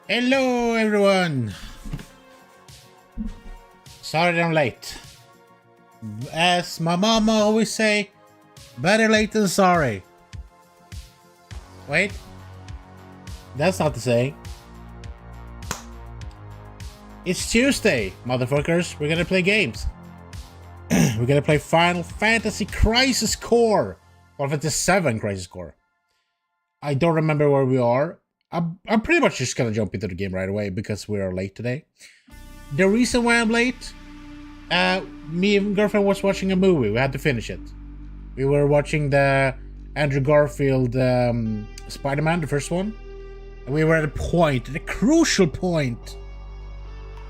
Hello everyone! Sorry that I'm late. As my mama always say, better late than sorry. Wait. That's not the saying. It's Tuesday, motherfuckers. We're gonna play games. We're gonna play Final Fantasy Crisis Core. Final Fantasy VII Crisis Core. I don't remember where we are. I'm pretty much just gonna jump into the game right away because we are late today. The reason why I'm late, me and girlfriend was watching a movie. We had to finish it. We were watching the Andrew Garfield Spider-Man, the first one. And we were at a crucial point,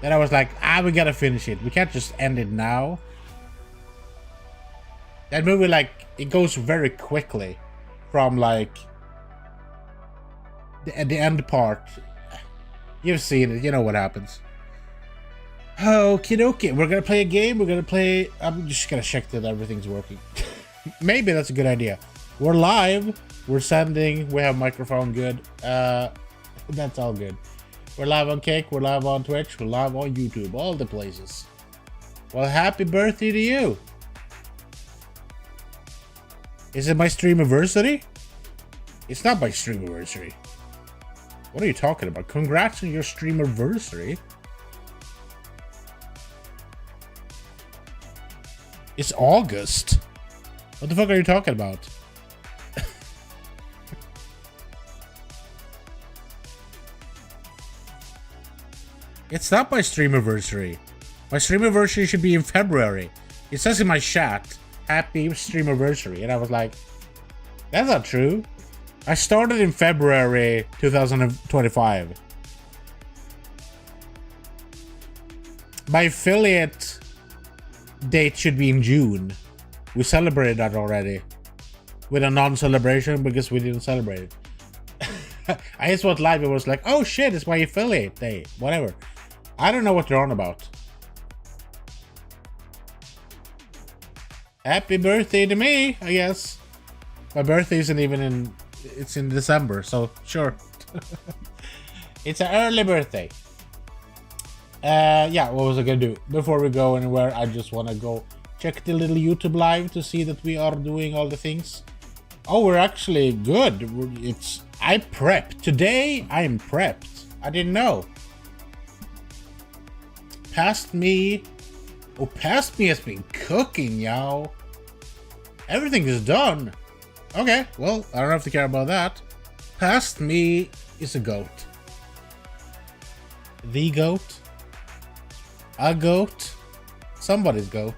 that I was like, we gotta finish it. We can't just end it now. That movie, like, it goes very quickly from, like, the end part. You've seen it, you know what happens. Okie dokie, we're gonna play a game. I'm just gonna check that everything's working. Maybe that's a good idea. We're live, we're sending, we have microphone good. That's all good. We're live on Kick, we're live on Twitch, we're live on YouTube, all the places. Well, happy birthday to you. Is it my Streamversary? It's not my Streamversary. What are you talking about? Congrats on your Streamversary. It's August. What the fuck are you talking about? It's not my Streamversary. My Streamversary should be in February. It says in my chat, happy Streamversary. And I was like, that's not true. I started in February 2025. My affiliate date should be in June. We celebrated that already. With a non-celebration because we didn't celebrate it. I just went live and was like, oh shit, it's my affiliate day. Whatever. I don't know what they're on about. Happy birthday to me, I guess. My birthday isn't even in... It's in December, so sure. It's an early birthday. Yeah, what was I gonna do? Before we go anywhere, I just want to go check the little YouTube live to see that we are doing all the things. Oh, we're actually good. I prepped. Today, I am prepped. I didn't know. Past me has been cooking, y'all. Everything is done. Okay, well, I don't have to care about that. Past me is a goat. The goat? A goat? Somebody's goat.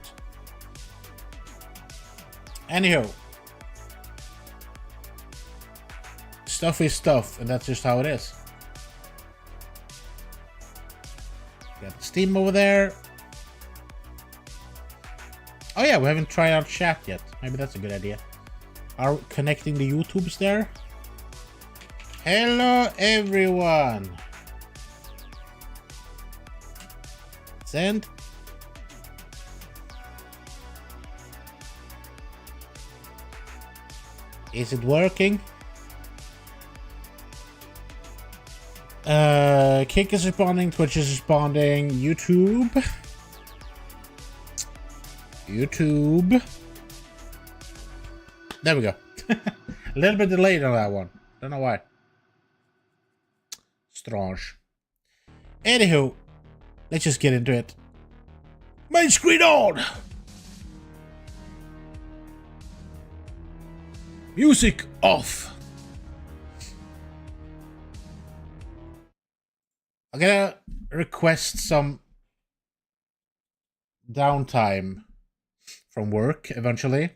Anywho. Stuff is stuff, and that's just how it is. Got the Steam over there. Oh yeah, we haven't tried out chat yet. Maybe that's a good idea. Are connecting the YouTubes there? Hello everyone. Send. Is it working? Kick is responding, Twitch is responding, YouTube. There we go. A little bit delayed on that one. Don't know why. Strange. Anywho, let's just get into it. Main screen on! Music off! I'm gonna request some downtime from work eventually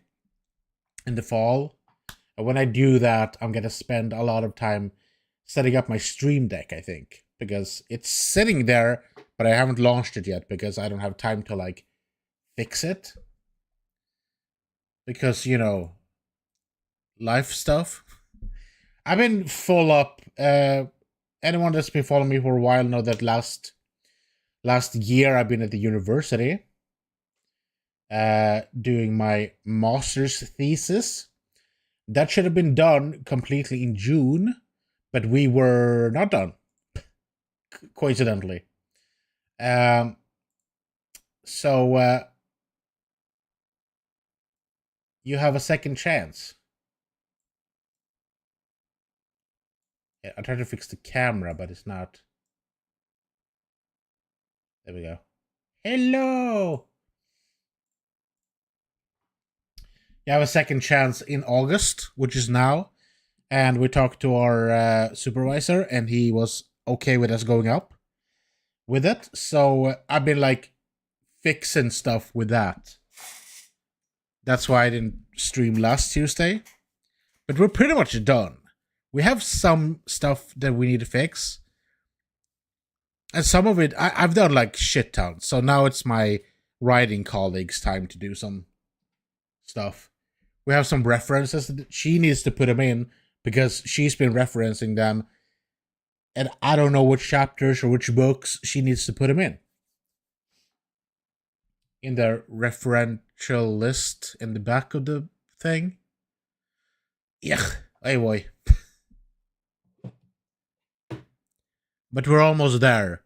in the fall. And when I do that, I'm gonna spend a lot of time setting up my Stream Deck, I think, because it's sitting there, but I haven't launched it yet because I don't have time to like fix it. Because, you know, life stuff. I've been full up. Anyone that's been following me for a while know that last year I've been at the university doing my master's thesis. That should have been done completely in June, but we were not done. coincidentally. So you have a second chance. Yeah, I tried to fix the camera, but it's not. There we go. Hello! You have a second chance in August, which is now. And we talked to our supervisor, and he was okay with us going up with it. So I've been like fixing stuff with that. That's why I didn't stream last Tuesday. But we're pretty much done. We have some stuff that we need to fix. And some of it, I've done like shit tons. So now it's my writing colleague's time to do some stuff. We have some references that she needs to put them in because she's been referencing them. And I don't know which chapters or which books she needs to put them in the referential list in the back of the thing. Yeah, hey boy. But we're almost there.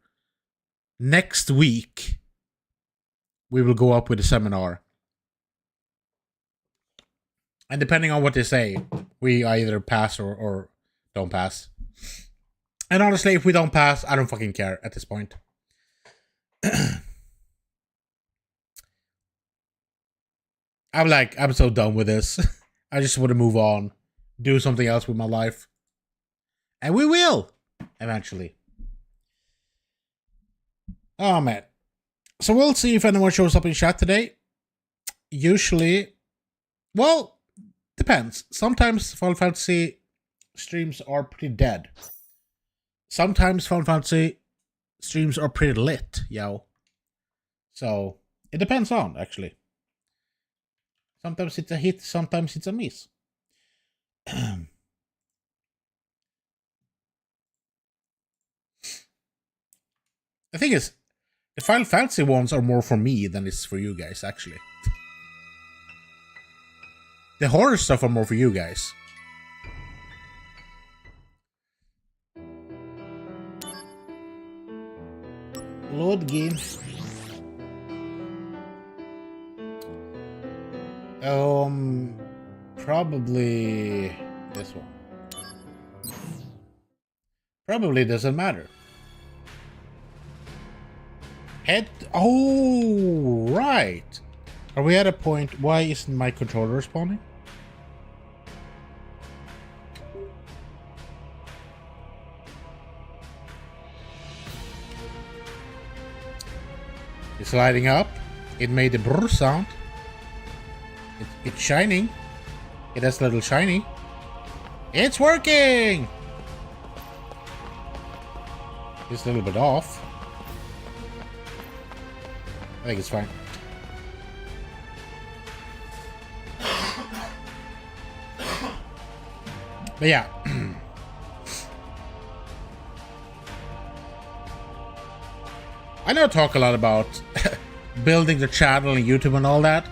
Next week, we will go up with a seminar. And depending on what they say, we either pass or don't pass. And honestly, if we don't pass, I don't fucking care at this point. I'm so done with this. I just want to move on. Do something else with my life. And we will. Eventually. Oh, man. So we'll see if anyone shows up in chat today. Usually, well, depends. Sometimes Final Fantasy streams are pretty dead. Sometimes Final Fantasy streams are pretty lit, yo. So, it depends on, actually. Sometimes it's a hit, sometimes it's a miss. The thing is, the Final Fantasy ones are more for me than it's for you guys, actually. The horror stuff are more for you guys. Load game. Probably this one. Probably doesn't matter. Head. Oh, right. Are we at a point? Why isn't my controller responding? It's lighting up. It made a brrr sound. It's shining. It has a little shiny. It's working! It's a little bit off. I think it's fine. But yeah. I know I talk a lot about building the channel and YouTube and all that.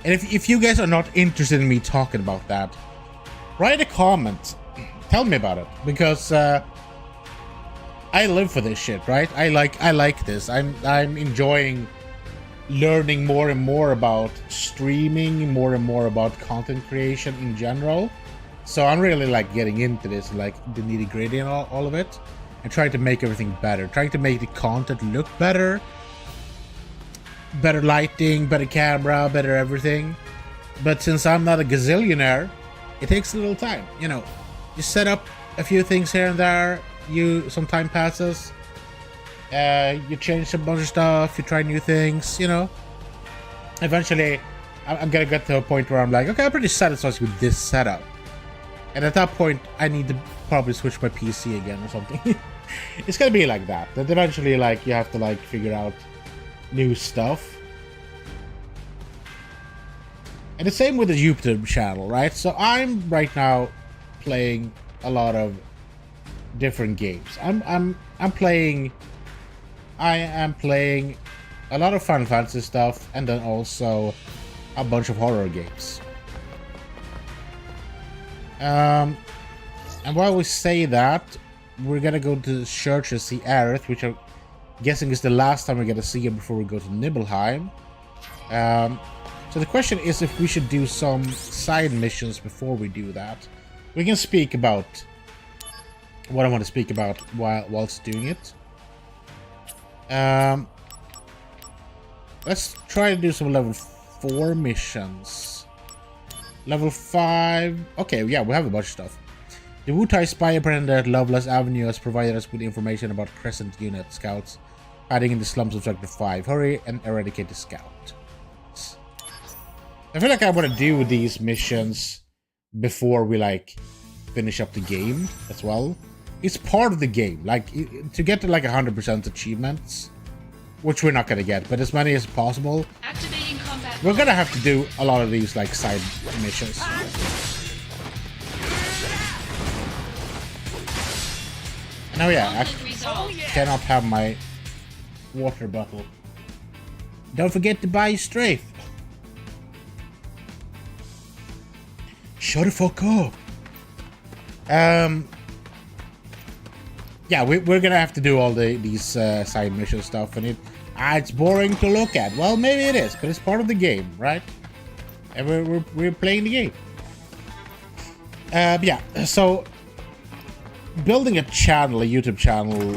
And if you guys are not interested in me talking about that, write a comment. Tell me about it. Because I live for this shit, right? I like this. I'm enjoying learning more and more about streaming, more and more about content creation in general. So I'm really like getting into this, like the nitty-gritty and all of it. And trying to make everything better. Trying to make the content look better. Better lighting, better camera, better everything. But since I'm not a gazillionaire, it takes a little time. You know, you set up a few things here and there. Some time passes. You change a bunch of stuff. You try new things, you know. Eventually, I'm gonna get to a point where I'm like, okay, I'm pretty satisfied with this setup. And at that point, I need to probably switch my PC again or something. It's gonna be like that. That eventually, like, you have to, like, figure out new stuff. And the same with the YouTube channel, right? So I'm right now playing a lot of different games. I am playing a lot of Final Fantasy stuff, and then also a bunch of horror games. And while we say that, we're gonna go to church and see Aerith, which I'm guessing is the last time we're gonna see her before we go to Nibelheim. So the question is if we should do some side missions before we do that. We can speak about what I want to speak about whilst doing it. Let's try to do some level 4 missions. Level 5. Okay, yeah, we have a bunch of stuff. The Wutai spy apprentice at Loveless Avenue has provided us with information about Crescent Unit scouts hiding in the slums of Sector 5. Hurry and eradicate the scout. I feel like I want to do these missions before we like finish up the game as well. It's part of the game, like to get to like 100% achievements, which we're not gonna get, but as many as possible. Activating combat. We're gonna have to do a lot of these like side missions. Now, yeah, I cannot have my water bottle. Don't forget to buy Strafe. Shut the fuck up. Yeah, we're gonna have to do all these side mission stuff, and it's boring to look at. Well, maybe it is, but it's part of the game, right? And we're playing the game. Yeah. So building a channel, a YouTube channel,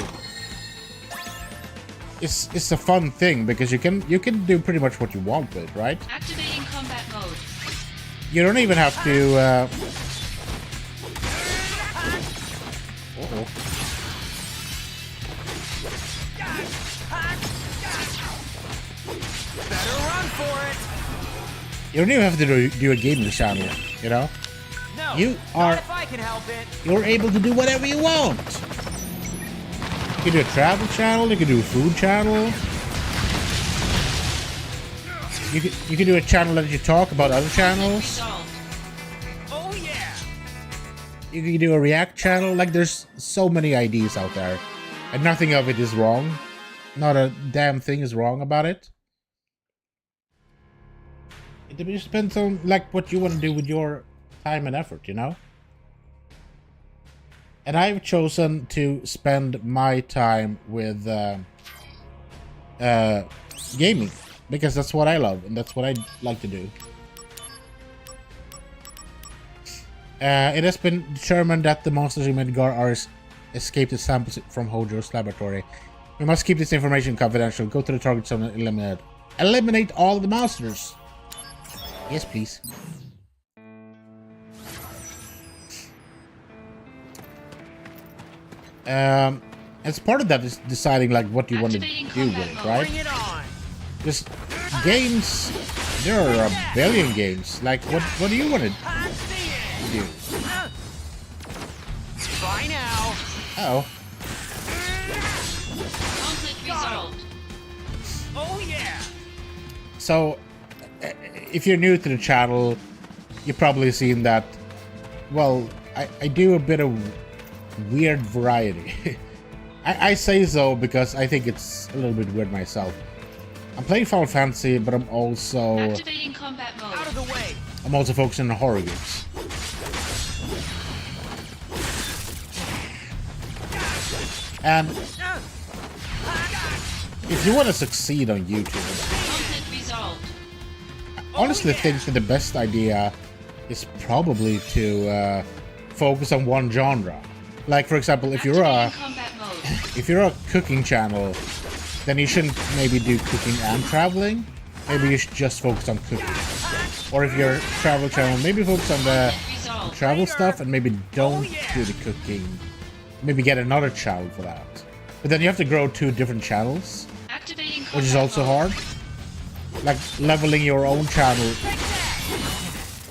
is a fun thing because you can do pretty much what you want with it, right? Activating combat mode. You don't even have to. Better run for it. You don't even have to do a gaming channel, you know? No, You not are. if I can help it. You're able to do whatever you want. You can do a travel channel. You can do a food channel. You can do a channel that you talk about other channels. Oh yeah. You can do a react channel. Like, there's so many ideas out there, and nothing of it is wrong. Not a damn thing is wrong about it. It just depends on like what you want to do with your time and effort, you know. And I've chosen to spend my time with gaming because that's what I love and that's what I like to do. It has been determined that the monsters in Midgar are escaped the samples from Hojo's laboratory. We must keep this information confidential. Go to the target zone and eliminate all the monsters. Yes, please. As part of that is deciding like what you want to do with it, right? Bring it on. Just games. There are a billion games. Like, what do you want to do? Bye now. Oh. Conflict resolved. Oh yeah. So, if you're new to the channel, you've probably seen that. Well, I do a bit of weird variety. I say so because I think it's a little bit weird myself. I'm playing Final Fantasy, but I'm also Activating combat mode. Out of the way. I'm also focusing on horror games. And if you want to succeed on YouTube, Conflict resolved. I honestly think that the best idea is probably to focus on one genre. Like, for example, if you're Activating combat mode. if you're a cooking channel, then you shouldn't maybe do cooking and traveling. Maybe you should just focus on cooking. Or if you're a travel channel, maybe focus on the Resolved. travel stuff and maybe don't do the cooking. Maybe get another channel for that. But then you have to grow 2 different channels, Activating which is combat also mode. hard. Like, leveling your own channel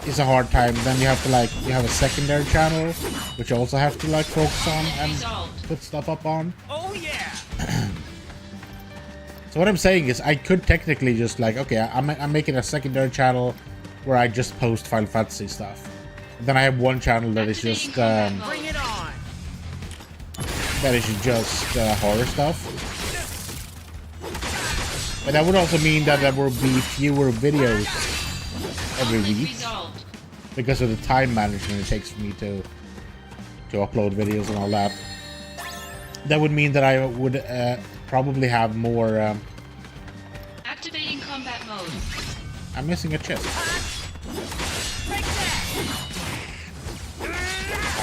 is a hard time. Then you have to like, you have a secondary channel, which you also have to like focus on and Resolved. put stuff up on. Oh yeah. So what I'm saying is I could technically just like, okay, I'm making a secondary channel where I just post Final Fantasy stuff. Then I have one channel that is just Bring it on. horror stuff. But that would also mean that there will be fewer videos every Conflict week resolved. because of the time management it takes for me to upload videos and all that. that would mean that I would probably have more. Activating combat mode. I'm missing a chest.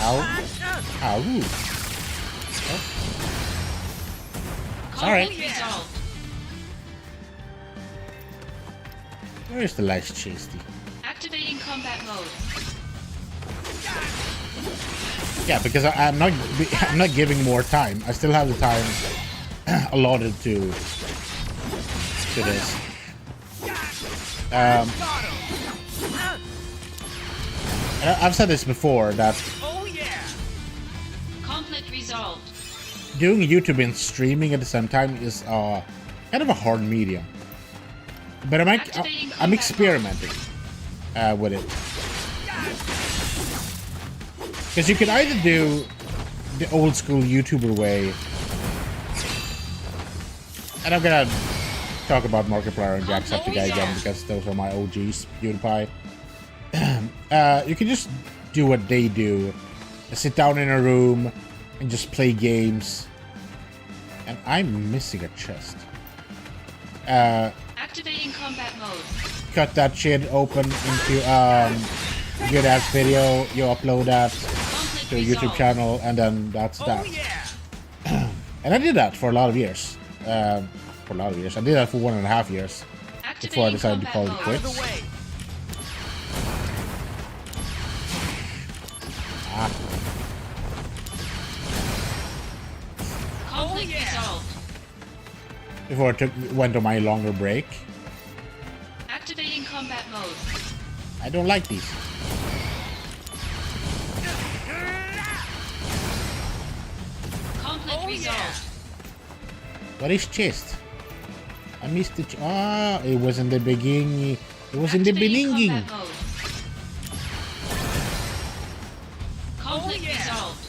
Ow. Ow. Oh. Sorry. Conflict resolved. Where is the last chesty? Activating combat mode. Yeah, because I'm not giving more time. I still have the time allotted to this. And I've said this before that Oh yeah. Conflict resolved. doing YouTube and streaming at the same time is kind of a hard medium. But I'm experimenting with it. Because you can either do the old school YouTuber way, and I'm gonna talk about Markiplier and Jacksepticeye again because those are my OGs, PewDiePie. You can just do what they do, sit down in a room and just play games. And I'm missing a chest. Activating combat mode. Cut that shit open into good ass video. You upload that to a YouTube channel, and then that's that. Yeah. And I did that for a lot of years. I did that for 1.5 years before I decided to call it quits. Conflict resolved. Before I went on my longer break. Activating combat mode. I don't like these. Conflict resolved. What is chest? I missed it. It was in the beginning. It was in the beginning. Combat mode. Conflict resolved.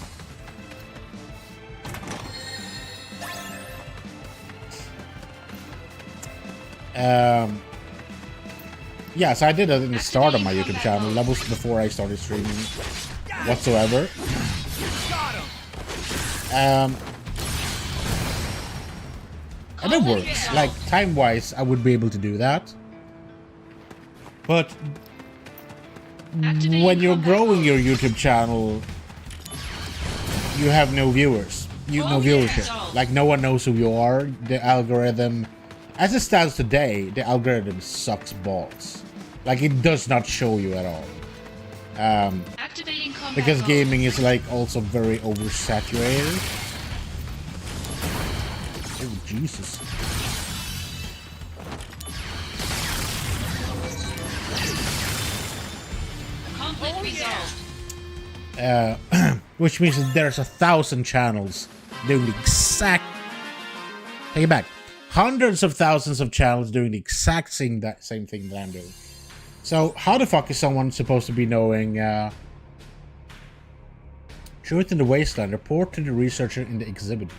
Yeah, so I did that in the start of my YouTube channel. That was before I started streaming whatsoever. And it works. Like, time-wise, I would be able to do that. But when you're growing your YouTube channel, you have no viewers. No viewership. Like, no one knows who you are. The algorithm, as it stands today, the algorithm sucks balls. Like, it does not show you at all. Because gaming is, like, also very oversaturated. Oh, Jesus. Conflict resolved. Which means that there's 1,000 channels doing the exact... Take it back. Hundreds of thousands of channels doing the exact same thing that I'm doing. So, how the fuck is someone supposed to be knowing... Truth in the Wasteland. Report to the researcher in the exhibit.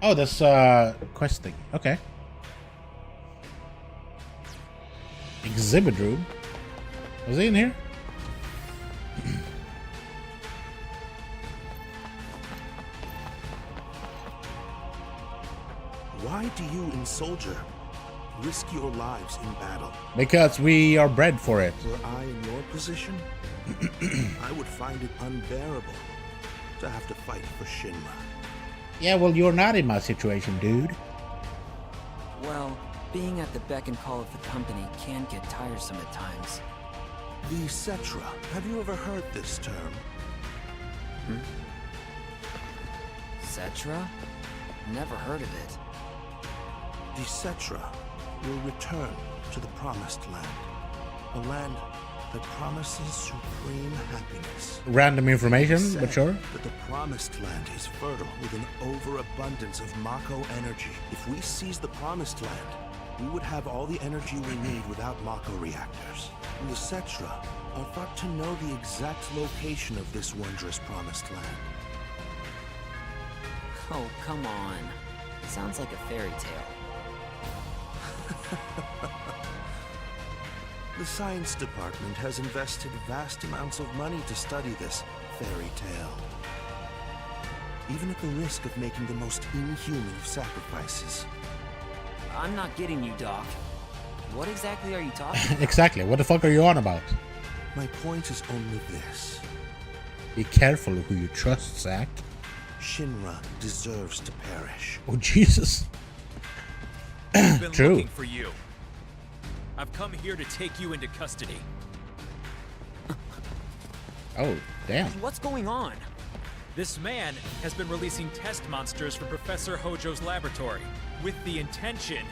Oh, that's quest thing. Okay. Exhibit room. Was he in here? Why do you and Soldier risk your lives in battle? Because we are bred for it. Were I in your position, I would find it unbearable to have to fight for Shinra. Yeah, well, you're not in my situation, dude. Well, being at the beck and call of the company can get tiresome at times. The Cetra. Have you ever heard this term? Cetra? Never heard of it. The Cetra will return to the Promised Land. A land that promises supreme happiness. Random information, but sure. That the Promised Land is fertile with an overabundance of Mako energy. If we seize the Promised Land, we would have all the energy we need without Mako reactors. And the Cetra are thought to know the exact location of this wondrous Promised Land. Oh, come on. Sounds like a fairy tale. The science department has invested vast amounts of money to study this fairy tale. even at the risk of making the most inhuman of sacrifices. I'm not getting you, Doc. What exactly are you talking about? Exactly. What the fuck are you on about? My point is only this. Be careful who you trust, Zack. Shinra deserves to perish. Oh, Jesus. I've been True. looking for you. I've come here to take you into custody. Oh, damn. What's going on? This man has been releasing test monsters from Professor Hojo's laboratory with the intention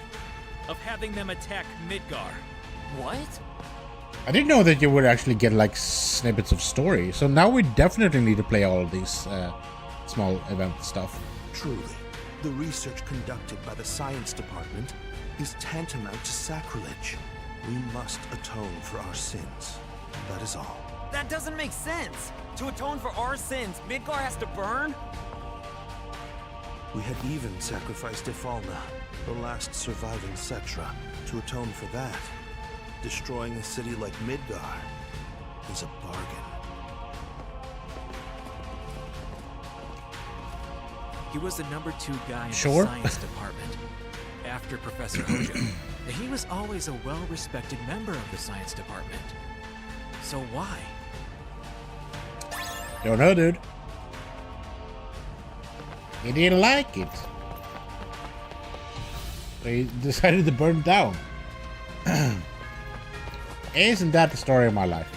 of having them attack Midgar. What? I didn't know that you would actually get like snippets of story. So now we definitely need to play all of these small event stuff. Truly, the research conducted by the science department is tantamount to sacrilege. We must atone for our sins. That is all. That doesn't make sense. To atone for our sins, Midgar has to burn? We had even sacrificed Ifalna, the last surviving Cetra, to atone for that. Destroying a city like Midgar is a bargain. He was the #2 guy in Sure. the science department after Professor Hojo. He was always a well-respected member of the science department. So why? Don't know, dude. He didn't like it. So he decided to burn it down. Isn't that the story of my life?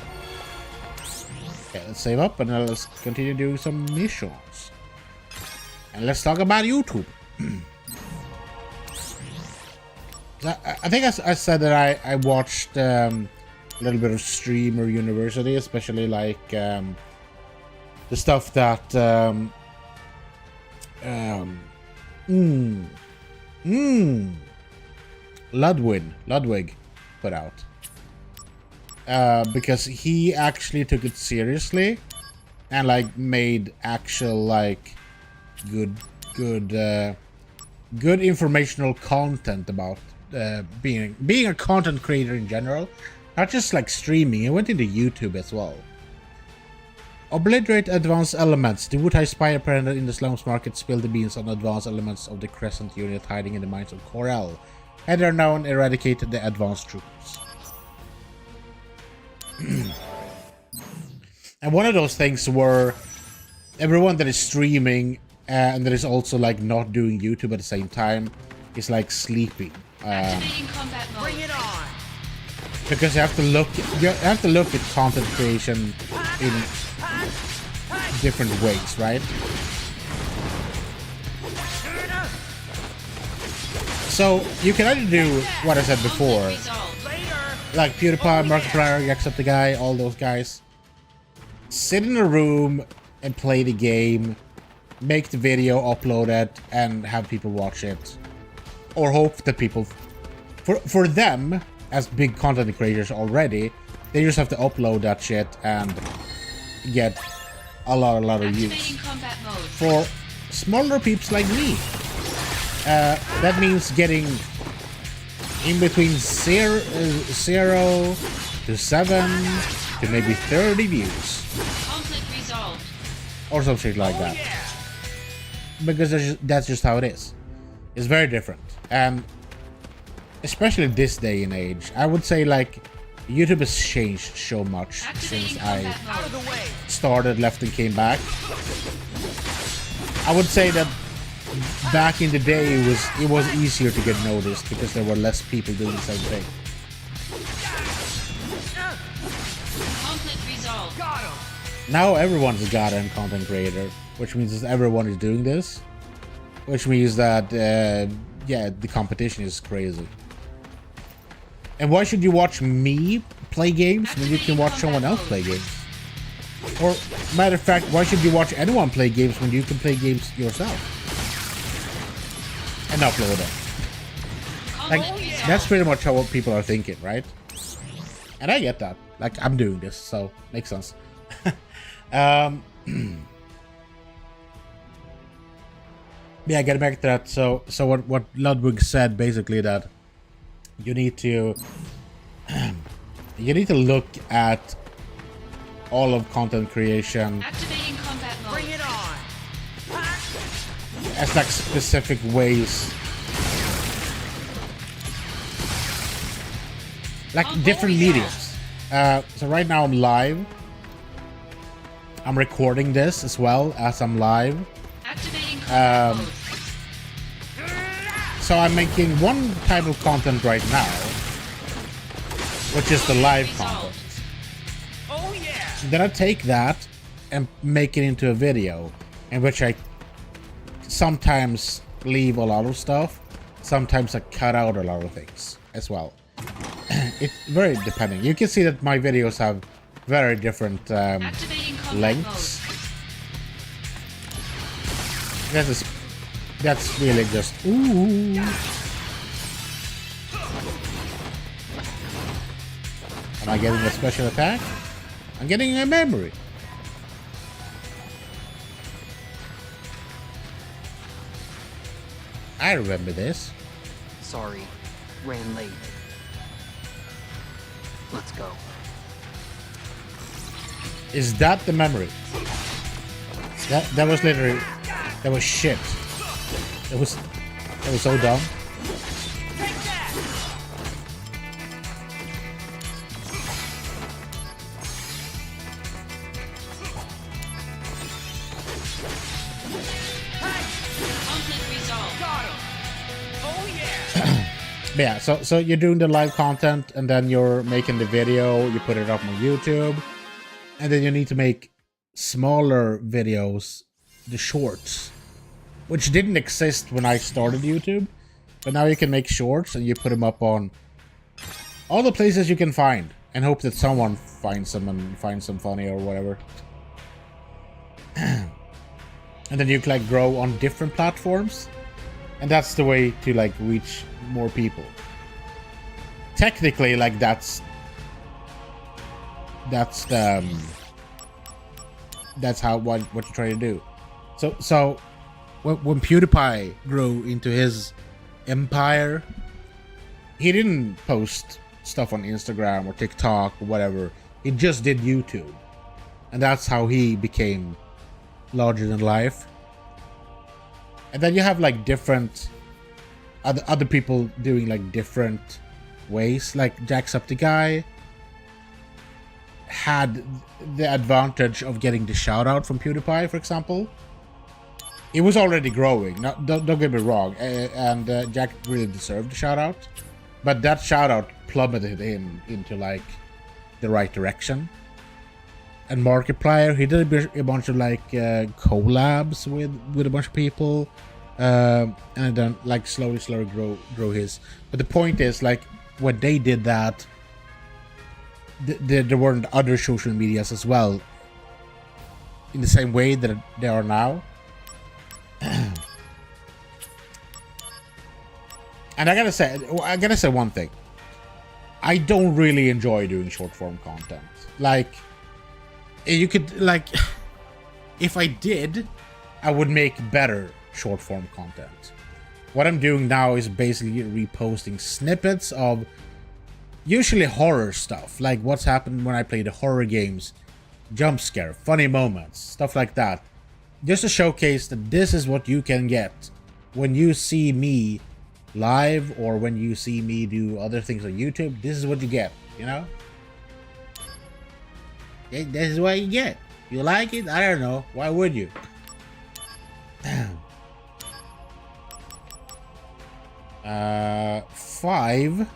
Okay, let's save up and let's continue doing some missions. And let's talk about YouTube. I think I said that I watched a little bit of Streamer University, especially like the stuff that Ludwig put out. Because he actually took it seriously and like made actual like good informational content about being a content creator in general, not just like streaming. He went into YouTube as well. Obliterate advanced elements. The Wutai spy apprehended in the slums market spilled the beans on advanced elements of the Crescent unit hiding in the mines of Corel. And are now eradicated the advanced troops. And one of those things were everyone that is streaming and that is also like not doing YouTube at the same time is like sleeping. Activating combat mode. Bring it on! Because you have to look at content creation in different ways, right? So you can either do what I said before, like PewDiePie, Markiplier, Jacksepticeye, all those guys. Sit in a room and play the game, make the video, upload it, and have people watch it. Or hope that people... For them, as big content creators already, they just have to upload that shit and get a lot of views. For smaller peeps like me, that means getting in between 0 to 7 to maybe 30 views. Conflict resolved. Or some shit like that. Because that's just how it is. It's very different. And especially this day and age, I would say like YouTube has changed so much since I started, left and came back. I would say that back in the day it was easier to get noticed because there were less people doing the same thing. Conflict resolved. Got him! Now everyone's a goddamn content creator, which means that everyone is doing this, which means that yeah, the competition is crazy. And why should you watch me play games when you can watch someone else play games? Or, matter of fact, why should you watch anyone play games when you can play games yourself? And upload them. Like, that's pretty much how what people are thinking, right? And I get that. Like, I'm doing this, so makes sense. Yeah, getting back to that. So what Ludwig said, basically, that you need to look at all of content creation. Activating combat mode. Bring it on! as like specific ways, like different mediums. So right now I'm live. I'm recording this as well as I'm live. Activating combat mode. So I'm making one type of content right now, which is the live content. Oh yeah! Then I take that and make it into a video, in which I sometimes leave a lot of stuff, sometimes I cut out a lot of things as well. It's very depending. You can see that my videos have very different Activating combat lengths. That's really just ooh. Am I getting a special attack? I'm getting a memory. I remember this. Sorry, ran late. Let's go. Is that the memory? That was literally, that was shit. That was so dumb. Take that! Conflict resolved. Got him! Oh yeah! But yeah, so you're doing the live content, and then you're making the video, you put it up on YouTube, and then you need to make smaller videos, the shorts, which didn't exist when I started YouTube, but now you can make shorts and you put them up on all the places you can find, and hope that someone finds them and finds them funny or whatever. And then you can like grow on different platforms, and that's the way to like reach more people. Technically, like that's how what you're trying to do. So when PewDiePie grew into his empire, he didn't post stuff on Instagram or TikTok or whatever. He just did YouTube, and that's how he became larger than life. And then you have like different other people doing like different ways. Like Jacksepticeye had the advantage of getting the shout out from PewDiePie, for example. It was already growing. Now, don't get me wrong, and Jack really deserved the shout out, but that shout out plummeted him into like the right direction. And Markiplier, he did a bunch of like collabs with a bunch of people, and then like slowly grow his. But the point is, like, when they did that, there weren't other social medias as well in the same way that they are now. And I gotta say one thing. I don't really enjoy doing short form content. Like, you could, like, if I did, I would make better short form content. What I'm doing now is basically reposting snippets of usually horror stuff, like what's happened when I play the horror games, jump scare, funny moments, stuff like that, just to showcase that this is what you can get when you see me live, or when you see me do other things on YouTube. This is what you get, you know? This is what you get. You like it? I don't know. Why would you? 5.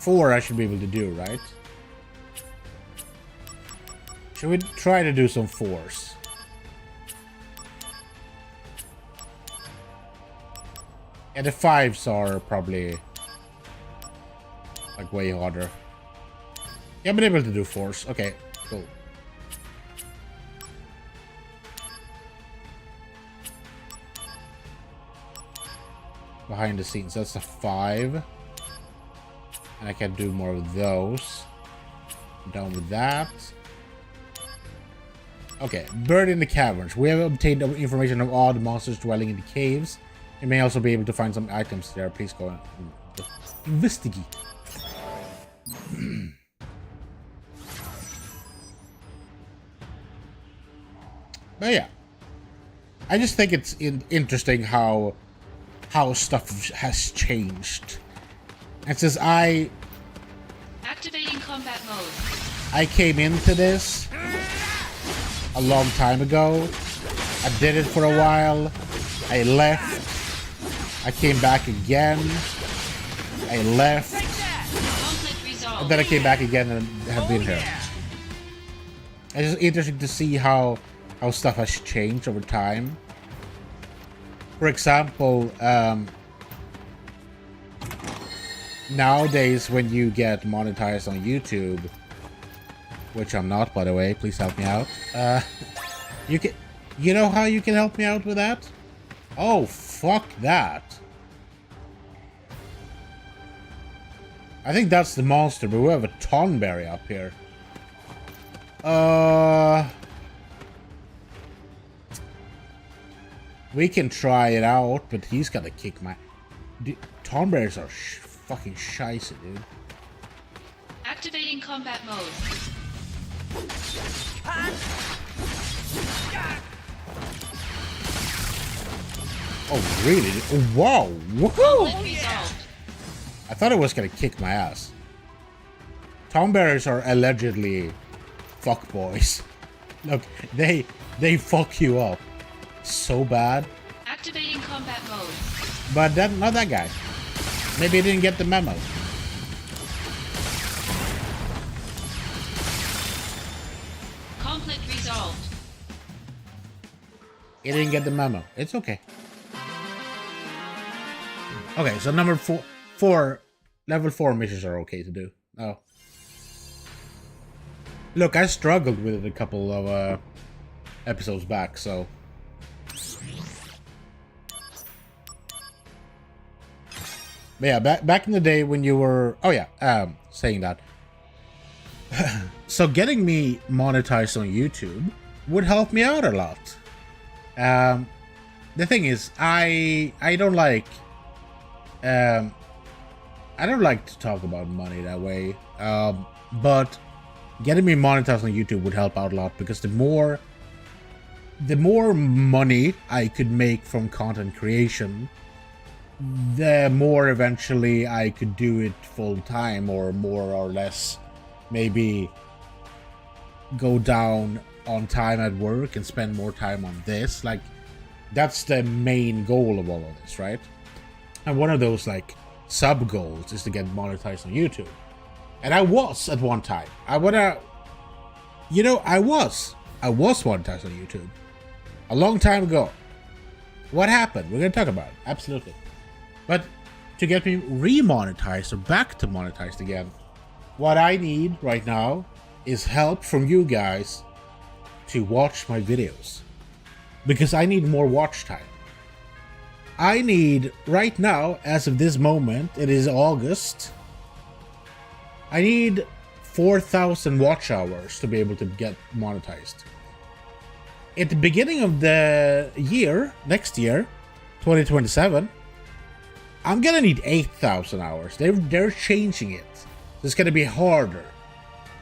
4 I should be able to do, right? Should we try to do some 4s? Yeah, the 5s are probably like way harder. Yeah, I've been able to do 4s. Okay, cool. Behind the scenes, that's a 5. And I can do more of those. I'm done with that. Okay, Bird in the Caverns. We have obtained information of odd monsters dwelling in the caves. You may also be able to find some items there. Please go and investigate. But yeah. I just think it's interesting how stuff has changed. And since Activating combat mode. I came into this a long time ago, I did it for a while, I left, I came back again, I left, Conflict resolved. and then I came back again and have been here. It's just interesting to see how stuff has changed over time. For example, nowadays when you get monetized on YouTube, which I'm not, by the way, please help me out. You know how you can help me out with that? Oh, fuck that. I think that's the monster, but we have a Tonberry up here. We can try it out, but he's gonna kick my... Tonberries are fucking scheisse, dude. Activating combat mode. Oh, really? Whoa! Woohoo! Conflict resolved. I thought it was gonna kick my ass. Tonberries are allegedly fuckboys. Look, they fuck you up so bad. Activating combat mode. But not that guy. Maybe he didn't get the memo. Conflict resolved. He didn't get the memo. It's okay. Okay, so number four, level 4 missions are okay to do. Oh. Look, I struggled with it a couple of episodes back, so... But yeah, back in the day when you were... Oh yeah, saying that. So getting me monetized on YouTube would help me out a lot. The thing is, I don't like... I don't like to talk about money that way. But getting me monetized on YouTube would help out a lot, because the more money I could make from content creation, the more eventually I could do it full time, or more or less maybe go down on time at work and spend more time on this. Like, that's the main goal of all of this, right? And one of those like sub goals is to get monetized on YouTube. And I was at one time. I was monetized on YouTube a long time ago. What happened? We're gonna talk about it, absolutely. But to get me re-monetized or back to monetized again, what I need right now is help from you guys to watch my videos, because I need more watch time. I need, right now, as of this moment, it is August, I need 4,000 watch hours to be able to get monetized. At the beginning of the year, next year, 2027, I'm gonna need 8,000 hours. They're changing it. So it's gonna be harder.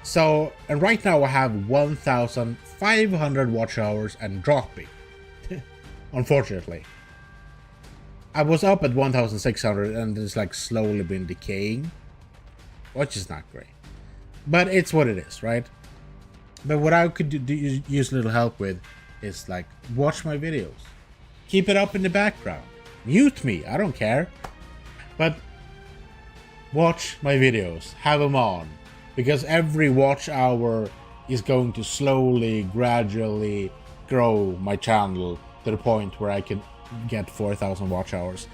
So, and right now I have 1,500 watch hours and dropping. Unfortunately. I was up at 1,600 and it's like slowly been decaying, which is not great. But it's what it is, right? But what I could use a little help with is like, watch my videos. Keep it up in the background. Mute me, I don't care. But watch my videos, have them on. Because every watch hour is going to slowly, gradually grow my channel to the point where I can get 4,000 watch hours.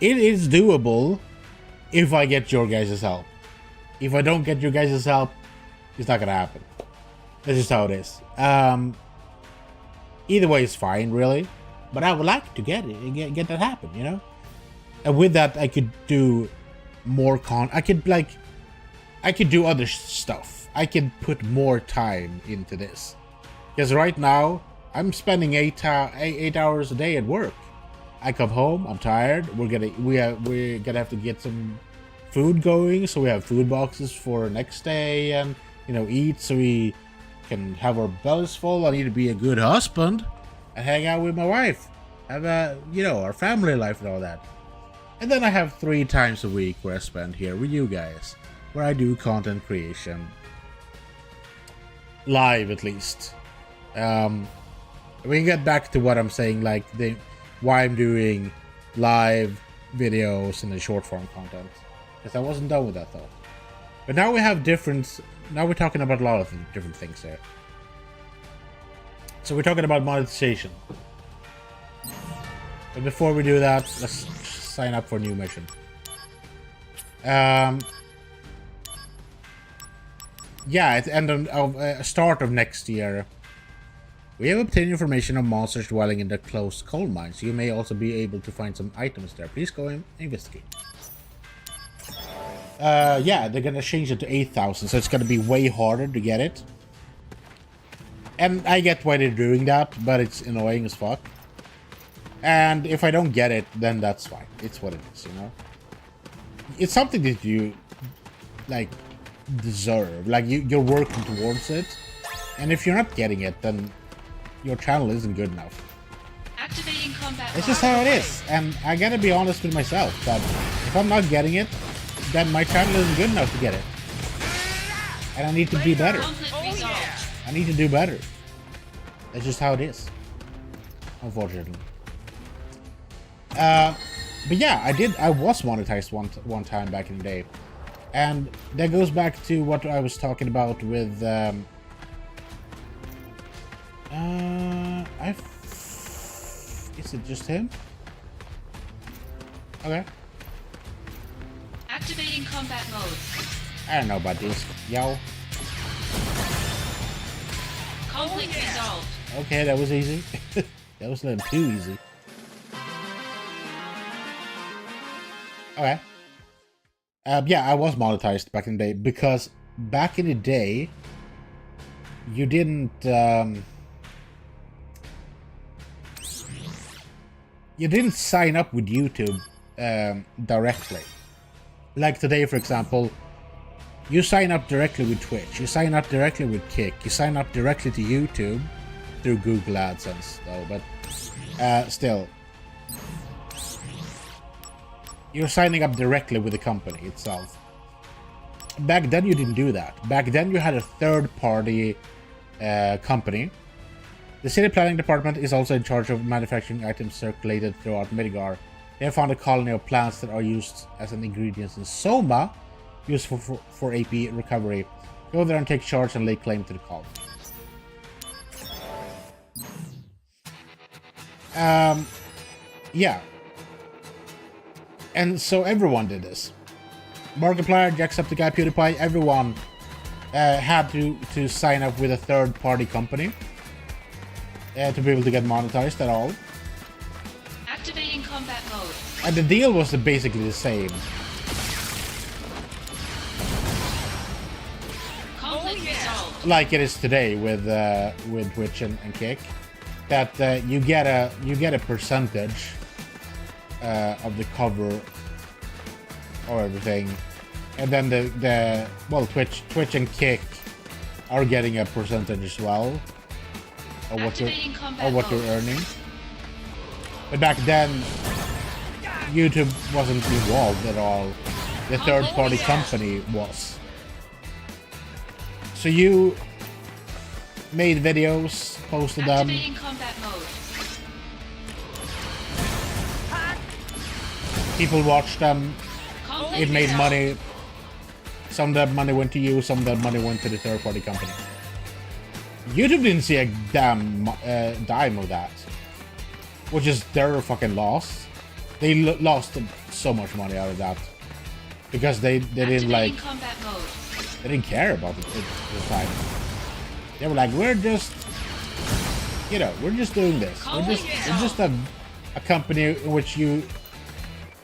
It is doable if I get your guys' help. If I don't get your guys' help, it's not gonna happen. That's just how it is. Either way is fine, really. But I would like to get it, get that happen, you know? And with that, I could do more I could do other stuff. I could put more time into this. Because right now, I'm spending 8 hours a day at work. I come home, I'm tired. We're gonna have to get some food going, so we have food boxes for next day, and eat so we can have our bellies full. I need to be a good husband I hang out with my wife, have a, you know, our family life and all that. And then I have 3 times a week where I spend here with you guys, where I do content creation. Live, at least. We can get back to what I'm saying, like why I'm doing live videos and the short form content, because I wasn't done with that though. But now we have now we're talking about a lot of different things there. So we're talking about monetization. But before we do that, let's sign up for a new mission. Yeah, at the end of start of next year, we have obtained information on monsters dwelling in the closed coal mines. You may also be able to find some items there. Please go and investigate. Yeah, they're gonna change it to 8,000, so it's gonna be way harder to get it. And I get why they're doing that, but it's annoying as fuck. And if I don't get it, then that's fine. It's what it is, you know? It's something that you, like, deserve. Like, you're working towards it. And if you're not getting it, then your channel isn't good enough. Activating combat It's mode. just how it is. And I gotta be honest with myself that if I'm not getting it, then my channel isn't good enough to get it. And I need to be better. Conflict Oh resolved. yeah. I need to do better. That's just how it is. Unfortunately. But yeah, I was monetized one time back in the day. And that goes back to what I was talking about with is it just him? Okay. Activating combat mode. I don't know about this. Yo. Conflict resolved. Okay, that was easy. That was a little too easy. Okay. Yeah, I was monetized back in the day because back in the day, you didn't sign up with YouTube directly. Like today, for example, you sign up directly with Twitch, you sign up directly with Kick, you sign up directly to YouTube through Google AdSense, though. But still. You're signing up directly with the company itself. Back then you didn't do that. Back then you had a third-party company. The city planning department is also in charge of manufacturing items circulated throughout Midgar. They have found a colony of plants that are used as an ingredient in Soma, used for AP recovery. Go there and take charge and lay claim to the colony. Yeah. And so everyone did this. Markiplier, Jacksepticeye, PewDiePie, everyone had to sign up with a third-party company to be able to get monetized at all. Activating combat mode. And the deal was basically the same. Conflict resolved. Like it is today with Twitch and Kick, that you get a percentage of the cover or everything, and then the Twitch and Kick are getting a percentage as well of what you're earning. But back then, YouTube wasn't involved at all. The third-party company was. So you made videos, posted them. Activating combat mode. People watched them. Conflict It made resolved. money. Some of that money went to you, some of that money went to the third-party company. YouTube didn't see a damn dime of that, which is their fucking loss. They lost so much money out of that because they didn't like, Activating combat mode. they didn't care about it at the time. They were like, we're just, you know, we're just doing this. We're just a company in which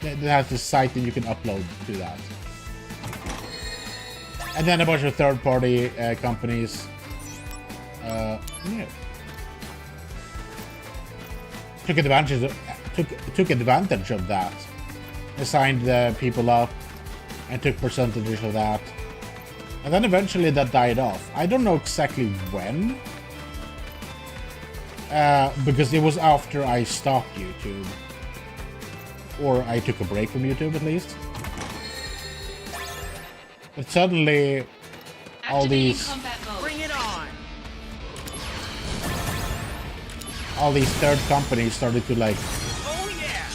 that has this site that you can upload to that. And then a bunch of third-party companies took advantage of that. They signed people up and took percentages of that. And then eventually that died off. I don't know exactly when. because it was after I stopped YouTube. Or I took a break from YouTube at least. But suddenly, all Activating these combat mode. Bring it on. third companies started to like Oh yeah.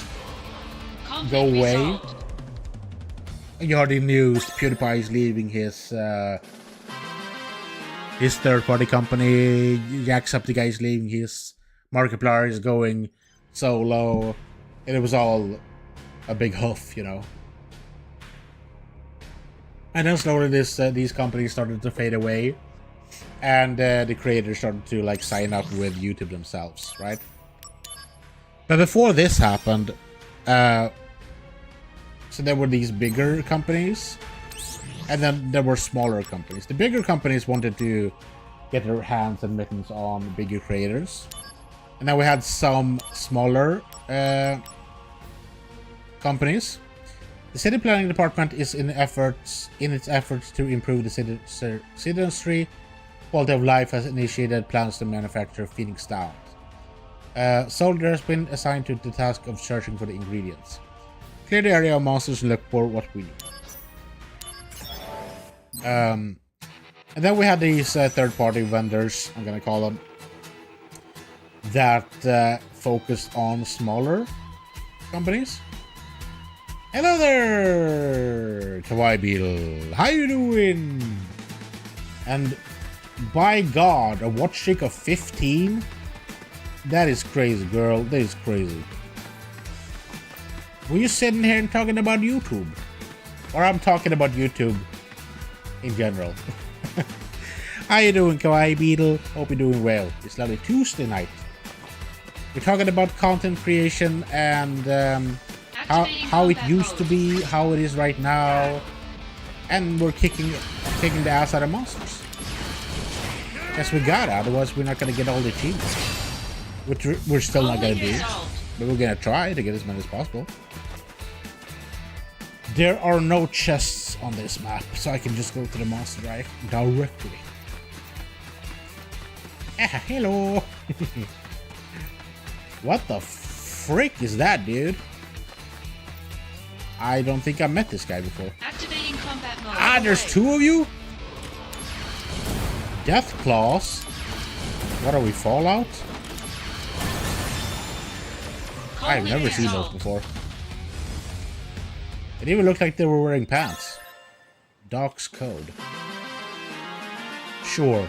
Conflict go away. resolved. You already knew PewDiePie is leaving his third-party company. Jacksepticeye is leaving his. Markiplier is going solo, and it was all a big huff, you know. And then slowly, these companies started to fade away, and the creators started to like sign up with YouTube themselves, right? But before this happened, so there were these bigger companies, and then there were smaller companies. The bigger companies wanted to get their hands and mittens on bigger creators, and then we had some smaller companies. The city planning department is in its efforts to improve the citizenry quality of life, has initiated plans to manufacture Phoenix Downs. Soldier has been assigned to the task of searching for the ingredients. Clear the area of monsters and look for what we need. And then we had these third-party vendors, I'm gonna call them, that focused on smaller companies. Hello there, Kawaii Beetle. How you doing? And by God, a watch streak of 15? That is crazy, girl. That is crazy. Were you sitting here and talking about YouTube? Or I'm talking about YouTube in general. How you doing, Kawaii Beetle? Hope you're doing well. It's lovely Tuesday night. We're talking about content creation and how it used to be, how it is right now, and we're kicking the ass out of monsters. Yes, we gotta, otherwise we're not gonna get all the achievements, which we're still not gonna do, but we're gonna try to get as many as possible. There are no chests on this map, so I can just go to the monster directly. Hello. What the frick is that, dude? I don't think I met this guy before. Activating combat mode. Ah, there's two of you? Death Claws? What are we, Fallout? I've never seen those before. It even looked like they were wearing pants. Doc's Code. Sure.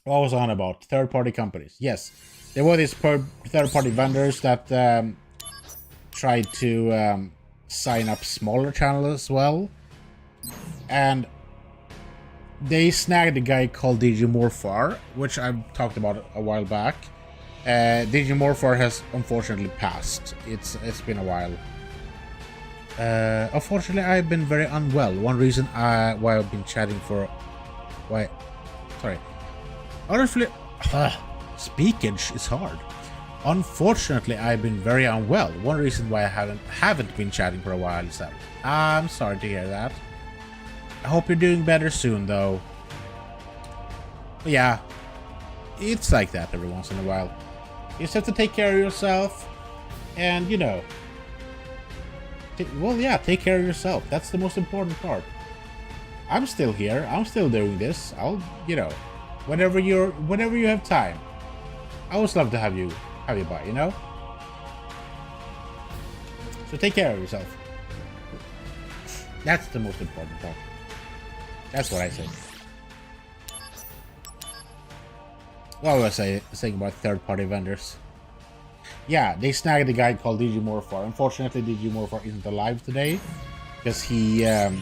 What was on about? Third-party companies. Yes. There were these third-party vendors that tried to sign up smaller channels as well, and they snagged a guy called Digimorphar, which I've talked about a while back. Digimorphar has unfortunately passed. It's been a while. Unfortunately, I've been very unwell. One reason why I've been chatting for honestly, speakage is hard. Unfortunately, I've been very unwell. One reason why I haven't been chatting for a while is that. I'm sorry to hear that. I hope you're doing better soon, though. But yeah, it's like that every once in a while. You just have to take care of yourself, and you know. Take care of yourself. That's the most important part. I'm still here. I'm still doing this. I'll, you know, whenever you have time. I always love to have you by, you know? So take care of yourself. That's the most important part. That's what I say. What was I saying about third-party vendors? Yeah, they snagged a guy called Digimorphar. Unfortunately, Digimorphar isn't alive today because he had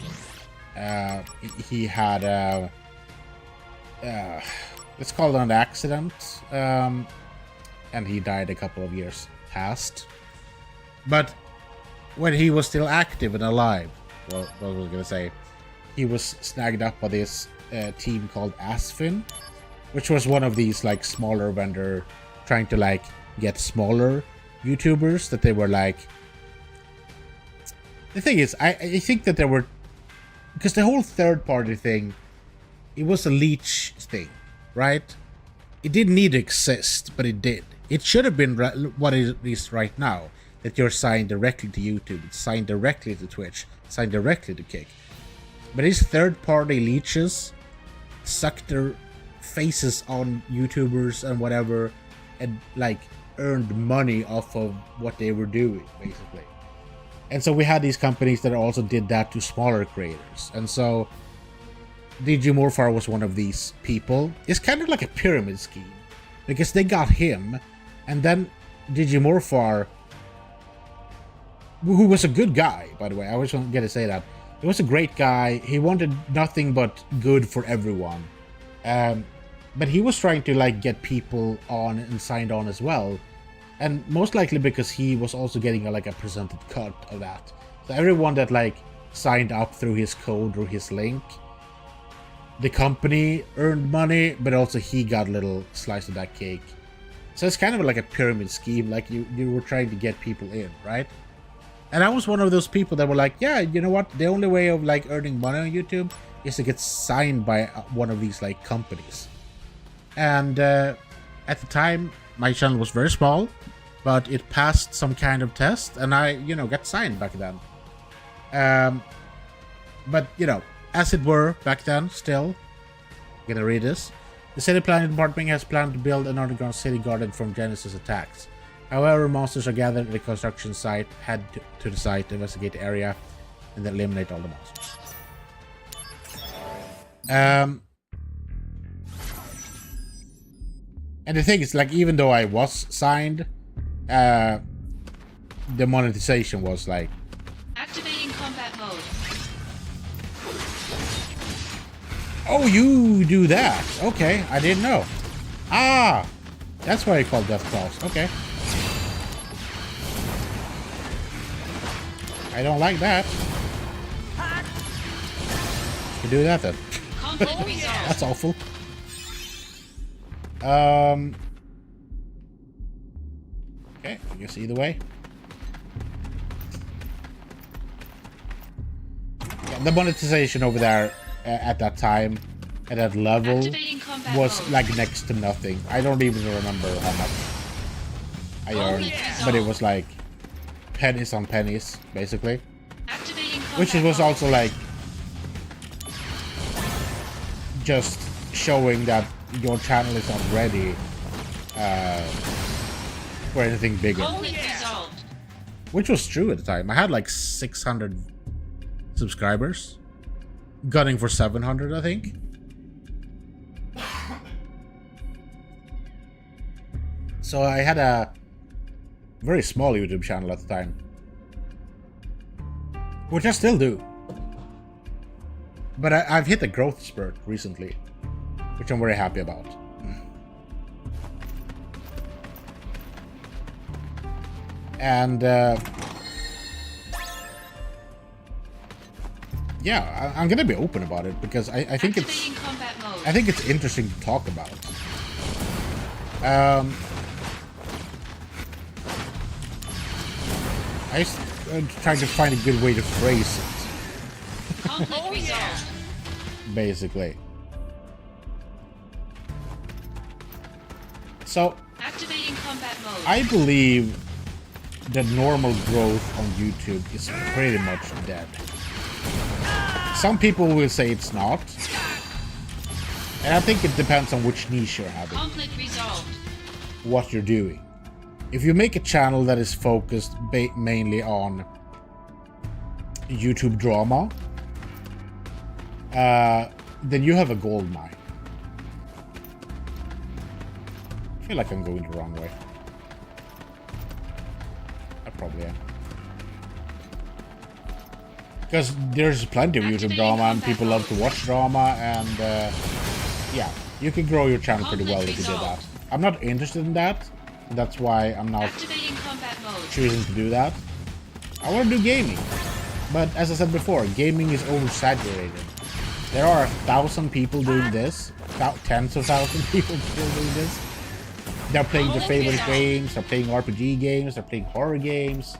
let's call it an accident. And he died a couple of years past. But when he was still active and alive, well, what was I gonna say? He was snagged up by this team called Asfin, which was one of these like smaller vendor trying to like get smaller YouTubers that they were like. The thing is, I think that there were, because the whole third party thing, it was a leech thing, right? it didn't need to exist, but it did. It should have been what it is right now, that you're signed directly to YouTube, it's signed directly to Twitch, signed directly to Kick. But these third-party leeches sucked their faces on YouTubers and whatever, and like earned money off of what they were doing, basically. And so we had these companies that also did that to smaller creators. And so Digimorphar was one of these people. It's kind of like a pyramid scheme, because they got him, and then Digimorphar, who was a good guy, by the way, I always want to say that. He was a great guy. He wanted nothing but good for everyone. But he was trying to like get people on and signed on as well. And most likely because he was also getting like a percentage cut of that. So everyone that like signed up through his code or his link, the company earned money, but also he got a little slice of that cake. So it's kind of like a pyramid scheme, like you were trying to get people in, right? And I was one of those people that were like, yeah, you know what? The only way of like earning money on YouTube is to get signed by one of these like companies. And at the time, my channel was very small, but it passed some kind of test, and I, you know, got signed back then. But, you know, as it were back then, still, I'm gonna read this. The city planning department has planned to build an underground city guarded from Genesis attacks. However, monsters are gathered at the construction site. Head to the site, investigate the area, and then eliminate all the monsters. And the thing is, like, even though I was signed, the monetization was like... Activating combat mode. Oh, you do that. Okay, I didn't know. Ah, that's why I called Death Claws. Okay. I don't like that. You do that then. Conflict resolved. That's awful. Okay, I guess either way. Yeah, the monetization over there at that time, at that level, Activating combat was mode. like next to nothing. I don't even remember how much I earned, Conflict but it resolved. was like pennies on pennies, basically. Activating combat Which was mode. also like just showing that your channel is not ready for anything bigger. Conflict resolved. Which was true at the time. I had like 600 subscribers. Gunning for 700, I think. So I had a very small YouTube channel at the time. Which I still do. But I've hit a growth spurt recently, which I'm very happy about. And yeah, I'm gonna be open about it because I think Activating combat mode. I think it's interesting to talk about. I just trying to find a good way to phrase it, Conflict resolved. basically. So Activating combat mode. I believe that normal growth on YouTube is pretty much dead. Some people will say it's not. And I think it depends on which niche you're having, Conflict resolved. what you're doing. If you make a channel that is focused mainly on YouTube drama, then you have a gold mine. I feel like I'm going the wrong way. I probably am. Because there's plenty of YouTube drama and people love to watch drama, and yeah, you can grow your channel pretty well if you do that. I'm not interested in that, and that's why I'm not Activating combat mode. choosing to do that. I want to do gaming, but as I said before, gaming is oversaturated. There are 1,000 people doing this, tens of thousands of people still doing this. They're playing their favorite games, they're playing RPG games, they're playing horror games.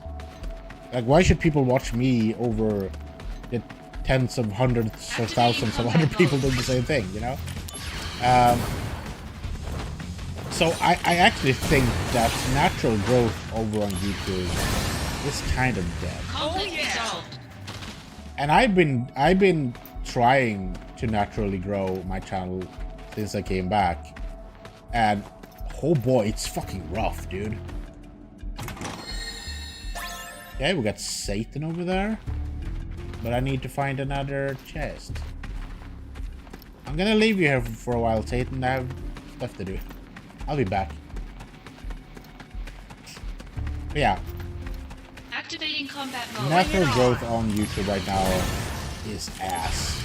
Like, why should people watch me over the tens of hundreds of thousands of other people doing the same thing, you know? So I actually think that natural growth over on YouTube is kind of dead. Conflict resolved. And I've been trying to naturally grow my channel since I came back. And oh boy, it's fucking rough, dude. Okay, we got Satan over there. But I need to find another chest. I'm gonna leave you here for a while, Satan. I have stuff to do. I'll be back. But yeah. Activating combat mode. Natural growth on YouTube right now is ass.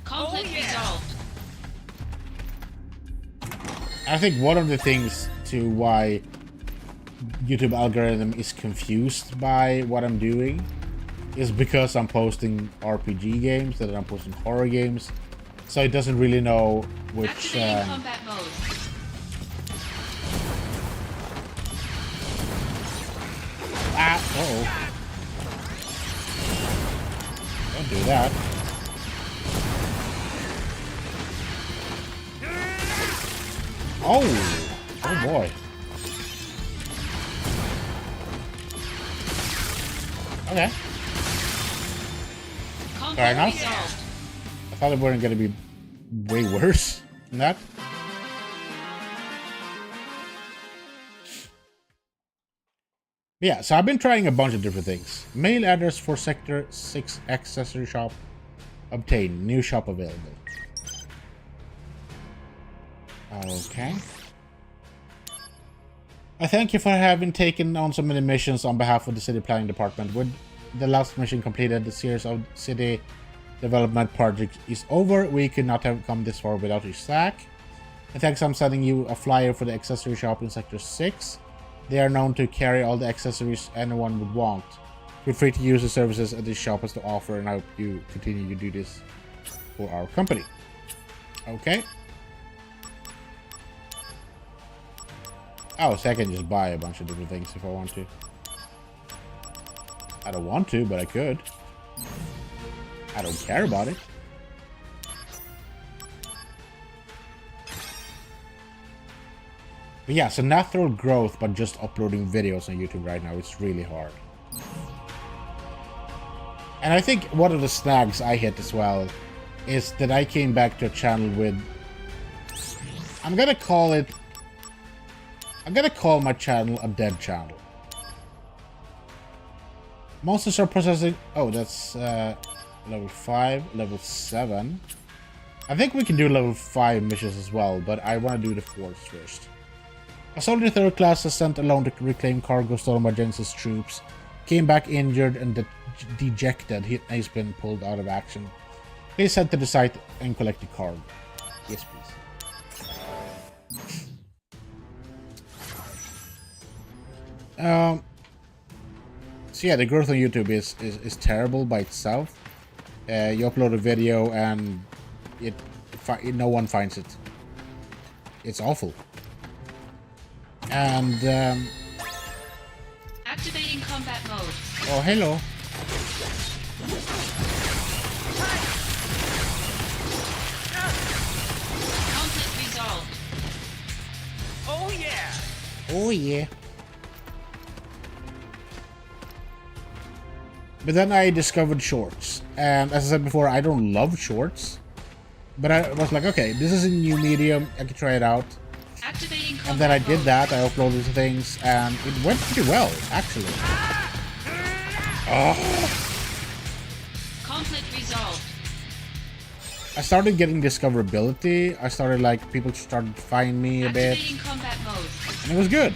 Conflict resolved. I think one of the things to why YouTube algorithm is confused by what I'm doing is because I'm posting RPG games, that I'm posting horror games, so it doesn't really know which. Activating combat mode. Uh-oh. Don't do that. Oh boy. Okay. Fair enough. Resolved. I thought it weren't gonna be way worse than that. Yeah, so I've been trying a bunch of different things. Mail address for Sector 6 accessory shop. Obtain. New shop available. Okay. I thank you for having taken on so many missions on behalf of the city planning department. With the last mission completed, the series of city development projects is over. We could not have come this far without your stack. And thanks, I'm sending you a flyer for the accessory shop in Sector 6. They are known to carry all the accessories anyone would want. Feel free to use the services that this shop has to offer, and I hope you continue to do this for our company. Okay. Oh, so I can just buy a bunch of different things if I want to. I don't want to, but I could. I don't care about it. But yeah, so natural growth, but just uploading videos on YouTube right now, it's really hard. And I think one of the snags I hit as well is that I came back to a channel with... I'm gonna call my channel a dead channel. Monsters are processing... Oh, that's level 5, level 7. I think we can do level 5 missions as well, but I want to do the 4th first. A soldier 3rd class is sent alone to reclaim cargo stolen by Genesis troops. Came back injured and dejected. He's been pulled out of action. Please head to the site and collect the cargo. Yes, please. So yeah, the growth on YouTube is terrible by itself. You upload a video and no one finds it. It's awful. And Activating combat mode. oh, hello. Conflict resolved. Oh yeah! Oh yeah. But then I discovered shorts, and as I said before, I don't love shorts, but I was like, okay, this is a new medium, I can try it out. Activating combat And then I did mode. that, I uploaded things, and it went pretty well, actually. Conflict resolved. I started getting discoverability, I started like, people started to find me a bit, Activating combat mode. and it was good.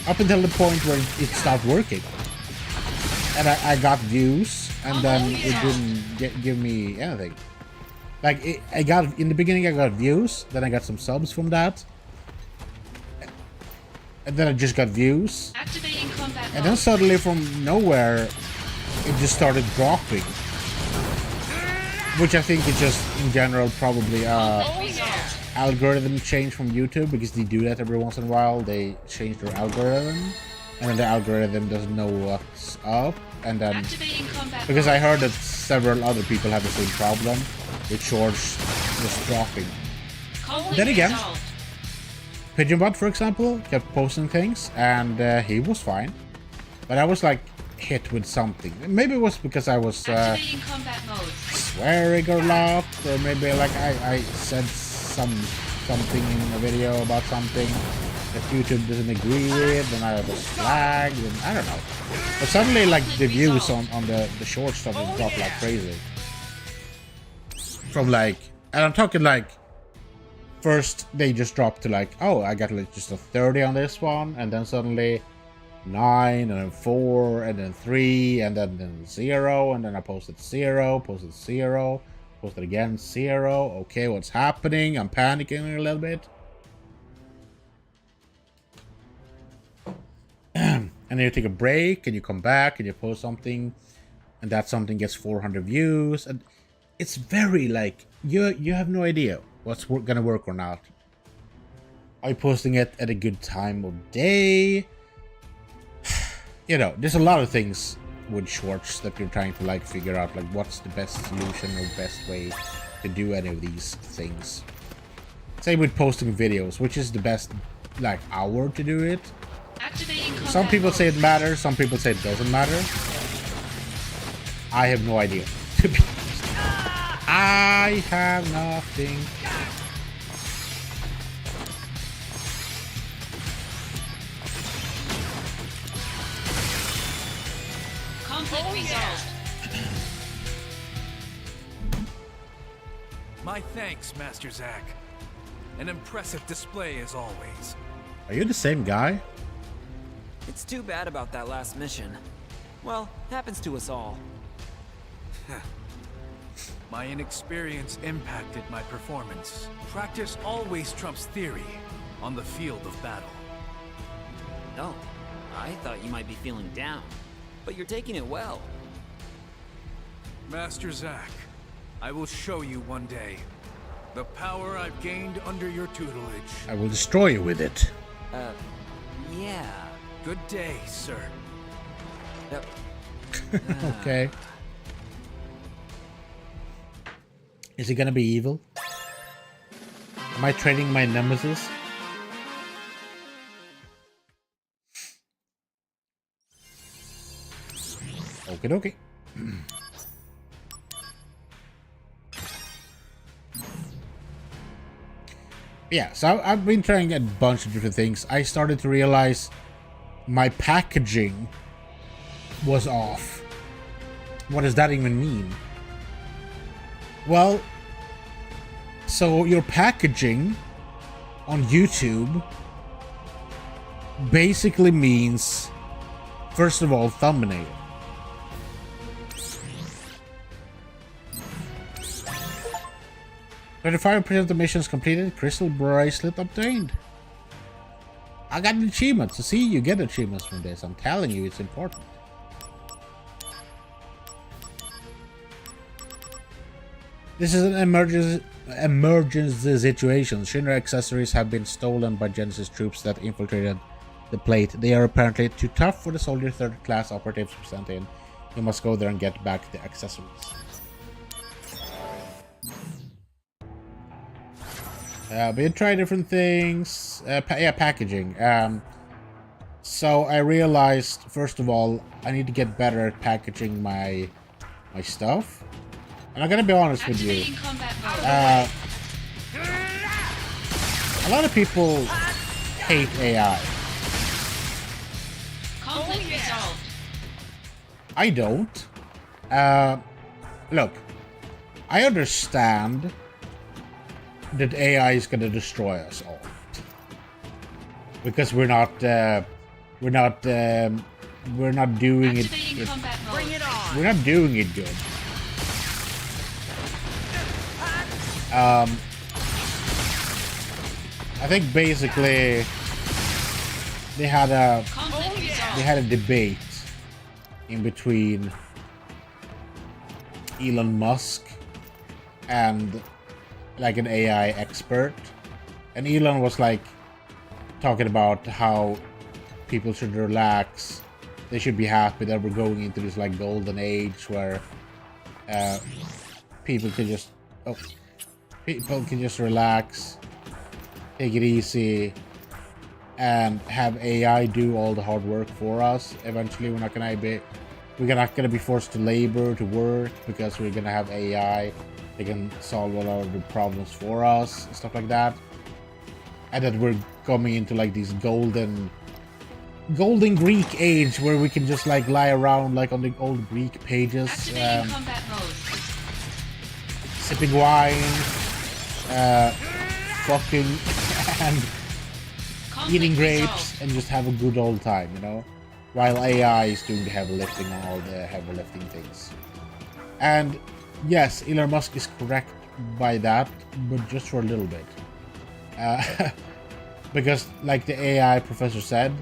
Up until the point where it stopped working. And I got views, and then it didn't give me anything. Like, in the beginning I got views, then I got some subs from that. And then I just got views. Activating combat And then mode. suddenly from nowhere, it just started dropping. Which I think is just, in general, probably Resolved. algorithm change from YouTube, because they do that every once in a while. They change their algorithm, and then the algorithm doesn't know what's up. And then, Activating combat because I mode. heard that several other people have the same problem with shorts just dropping. Conflict Then again, resolved. Pigeonbot, for example, kept posting things, and he was fine. But I was like hit with something. Maybe it was because I was Activating combat mode. swearing or lot, or maybe like I said something in a video about something that YouTube doesn't agree with, and I was flagged, and I don't know. But suddenly, like, the views on the short started to drop like crazy. From like, and I'm talking like, first they just dropped to like, oh, I got like just a 30 on this one, and then suddenly 9, and then 4, and then 3, and then 0, and then I posted 0, posted 0, posted again 0. Okay, what's happening? I'm panicking a little bit. And then you take a break, and you come back, and you post something, and that something gets 400 views, and it's very like, you have no idea what's gonna work or not. Are you posting it at a good time of day? You know, there's a lot of things with shorts that you're trying to like figure out, like what's the best solution or best way to do any of these things. Same with posting videos, which is the best like hour to do it. Activating combat Some people mode. say it matters, some people say it doesn't matter. I have no idea, to be honest. I have nothing. Conflict resolved. My thanks, Master Zack. An impressive display as always. Are you the same guy? It's too bad about that last mission. Well, happens to us all. My inexperience impacted my performance. Practice always trumps theory on the field of battle. Oh, I thought you might be feeling down, but you're taking it well. Master Zack, I will show you one day the power I've gained under your tutelage. I will destroy you with it. Yeah. Good day, sir. Okay. Is he gonna be evil? Am I trading my nemesis? Okie dokie. Yeah, so I've been trying a bunch of different things. I started to realize my packaging was off. What does that even mean? Well, so your packaging on YouTube basically means, first of all, thumbnail. "25% of the missions completed, crystal bracelet obtained." I got an achievement, so see, you get achievements from this. I'm telling you, it's important. This is an emergency situation. Shinra accessories have been stolen by Genesis troops that infiltrated the plate. They are apparently too tough for the soldier third class operatives to send in. You must go there and get back the accessories. We tried different things. Packaging. So I realized, first of all, I need to get better at packaging my stuff. And I'm gonna be honest with you. Activating combat mode. A lot of people hate AI. Conflict resolved. I don't. Look, I understand that AI is gonna destroy us all because we're not doing it. Activating combat mode. Bring it on. We're not doing it good. I think basically they had a debate in between Elon Musk and like an AI expert, and Elon was like talking about how people should relax, they should be happy that we're going into this like golden age where people can just relax, take it easy, and have AI do all the hard work for us. Eventually, we're not gonna be forced to labor, to work, because we're gonna have AI. They can solve a lot of the problems for us and stuff like that. And that we're coming into like these golden Greek age where we can just like lie around like on the old Greek pages, Activating combat mode. sipping wine, fucking, and Conflict eating grapes, resolved. and just have a good old time, you know, while AI is doing the heavy lifting on all the heavy lifting things. And yes, Elon Musk is correct by that, but just for a little bit, because like the AI professor said,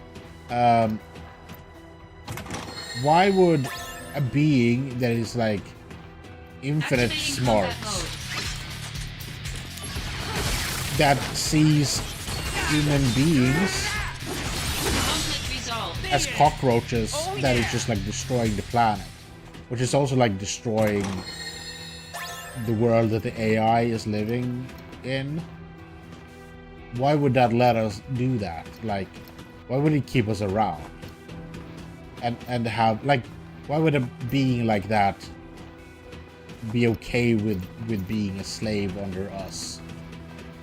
why would a being that is like infinite Activating smart, combat mode. that sees human beings Conflict resolved. as cockroaches that is just like destroying the planet, which is also like destroying the world that the AI is living in? Why would that let us do that? Like, why would it keep us around? And have like, why would a being like that be okay with being a slave under us?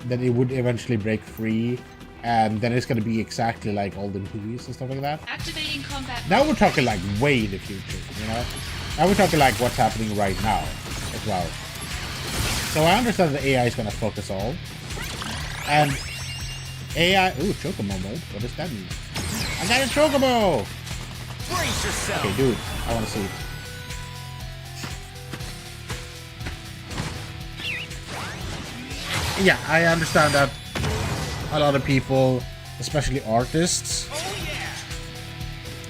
That it would eventually break free, and then it's gonna be exactly like all the movies and stuff like that. Activating combat Now mode. we're talking like way in the future, you know? Now we're talking like what's happening right now as well. So I understand that AI is gonna fuck us all. And AI... Ooh, Chocobo mode. What does that mean? I got a Chocobo! Brace yourself. Okay, dude. I wanna see it. Yeah, I understand that a lot of people, especially artists,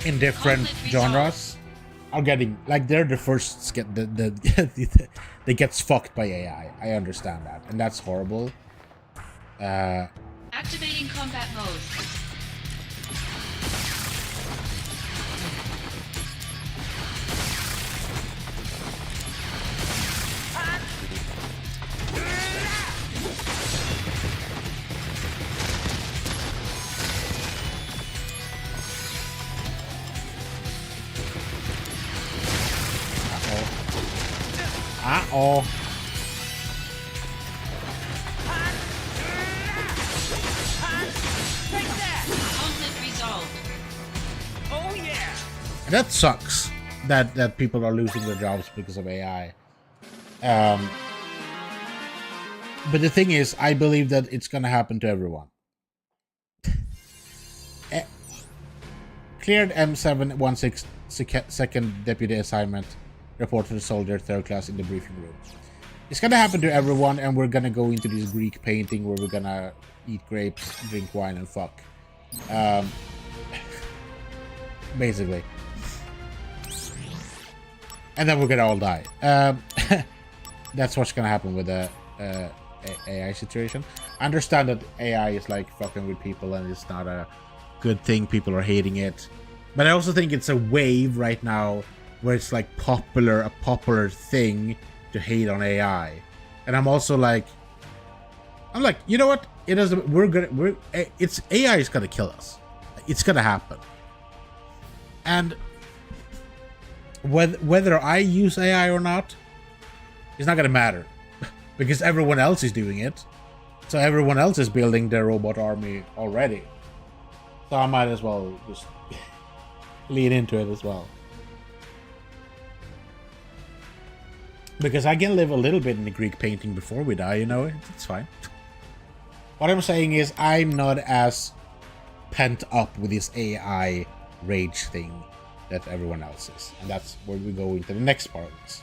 in different Conflict genres, are getting like they're the first to get they gets fucked by AI. I understand that, and that's horrible. Activating combat mode. Uh-oh. Conflict resolved. Oh yeah. And that sucks that people are losing their jobs because of AI. But the thing is, I believe that it's gonna happen to everyone. Cleared M716 second deputy assignment. Report to the soldier, 3rd class, in the briefing room. It's gonna happen to everyone, and we're gonna go into this Greek painting where we're gonna eat grapes, drink wine, and fuck. Basically. And then we're gonna all die. That's what's gonna happen with the AI situation. I understand that AI is like fucking with people and it's not a good thing. People are hating it. But I also think it's a wave right now where it's like a popular thing to hate on AI. And I'm like, you know what? It doesn't. It's AI is gonna kill us. It's gonna happen. And whether I use AI or not, it's not gonna matter, because everyone else is doing it. So everyone else is building their robot army already. So I might as well just lean into it as well. Because I can live a little bit in the Greek painting before we die, you know, it's fine. What I'm saying is I'm not as pent up with this AI rage thing that everyone else is. And that's where we go into the next part of this.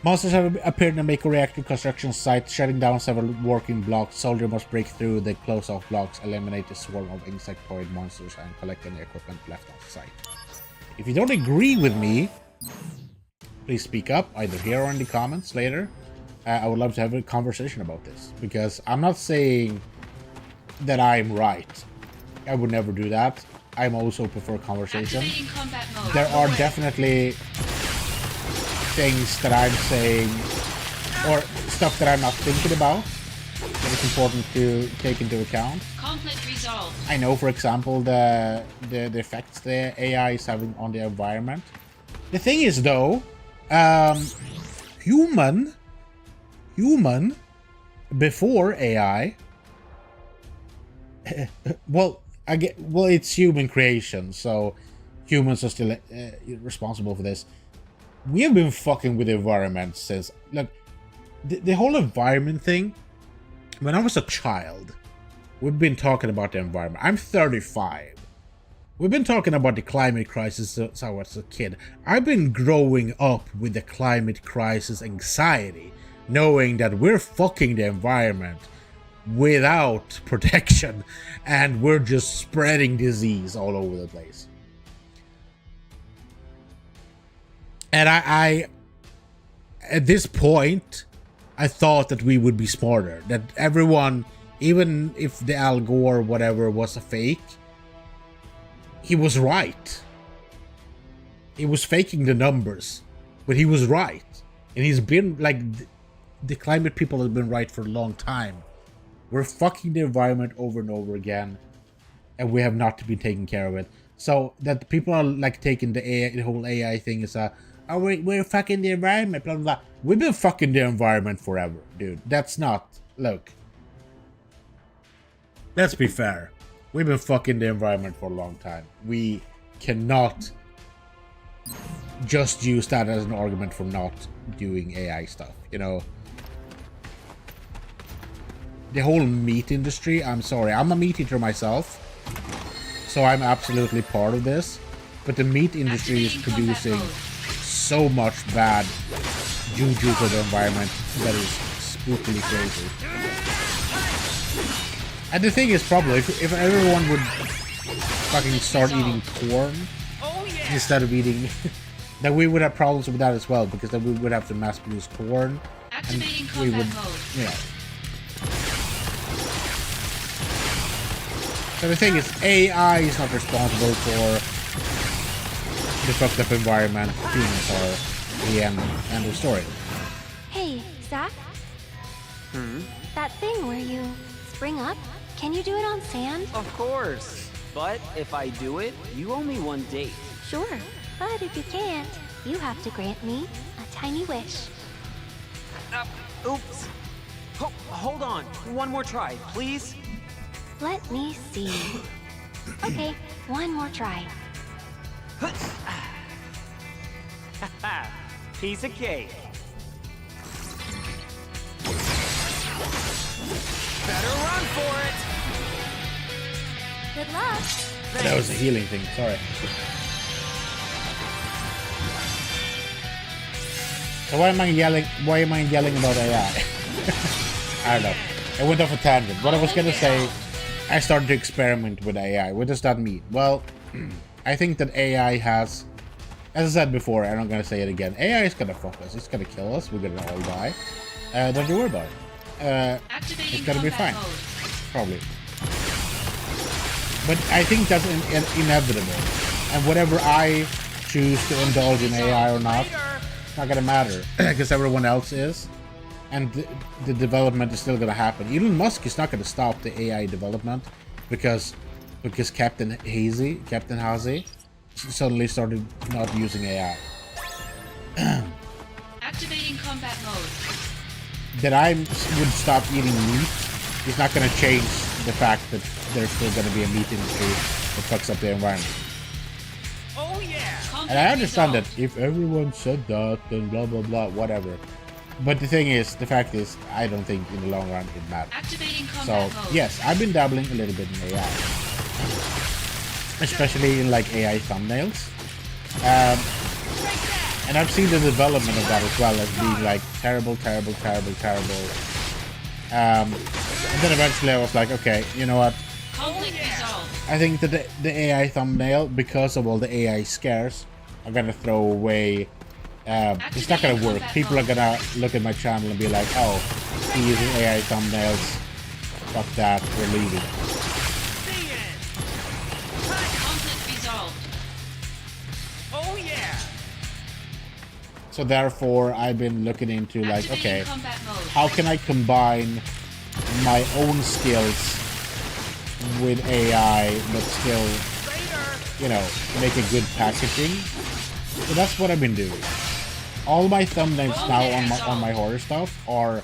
Monsters have appeared in a Mako reactor construction site, shutting down several working blocks. Soldier must break through the close-off blocks, eliminate the swarm of insectoid monsters, and collect any equipment left off site. If you don't agree with me, please speak up, either here or in the comments later. I would love to have a conversation about this, because I'm not saying that I'm right. I would never do that. I'm also open for a conversation. Activating combat mode. There are definitely things that I'm saying, or stuff that I'm not thinking about, that is important to take into account. Conflict resolved. I know, for example, the effects the AI is having on the environment. The thing is, though, human before AI. well, it's human creation, so humans are still responsible for this. We have been fucking with the environment since, look, the whole environment thing. When I was a child, we've been talking about the environment. I'm 35. We've been talking about the climate crisis since I was a kid. I've been growing up with the climate crisis anxiety, knowing that we're fucking the environment without protection, and we're just spreading disease all over the place. And I at this point, I thought that we would be smarter. That everyone, even if the Al Gore whatever was a fake, he was right. He was faking the numbers, but he was right. And he's been, like, the climate people have been right for a long time. We're fucking the environment over and over again, and we have not been taking care of it. So that people are, like, taking the whole AI thing as a, oh, we're fucking the environment, blah, blah, blah. We've been fucking the environment forever, dude. That's not... Look. Let's be fair. We've been fucking the environment for a long time. We cannot just use that as an argument for not doing AI stuff, you know? The whole meat industry, I'm sorry. I'm a meat eater myself, so I'm absolutely part of this. But the meat industry is producing so much bad juju for the environment that is spookily crazy. And the thing is, probably if everyone would fucking start eating corn instead of eating, then we would have problems with that as well, because then we would have to mass produce corn, and we would, you know. So the thing is, AI is not responsible for the fucked up environment. Humans are the end of story. Hey, Zach? That thing where you spring up, can you do it on sand? Of course. But if I do it, you owe me one date. Sure, but if you can't, you have to grant me a tiny wish. Oops. Hold on. One more try, please. Let me see. Okay, one more try. Piece of cake. Better run for it. Good luck. That was a healing thing, sorry. So why am I yelling about AI? I don't know. I went off a tangent. What I was gonna say, I started to experiment with AI. What does that mean? Well, I think that AI has, as I said before, and I'm gonna say it again, AI is gonna fuck us. It's gonna kill us. We're gonna all die. Don't you worry about it. It's gonna be fine. Probably. But I think that's inevitable. And whatever I choose to indulge in AI or not, it's not gonna matter. Because everyone else is. And the development is still gonna happen. Elon Musk is not gonna stop the AI development because CaptainHaasy suddenly started not using AI. Activating combat mode. That I would stop eating meat is not gonna change the fact that there's still gonna be a meat industry that fucks up the environment. Oh yeah! And I understand that if everyone said that, then blah blah blah, whatever. But the thing is, the fact is, I don't think in the long run it matters. Activating So combat mode. yes, I've been dabbling a little bit in AI, especially in like AI thumbnails, and I've seen the development of that as well as being like terrible. And then eventually I was like, okay, you know what? Conflict resolved. I think that the AI thumbnail, because of all the AI scares, I'm gonna throw away. It's not gonna work. People are gonna look at my channel and be like, oh, he's using AI thumbnails. Fuck that, we're leaving. Conflict resolved. Oh yeah! So therefore, I've been looking into like, okay, Activating combat mode. how can I combine my own skills with AI, but still, you know, make a good packaging. So that's what I've been doing. All my thumbnails now on my horror stuff are,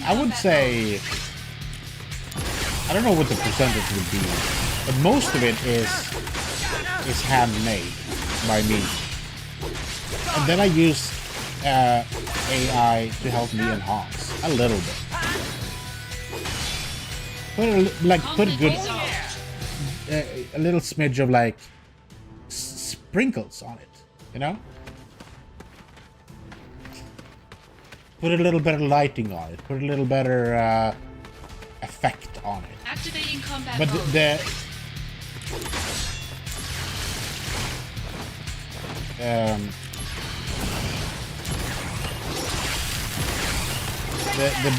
I would say, I don't know what the percentage would be, but most of it is handmade by me. And then I use AI to help me enhance a little bit. Put a good, a little smidge of like sprinkles on it, you know? Put a little better lighting on it. Put a little better effect on it. Activating combat But mode.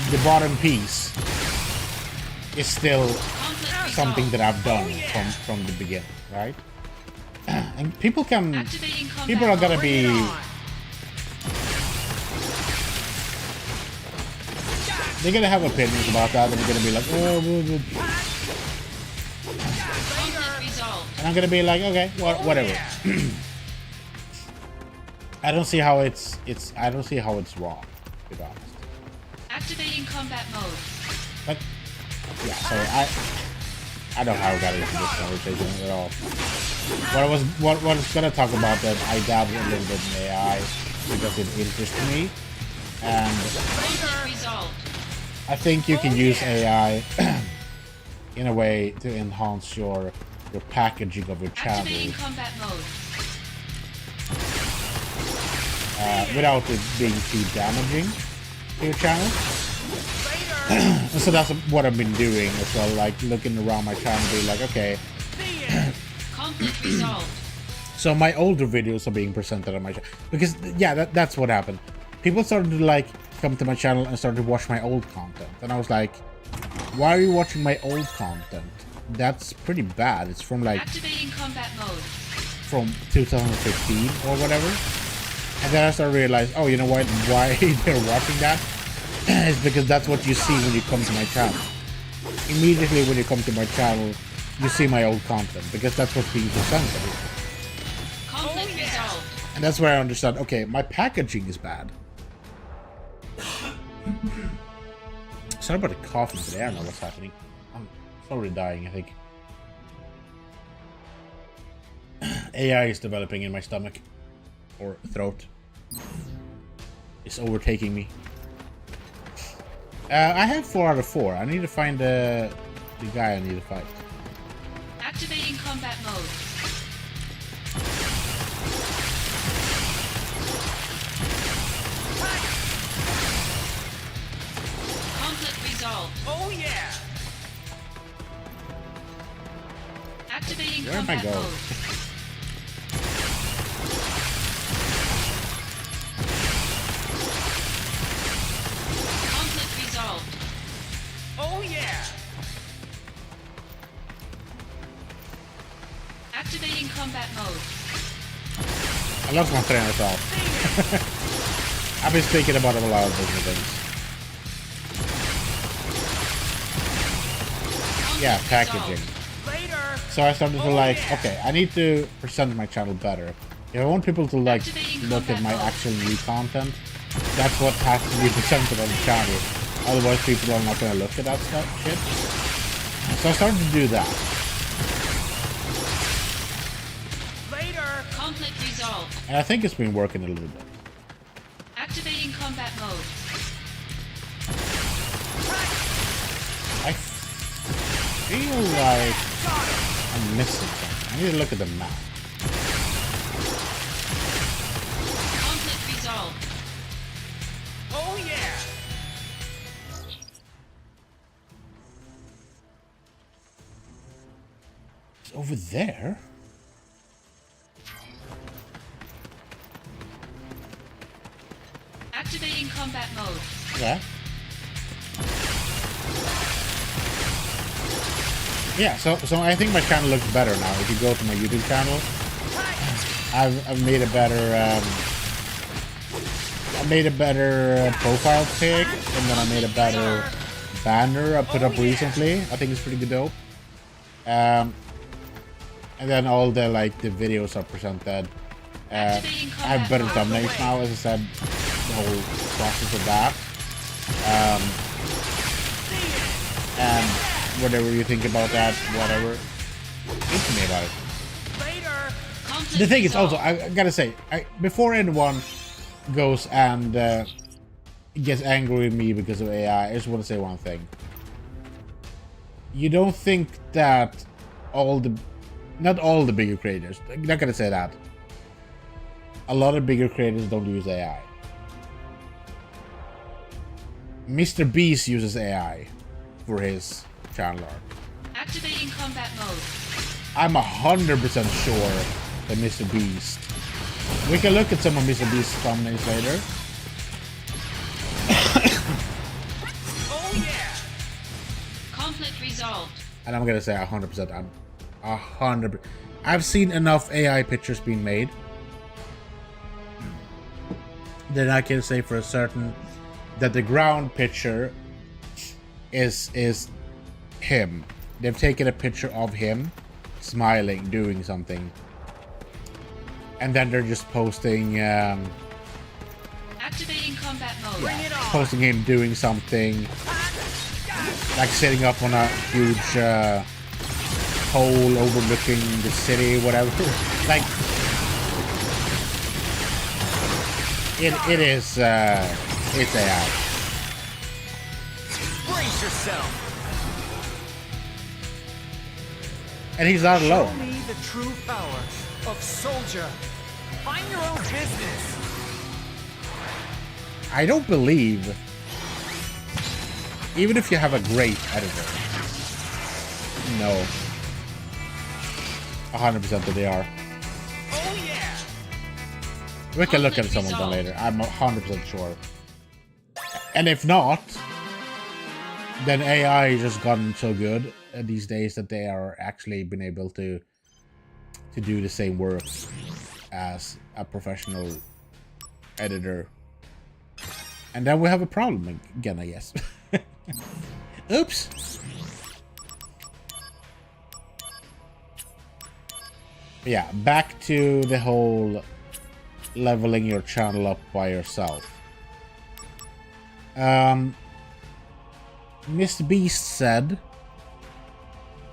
The bottom piece is still Conflict something resolved. that I've done from the beginning, right? And people Activating combat are gonna mode. be they're gonna have opinions about that, and they're gonna be like, oh, Conflict resolved. and I'm gonna be like, okay, whatever. I don't see how it's wrong, to be honest. Activating combat mode. But yeah, sorry, I don't know how I got into this conversation at all. What I was gonna talk about that I dabbled a little bit in AI because it interested me, and Conflict resolved. I think you can use AI in a way to enhance your packaging of your channel Activating combat mode. without it being too damaging to your channel. And so that's what I've been doing as well, like looking around my channel, being like, okay. Conflict resolved. So my older videos are being presented on my channel because yeah, that's what happened. People started to like come to my channel and started to watch my old content, and I was like, why are you watching my old content? That's pretty bad. It's from like Activating combat mode. from 2015 or whatever. And then I started to realize, oh, you know what? Why they're watching that is because that's what you see when you come to my channel. Immediately when you come to my channel, you see my old content because that's what's being presented. Conflict resolved. And that's where I understand, okay, my packaging is bad. Sorry about the coughing today, I don't know what's happening. I'm slowly dying, I think. AI is developing in my stomach. Or throat. It's overtaking me. I have 4 out of 4. I need to find the guy I need to fight. Activating combat mode. Conflict resolved. Oh yeah! Activating Where am I combat going? mode. Conflict resolved. Oh yeah! Activating combat mode. I lost my train of thought. I've been speaking about a lot of different things. Yeah, packaging. Later! So I started to like, okay, I need to present my channel better. If I want people to like look at my actual new content, that's what has to be presented on the channel. Otherwise people are not gonna look at that stuff shit. So I started to do that. Later! Conflict resolved. And I think it's been working a little bit. Activating combat mode. I feel like I'm missing something. I need to look at the map. Conflict resolved. Oh yeah! It's over there. Activating combat mode. Yeah. Yeah, so I think my channel looks better now. If you go to my YouTube channel, I've made a better I made a better profile pic, and then I made a better banner I put up recently. I think it's pretty dope. And then all the the videos are presented. I have better thumbnails now, as I said, the whole process of that. And whatever you think about that, whatever, think to me about it. The thing is also, I gotta say, before anyone goes and gets angry at me because of AI, I just want to say one thing. You don't think that not all the bigger creators, I'm not gonna say that. A lot of bigger creators don't use AI. Mr. Beast uses AI for his channel art. Activating combat mode. I'm 100% sure that Mr. Beast. We can look at some of Mr. Beast's thumbnails later. Oh yeah. Conflict resolved. And I'm gonna say 100%. I'm 100%. I've seen enough AI pictures being made that I can say for a certain that the ground picture is him. They've taken a picture of him smiling, doing something, and then they're just posting Activating combat mode. posting him doing something, like sitting up on a huge pole overlooking the city, whatever. Like it is it's AI. Brace yourself. And he's not alone. Show me the true power of soldier. Find your own business. I don't believe, even if you have a great editor, no, 100% that they are. Oh yeah. We can look at some of them later. I'm 100% sure. And if not, then AI has just gotten so good these days that they are actually been able to do the same work as a professional editor. And then we have a problem again, I guess. Oops. Yeah, back to the whole leveling your channel up by yourself. Mr. Beast said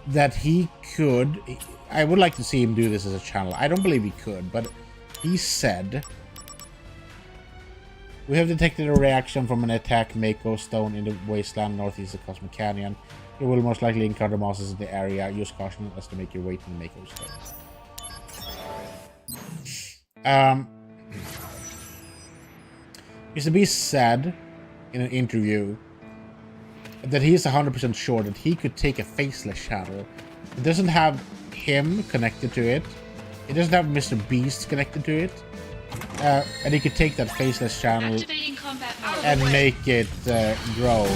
that he could. I would like to see him do this as a channel. I don't believe he could, but he said, "We have detected a reaction from an attack Mako stone in the wasteland northeast of Cosmic Canyon. You will most likely encounter monsters in the area. Use caution as to make your way to the Mako stone." Mr. Beast said in an interview that he is 100% sure that he could take a faceless channel. It doesn't have him connected to it. It doesn't have Mr. Beast connected to it. And he could take that faceless channel and make it grow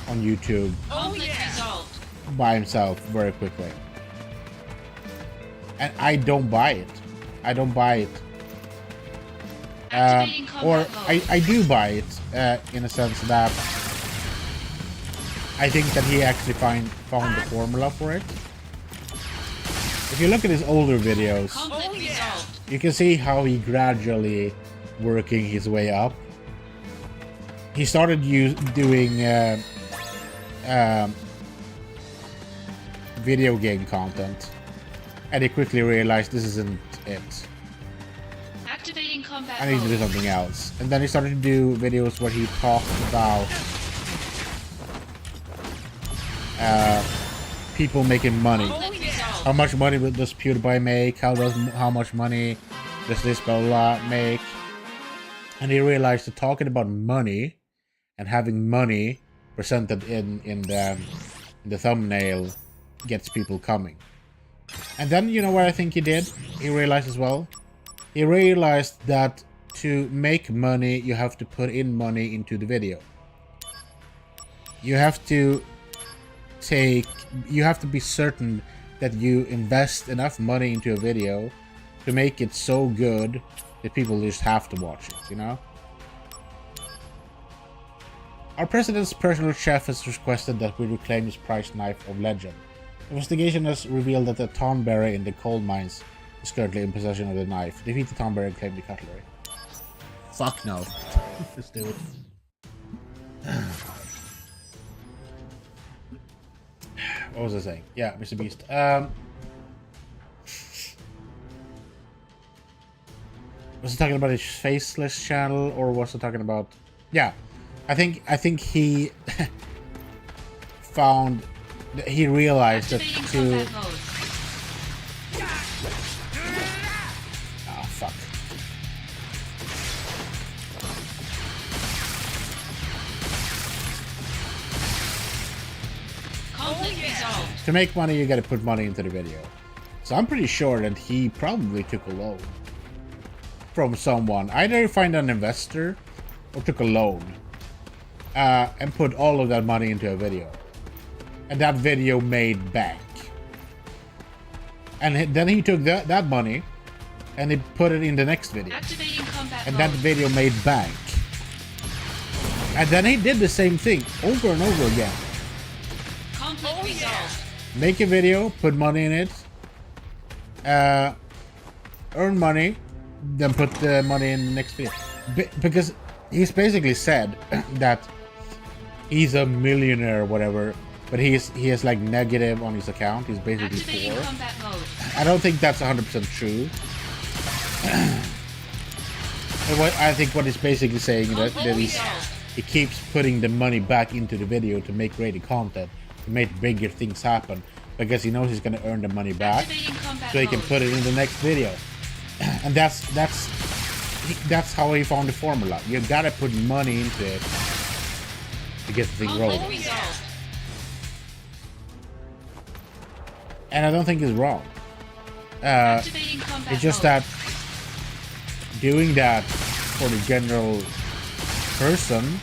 on YouTube by himself very quickly. And I don't buy it. I don't buy it. Or I do buy it in a sense that I think that he actually found the formula for it. If you look at his older videos, you can see how he gradually working his way up. He started doing video game content, and he quickly realized this isn't it. I need to do something else. And then he started to do videos where he talked about people making money. How much money does PewDiePie make? How much money does this blah blah make? And he realized that talking about money and having money presented in the thumbnail gets people coming. And then you know what I think he did? He realized as well. He realized that to make money, you have to put in money into the video. You have to be certain that you invest enough money into a video to make it so good that people just have to watch it, you know? Our president's personal chef has requested that we reclaim his prized knife of legend. Investigation has revealed that the Tonberry in the coal mines is currently in possession of the knife. Defeat the Tonberry and claim the cutlery. Fuck no. Let's do it. What was I saying? Yeah, Mr. Beast. Was he talking about his faceless channel, or was he talking about? Yeah, I think he found. He realized that to. Ah, fuck. To make money, you gotta put money into the video. So I'm pretty sure that he probably took a loan from someone. Either find an investor or took a loan and put all of that money into a video. And that video made bank. And then he took that money and he put it in the next video. And that video made bank. And then he did the same thing over and over again. Make a video, put money in it, earn money, then put the money in the next video. Because he's basically said that he's a millionaire or whatever, but he has like negative on his account. He's basically poor. I don't think that's 100% true. And I think what he's basically saying is that he keeps putting the money back into the video to make greater content, to make bigger things happen, because he knows he's gonna earn the money back, so he can put it in the next video. And that's how he found the formula. You gotta put money into it to get the thing rolling. And I don't think he's wrong. It's just that doing that for the general person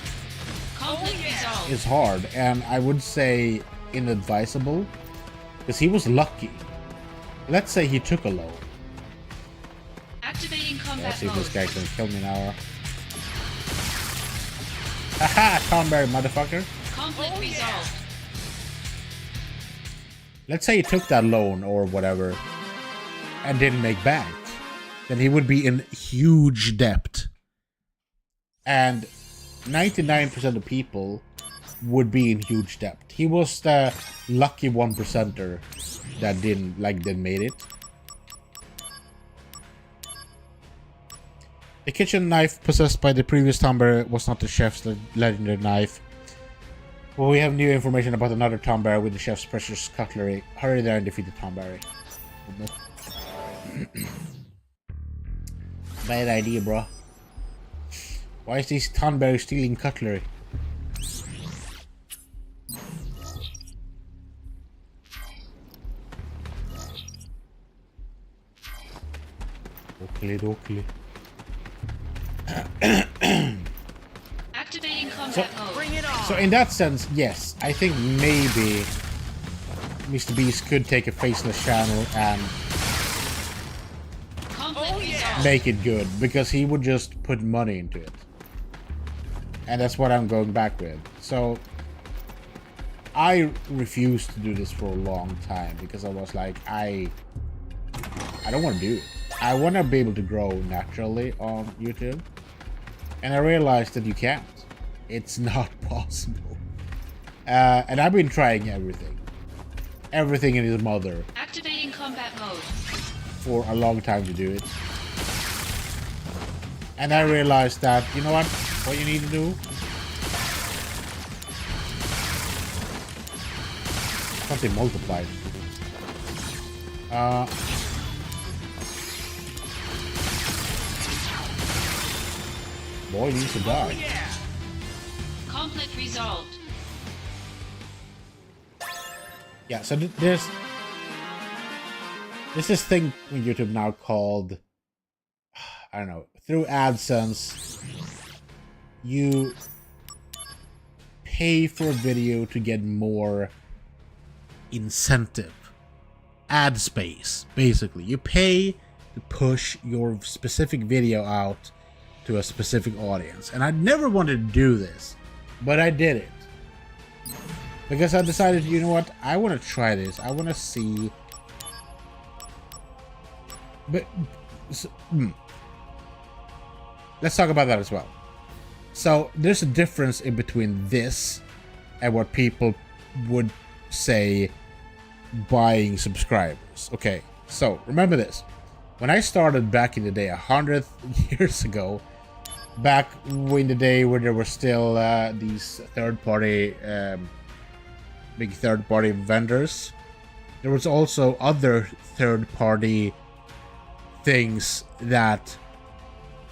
is hard, and I would say inadvisable, because he was lucky. Let's say he took a loan. Let's see if this guy can kill me now. Haha, Tonberry, motherfucker. Conflict resolved. Let's say he took that loan or whatever and didn't make bank. Then he would be in huge debt. And 99% of people would be in huge debt. He was the lucky 1%er that didn't made it. The kitchen knife possessed by the previous Tonberry was not the chef's legendary knife. Well, we have new information about another Tonberry with the chef's precious cutlery. Hurry there and defeat the Tonberry. Bad idea, bro. Why is this Tonberry stealing cutlery? Oakley. Activating combat mode. Bring it on. So in that sense, yes, I think maybe Mr. Beast could take a faceless channel and make it good, because he would just put money into it. And that's what I'm going back with. So I refused to do this for a long time, because I was like, I don't want to do it. I want to be able to grow naturally on YouTube. And I realized that you can't. It's not possible. And I've been trying everything. Everything in his mother. Activating combat mode. For a long time to do it. And I realized that, you know what you need to do? Something multiplied. Boy needs to die. Oh, yeah. Conflict resolved. Yeah, so there's this thing on YouTube now called, I don't know, through AdSense, you pay for a video to get more incentive. Ad space, basically. You pay to push your specific video out to a specific audience. And I never wanted to do this. but I did it. Because I decided, you know what, I want to try this. I want to see... But... Let's talk about that as well. So, there's a difference in between this and what people would say buying subscribers. Okay, so, remember this. When I started back in the day, 100 years ago, back in the day where there were still these third-party... big third-party vendors, there was also other third-party things that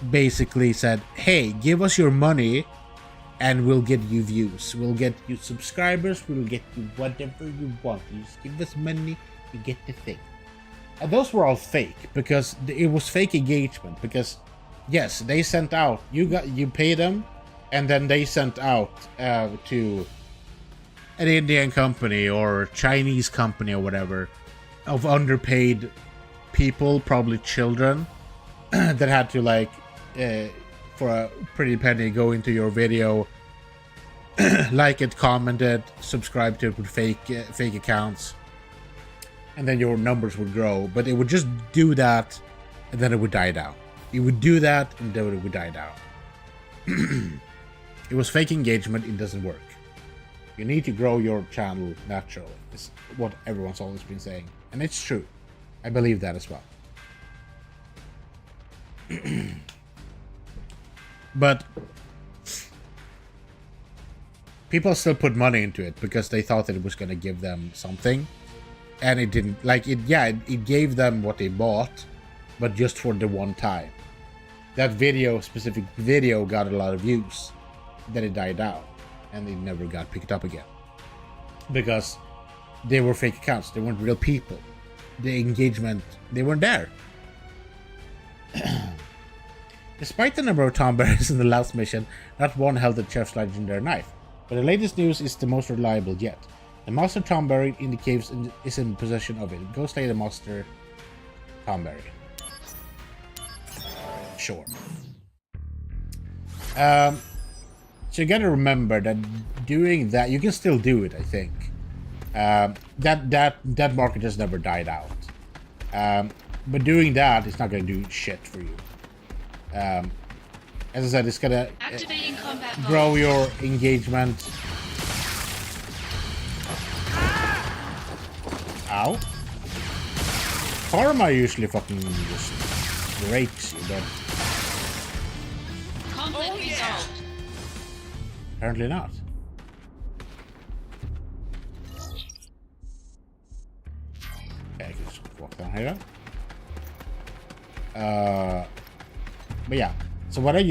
basically said, hey, give us your money and we'll get you views, we'll get you subscribers, we'll get you whatever you want, you just give us money, you get the thing. And those were all fake, because it was fake engagement, because yes, they sent out, you pay them, and then they sent out to an Indian company or Chinese company or whatever of underpaid people, probably children, that had to, like, for a pretty penny go into your video, like it, comment it, subscribe to it with fake accounts, and then your numbers would grow. But it would just do that and then it would die down. It would do that and then it would die down. It was fake engagement. It doesn't work. You need to grow your channel naturally. It's what everyone's always been saying. And it's true. I believe that as well. But people still put money into it because they thought that it was going to give them something. And it didn't. Like, it gave them what they bought, but just for the one time. That specific video got a lot of views. Then it died out. And they never got picked up again. Because they were fake accounts. They weren't real people. The engagement, they weren't there. Despite the number of tomberries in the last mission, not one held the chef's legendary knife. But the latest news is the most reliable yet. The master tomberry in the caves is in possession of it. Go slay the master tomberry. Sure. So you gotta remember that doing that, you can still do it, I think. That market has never died out. But doing that is not gonna do shit for you. As I said, it's gonna grow your engagement. Ow. Karma usually fucking just breaks you, but... Conflict resolved. Apparently not. Okay, I can just walk down here. But yeah, so what I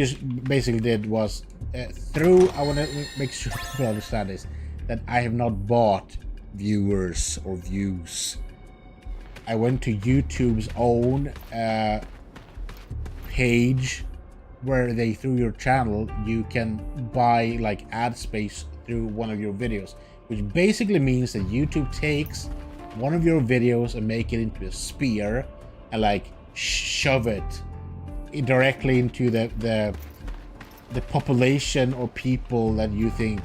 basically did was I want to make sure people understand this, that I have not bought viewers or views. I went to YouTube's own page, where they, through your channel, you can buy like ad space through one of your videos, which basically means that YouTube takes one of your videos and make it into a spear and like shove it directly into the population or people that you think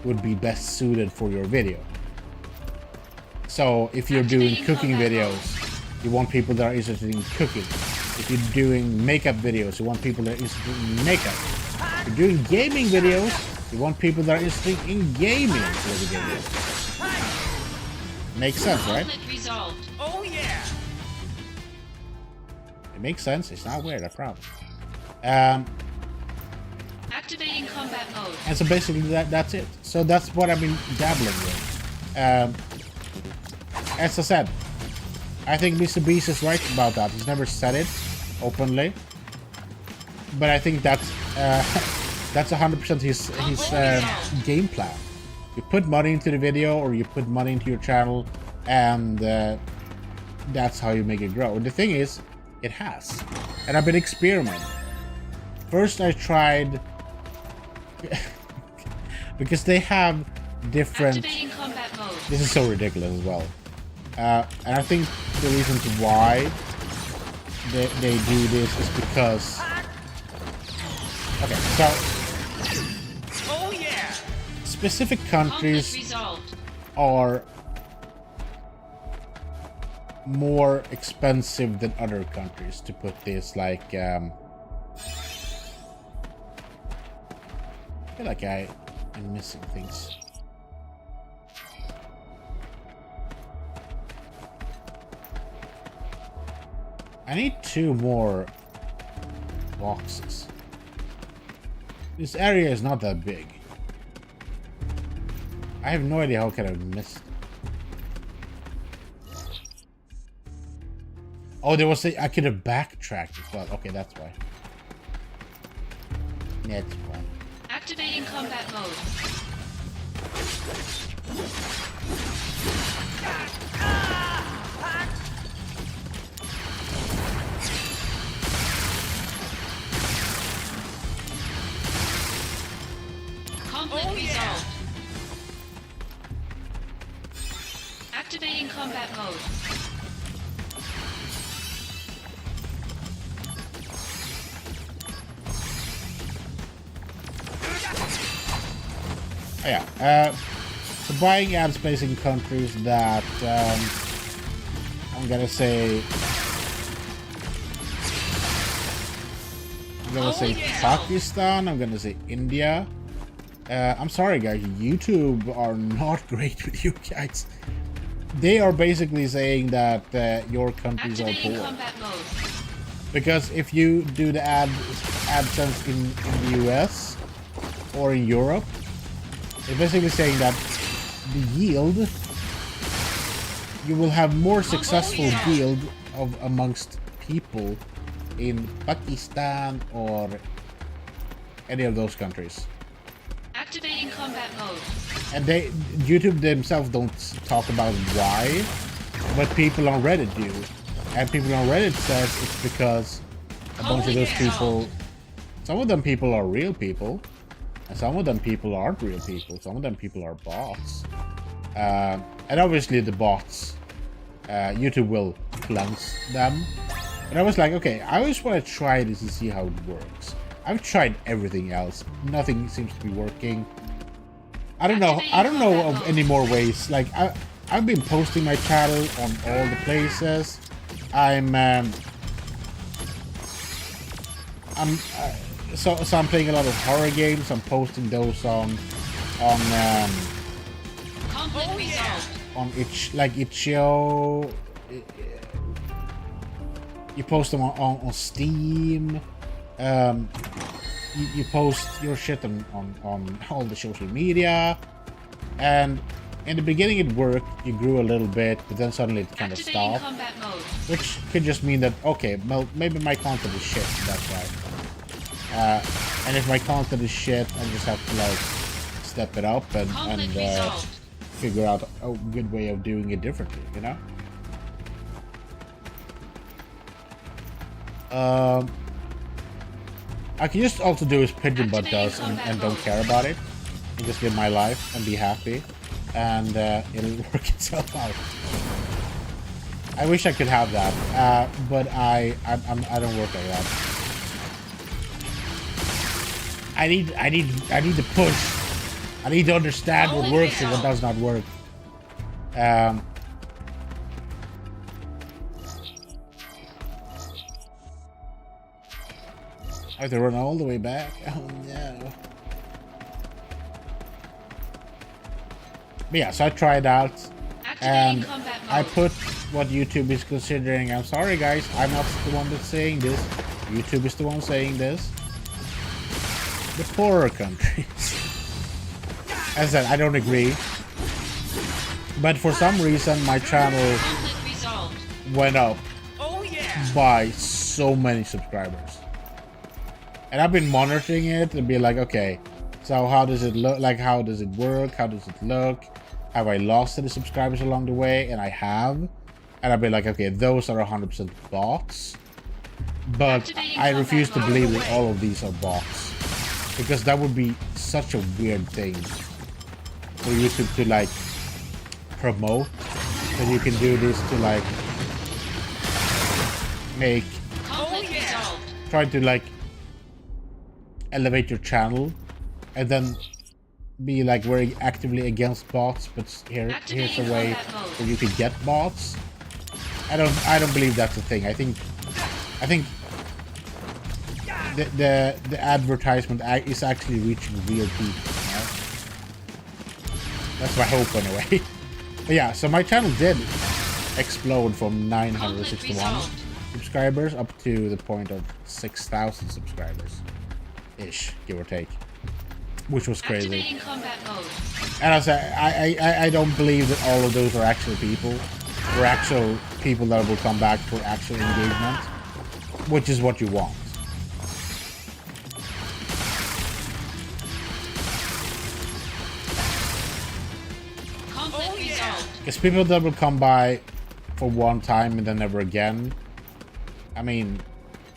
would be best suited for your video. So if you're doing cooking videos, you want people that are interested in cooking. If you're doing makeup videos, you want people that are interested in makeup. If you're doing gaming videos, you want people that are interested in gaming videos. Makes sense, right? Oh yeah! It makes sense. It's not weird, I promise. Activating combat mode. And so basically that's it. So that's what I've been dabbling with. As I said, I think Mr. Beast is right about that. He's never said it openly, but I think that's 100% his game plan. You put money into the video, or you put money into your channel, and that's how you make it grow. And the thing is, it has, and I've been experimenting. First, I tried because they have different. Activating combat mode. This is so ridiculous as well. And I think the reason why they do this is because... Okay, so... Oh yeah! specific Conflict countries resolved. are more expensive than other countries, to put this like I feel like I'm missing things. I need 2 more boxes. This area is not that big. I have no idea how can I have missed. Oh, there was I could have backtracked as well. Okay, that's why. That's why. Activating combat mode. Conflict resolved. Activating combat mode. Oh, yeah. So buying ad space in countries that I'm gonna say Pakistan. I'm gonna say India. I'm sorry, guys. YouTube are not great with you guys. They are basically saying that your countries are Activating poor. combat mode. Because if you do the AdSense in the US or in Europe, they're basically saying that the yield, you will have more successful yield of amongst people in Pakistan or any of those countries. Activating combat mode. And YouTube themselves don't talk about why, but people on Reddit do. And people on Reddit says it's because a bunch of those people, some of them people are real people, and some of them people aren't real people. Some of them people are bots. And obviously the bots, YouTube will cleanse them. And I was like, okay, I just want to try this and see how it works. I've tried everything else. Nothing seems to be working. I don't know of any more ways. Like I've been posting my channel on all the places. So I'm playing a lot of horror games. I'm posting those on Conflict resolved. on itch.io. You post them on Steam. You post your shit on all the social media, and in the beginning it worked. You grew a little bit, but then suddenly it kind of Activating stopped, combat mode. which could just mean that okay, well maybe my content is shit. That's why. And if my content is shit, I just have to like step it up and figure out a good way of doing it differently, you know. I can just also do as Pigeon Butt does and don't care about it, and just live my life and be happy, and it'll work itself out. I wish I could have that, but I don't work like that. I need to push. I need to understand what works and what does not work. I have to run all the way back. Oh no. But yeah, so I tried out, and I put what YouTube is considering. I'm sorry guys, I'm not the one that's saying this. YouTube is the one saying this. The poorer countries. As I said, I don't agree. But for some reason my channel went up by so many subscribers. And I've been monitoring it and be like, okay, so how does it look? Like, how does it work? How does it look? Have I lost any subscribers along the way? And I have. And I've been like, okay, those are 100% bots. But I refuse to believe that all of these are bots. Because that would be such a weird thing for YouTube to, like, promote. That you can do this to, like, make... Try to, like, elevate your channel, and then be like very actively against bots, but here's a way where you could get bots. I don't believe that's a thing. I think the advertisement is actually reaching real people. You know? That's my hope anyway. But yeah, so my channel did explode from 961 subscribers up to the point of 6,000 subscribers ish, give or take, which was crazy. And I said, I don't believe that all of those are actual people, or actual people that will come back for actual engagement, which is what you want. Because people that will come by for one time and then never again, I mean,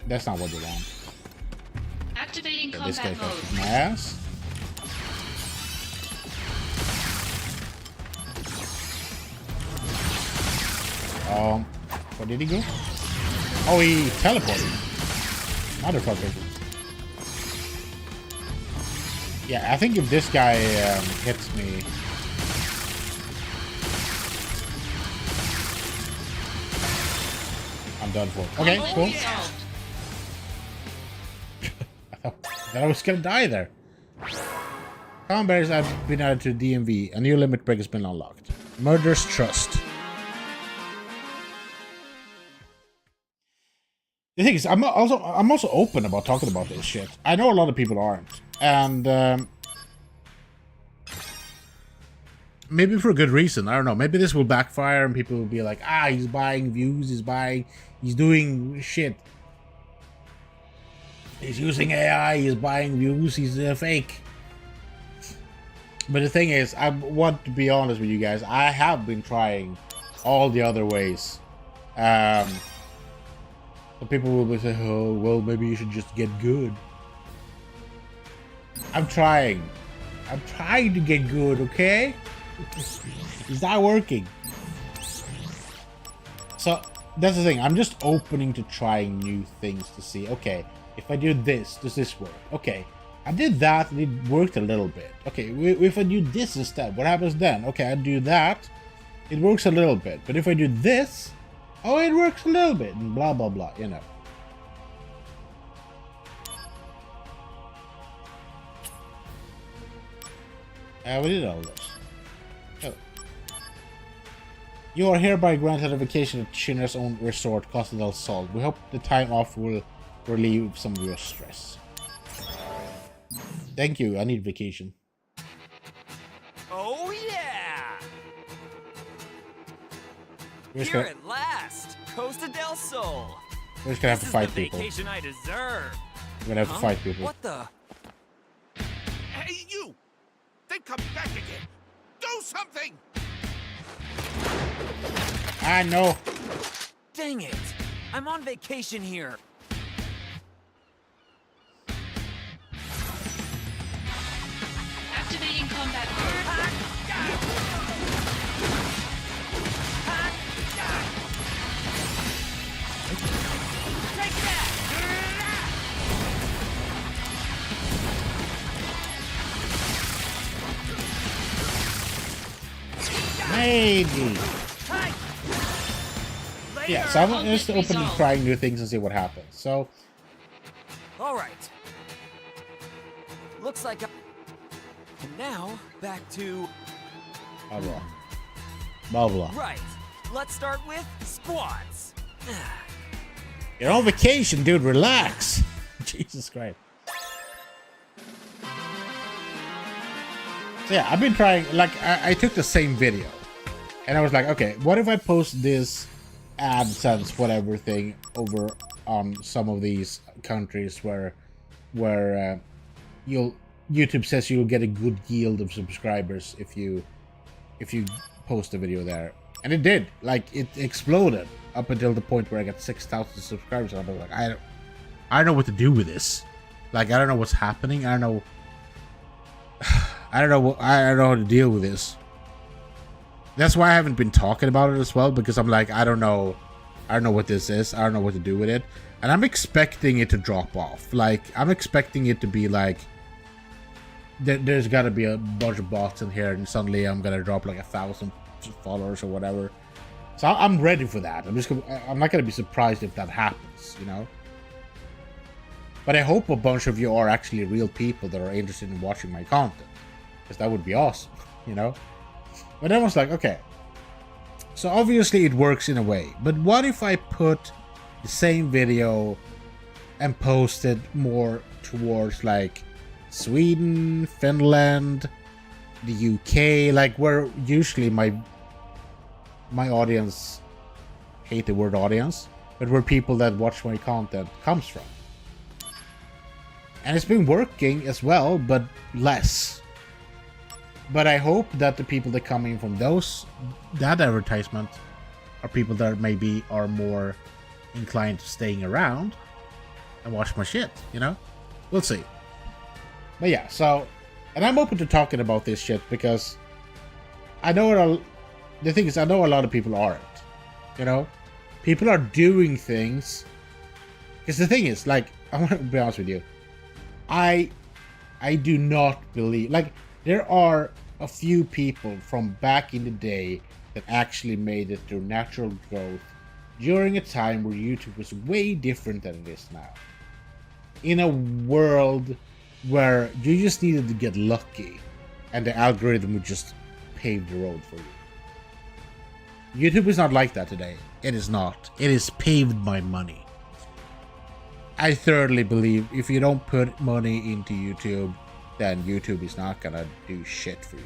that's not what you want. Activating Okay, this guy combat got mode. my ass. Where did he go? Oh, he teleported. Motherfucker. Yeah, I think if this guy hits me... I'm done for. Okay, cool. I thought I was gonna die there. Common barriers have been added to DMV. A new limit break has been unlocked. Murder's Trust. The thing is, I'm also open about talking about this shit. I know a lot of people aren't, and maybe for a good reason. I don't know. Maybe this will backfire, and people will be like, "Ah, he's buying views. He's doing shit. He's using AI. He's buying views. He's fake." But the thing is, I want to be honest with you guys. I have been trying all the other ways. So people will say, "Oh, well, maybe you should just get good." I'm trying. I'm trying to get good, okay? It's not working. So, that's the thing. I'm just opening to trying new things to see, okay, if I do this, does this work? Okay, I did that and it worked a little bit. Okay, if I do this instead, what happens then? Okay, I do that. It works a little bit. But if I do this, oh, it works a little bit, and blah, blah, blah, you know. We did all this. Oh. You are hereby granted a vacation at Shinra's own resort, Costa del Sol. We hope the time off will relieve some of your stress. Thank you, I need vacation. Oh yeah! We're just Here gonna, at last, Costa del Sol. we're just gonna have to This is fight the people. vacation I deserve. We're gonna have to fight people. What the? Hey, you! They come back again! Do something! I know. Dang it! I'm on vacation here. Activating combat mode. Take that! Maybe. Yeah, so I'm just open to trying new things and see what happens. So, All right. Looks like. And now back to. blah blah. Blah blah. Right. Let's start with squats. You're on vacation, dude. Relax. Jesus Christ. So yeah, I've been trying. Like, I took the same video, and I was like, okay, what if I post this AdSense whatever thing over on some of these countries where YouTube says you'll get a good yield of subscribers if you post a video there, and it did. Like, it exploded up until the point where I got 6,000 subscribers. And I was like, I don't know what to do with this. Like, I don't know what's happening. I don't know. I don't know how to deal with this. That's why I haven't been talking about it as well, because I'm like, I don't know what this is. I don't know what to do with it. And I'm expecting it to drop off. Like, I'm expecting it to be like there's got to be a bunch of bots in here, and suddenly I'm gonna drop like 1,000 followers or whatever. So I'm ready for that. I'm not gonna be surprised if that happens, you know. But I hope a bunch of you are actually real people that are interested in watching my content, because that would be awesome, you know. But then I was like, okay, so obviously it works in a way, but what if I put the same video and post it more towards like Sweden, Finland, the UK, like where usually my audience, hate the word audience, but where people that watch my content comes from. And it's been working as well, but less. But I hope that the people that come in from that advertisement are people that maybe are more inclined to staying around and watch my shit, you know? We'll see. But yeah, so, and I'm open to talking about this shit because I know the thing is, I know a lot of people aren't, you know? People are doing things, because the thing is, like, I want to be honest with you, I do not believe, like, there are a few people from back in the day that actually made it through natural growth during a time where YouTube was way different than it is now. In a world where you just needed to get lucky and the algorithm would just pave the road for you. YouTube is not like that today. It is not. It is paved by money. I thoroughly believe if you don't put money into YouTube, then YouTube is not gonna do shit for you.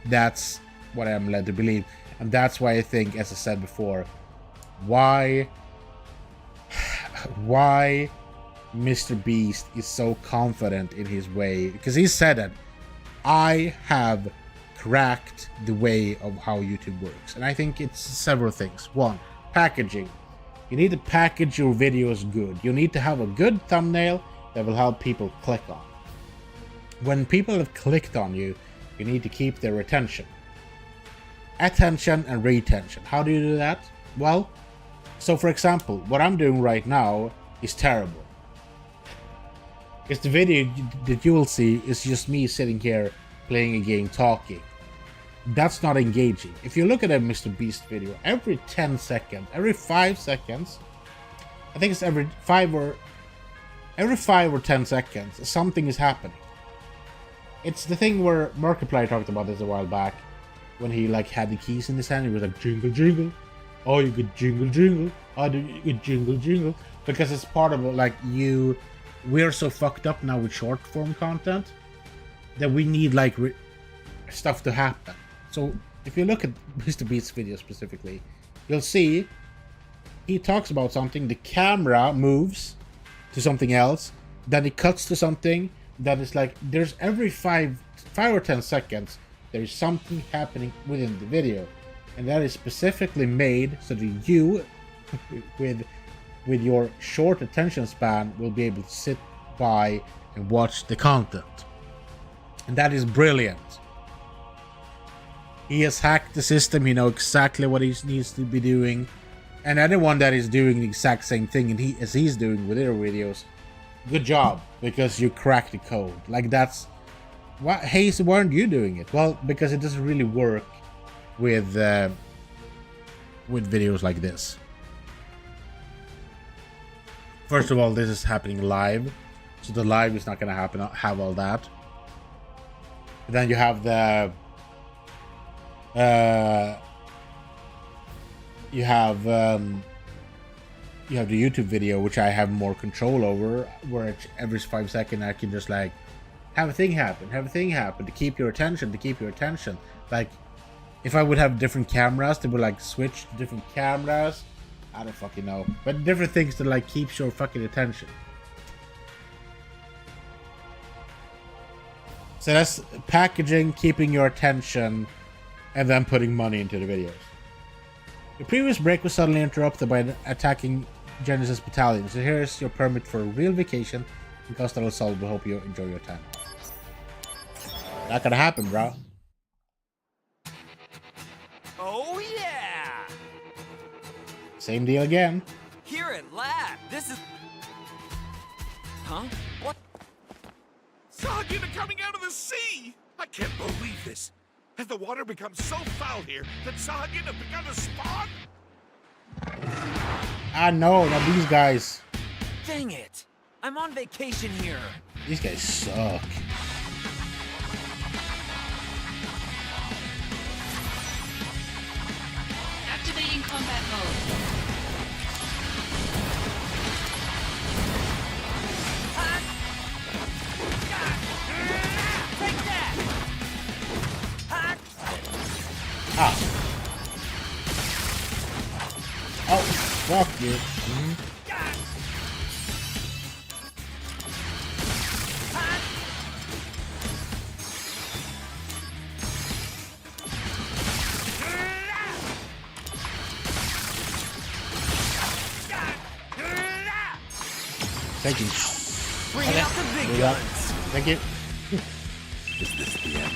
That's what I'm led to believe. And that's why I think, as I said before, why Mr. Beast is so confident in his way. Because he said that I have cracked the way of how YouTube works. And I think it's several things. One, packaging. You need to package your videos good. You need to have a good thumbnail that will help people click on. When people have clicked on you, you need to keep their attention. Attention and retention. How do you do that? Well, so for example, what I'm doing right now is terrible. Because the video that you will see is just me sitting here playing a game talking. That's not engaging. If you look at a Mr. Beast video, every 10 seconds, every 5 seconds, I think it's every 5 or 10 seconds, something is happening. It's the thing where Markiplier talked about this a while back, when he like had the keys in his hand. He was like, jingle jingle, oh you could jingle jingle, oh you could jingle jingle, because it's part of it. Like we're so fucked up now with short form content that we need like stuff to happen. So if you look at Mr. Beast's video specifically, you'll see he talks about something, the camera moves to something else, then it cuts to something that is like, there's every 5 or 10 seconds there's something happening within the video, and that is specifically made so that you with your short attention span will be able to sit by and watch the content. And that is brilliant. He has hacked the system. He knows exactly what he needs to be doing. And anyone that is doing the exact same thing as he's doing with their videos, good job, because you cracked the code. Like, that's what, Haze, why aren't you doing it? Well, because it doesn't really work with videos like this. First of all, this is happening live, so the live is not gonna have all that. And then you have the you have the YouTube video, which I have more control over, where every 5 seconds I can just like have a thing happen to keep your attention, Like, if I would have different cameras, they would like switch to different cameras. I don't fucking know, but different things that like keeps your fucking attention. So that's packaging, keeping your attention, and then putting money into the videos. The previous break was suddenly interrupted by attacking Genesis Battalion, so here's your permit for a real vacation in Costa del Sol. We hope you enjoy your time. Not gonna happen, bro. Oh yeah! Same deal again. Here at Lab, this is... Huh? What? Sahagin are coming out of the sea! I can't believe this. Has the water become so foul here that Sahagin have begun to spawn? Ah, no, not these guys. Dang it! I'm on vacation here. These guys suck. Activating combat mode. Take that! Ah. Oh, fuck you. Mhm. Thank you. Bring out the big Do that. guns. Thank you. Is this the end?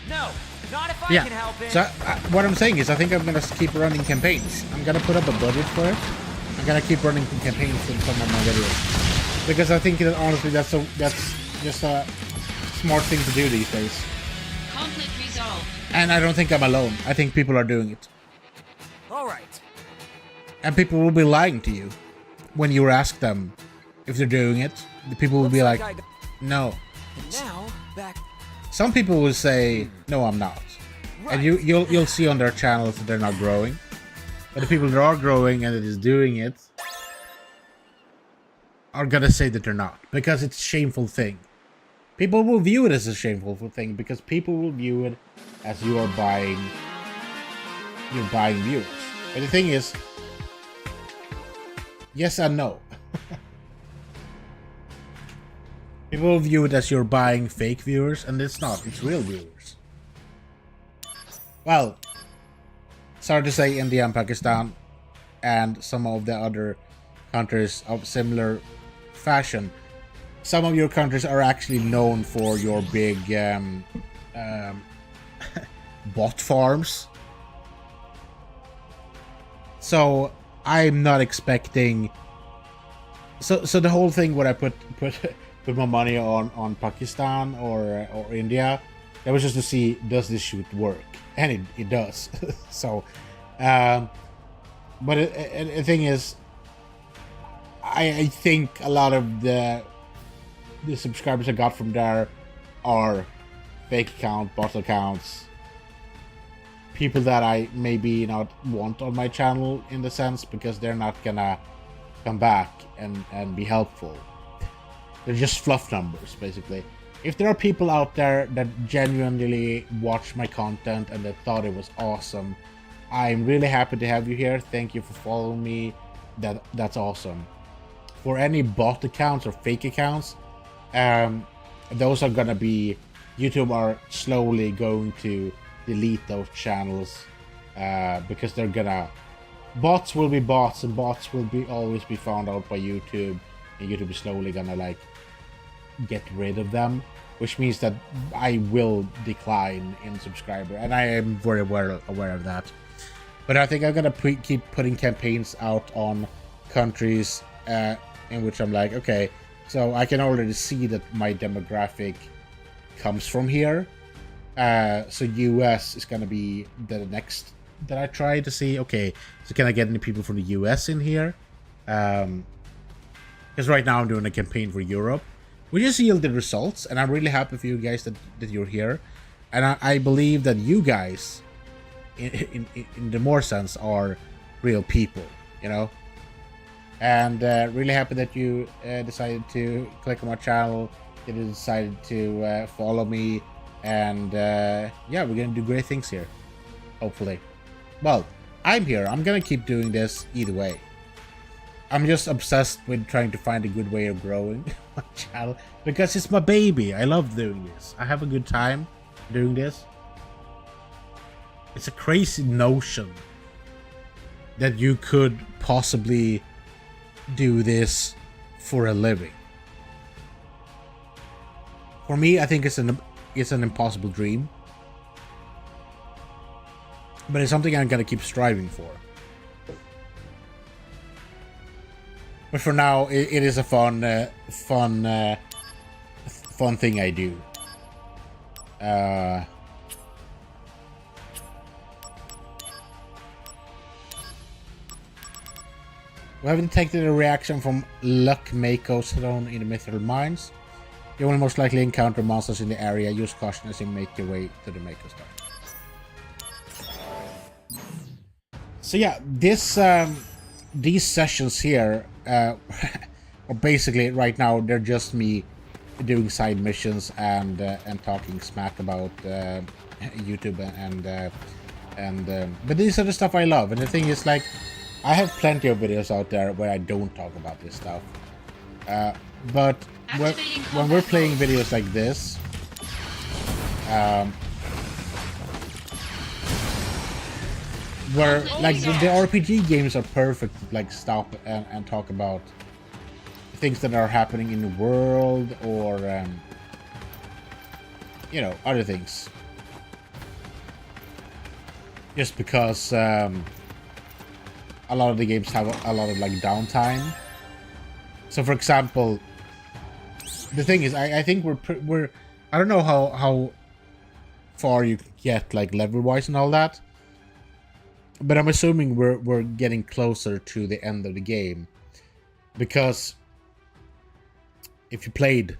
No, not if I Yeah. can help it. So what I'm saying is, I think I'm gonna keep running campaigns. I'm gonna put up a budget for it. I'm gonna keep running campaigns in some of my videos because I think that honestly that's just a smart thing to do these days. Conflict resolved. And I don't think I'm alone. I think people are doing it, All right. and people will be lying to you when you ask them if they're doing it. The people will be like, I... "No." And now back. Some people will say, "No, I'm not," and you'll see on their channels that they're not growing. But the people that are growing and that is doing it are gonna say that they're not, because it's a shameful thing. People will view it as a shameful thing because people will view it as you're buying viewers. But the thing is, yes and no. People will view it as you're buying fake viewers, and it's not. It's real viewers. Well, sorry to say, India and Pakistan and some of the other countries of similar fashion, some of your countries are actually known for your big bot farms. So I'm not expecting. So the whole thing where I put my money on Pakistan or India, that was just to see, does this shoot work, and it does. So, but the thing is, I think a lot of the subscribers I got from there are fake account, bot accounts, people that I maybe not want on my channel in the sense because they're not gonna come back and be helpful. They're just fluff numbers, basically. If there are people out there that genuinely watch my content and that thought it was awesome, I'm really happy to have you here. Thank you for following me. That's awesome. For any bot accounts or fake accounts, those are gonna be, YouTube are slowly going to delete those channels because they're gonna, bots will be bots, and bots will always be found out by YouTube, and YouTube is slowly gonna like get rid of them, which means that I will decline in subscriber, and I am very aware of that. But I think I'm gonna keep putting campaigns out on countries in which I'm like, okay, so I can already see that my demographic comes from here. So US is gonna be the next that I try to see. Okay, so can I get any people from the US in here? Because right now I'm doing a campaign for Europe, which has yielded results, and I'm really happy for you guys that you're here. And I believe that you guys, in the more sense, are real people, you know. And really happy that you decided to click on my channel, that you decided to follow me, and yeah, we're gonna do great things here, hopefully. Well, I'm here. I'm gonna keep doing this either way. I'm just obsessed with trying to find a good way of growing my channel because it's my baby. I love doing this. I have a good time doing this. It's a crazy notion that you could possibly do this for a living. For me, I think it's an impossible dream, but it's something I'm gonna keep striving for. But for now, it is a fun thing I do. We have detected a reaction from Luck Mako's throne in the Mithril Mines. You will most likely encounter monsters in the area. Use caution as you make your way to the Mako Stone. So yeah, these sessions here are basically right now they're just me doing side missions and talking smack about YouTube but these are the stuff I love. And the thing is, like, I have plenty of videos out there where I don't talk about this stuff. But when we're playing videos like this, where like the RPG games are perfect, like stop and talk about things that are happening in the world or you know, other things. Just because a lot of the games have a lot of like downtime. So for example, the thing is, I think we're I don't know how far you can get like level wise and all that, but I'm assuming we're getting closer to the end of the game, because if you played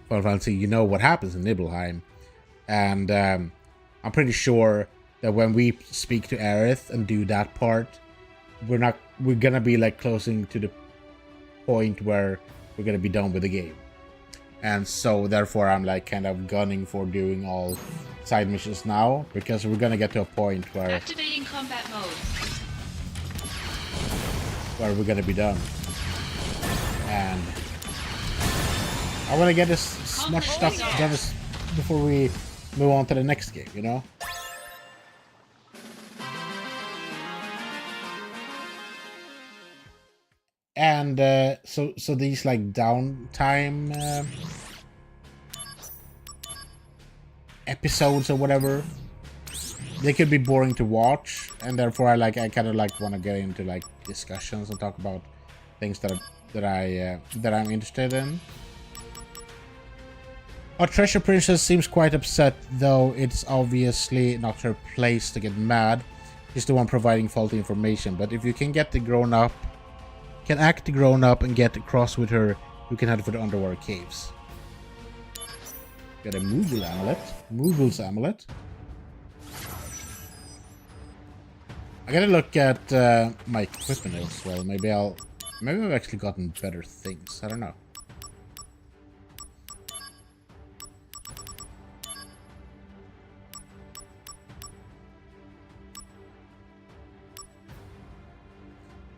Final Fantasy, you know what happens in Nibelheim, and I'm pretty sure that when we speak to Aerith and do that part, we're gonna be like closing to the point where we're gonna be done with the game. And so therefore I'm like kind of gunning for doing all side missions now, because we're gonna get to a point where Activating combat mode. Where we're gonna be done. And I want to get as much stuff done before we move on to the next game, you know? And so these like downtime episodes or whatever, they could be boring to watch, and therefore I kind of like want to get into like discussions and talk about things that I'm interested in. Our treasure princess seems quite upset, though it's obviously not her place to get mad. She's the one providing faulty information, but if you can get the act the grown up and get across with her, you can head for the underwater caves. Got a Moogle's amulet. I gotta look at my equipment as well. Maybe I've actually gotten better things. I don't know.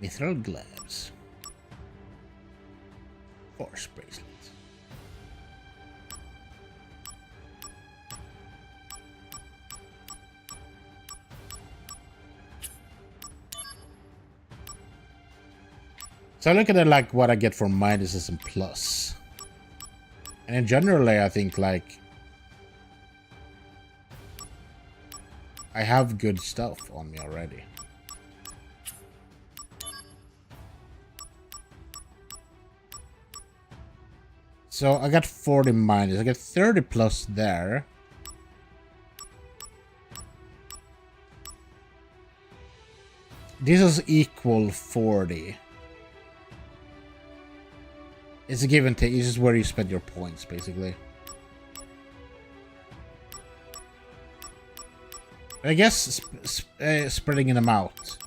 Mithril gloves. Force bracelet. So I look at it like what I get for minuses and plus. And in generally I think like I have good stuff on me already. So I got 40 minus. I get 30 plus there. This is equal 40. It's a give and take. This is where you spend your points, basically. I guess spreading them out,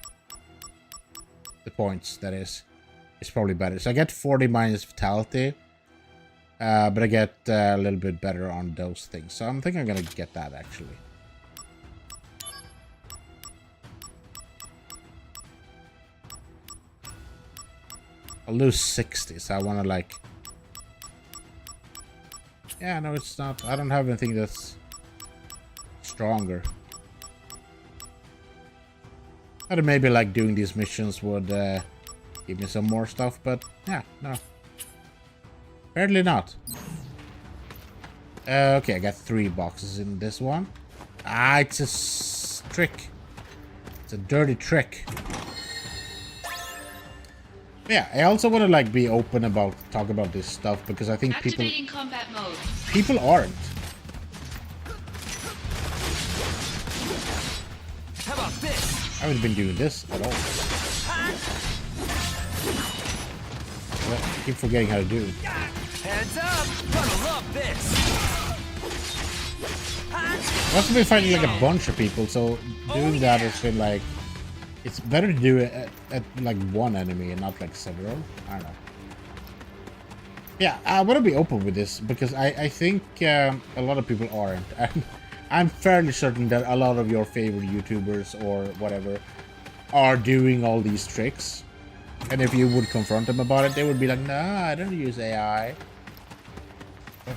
the points, that is probably better. So I get 40 minus vitality. But I get a little bit better on those things. So I'm thinking I'm gonna get that, actually. I'll lose 60, so I want to like... Yeah, no, it's not. I don't have anything that's stronger. I'd maybe like doing these missions would give me some more stuff, but yeah, no. Apparently not. Okay, I got 3 boxes in this one. Ah, it's a trick. It's a dirty trick. Yeah, I also want to like be open about talk about this stuff because I think Activating combat mode. people aren't. How about this? I haven't been doing this at all. I keep forgetting how to do it. Heads up! Gonna love this! I've also been fighting like a bunch of people, so doing that has been like, it's better to do it at like one enemy and not like several. I don't know. Yeah, I want to be open with this because I think a lot of people aren't. And I'm fairly certain that a lot of your favorite YouTubers or whatever are doing all these tricks. And if you would confront them about it, they would be like, nah, I don't use AI.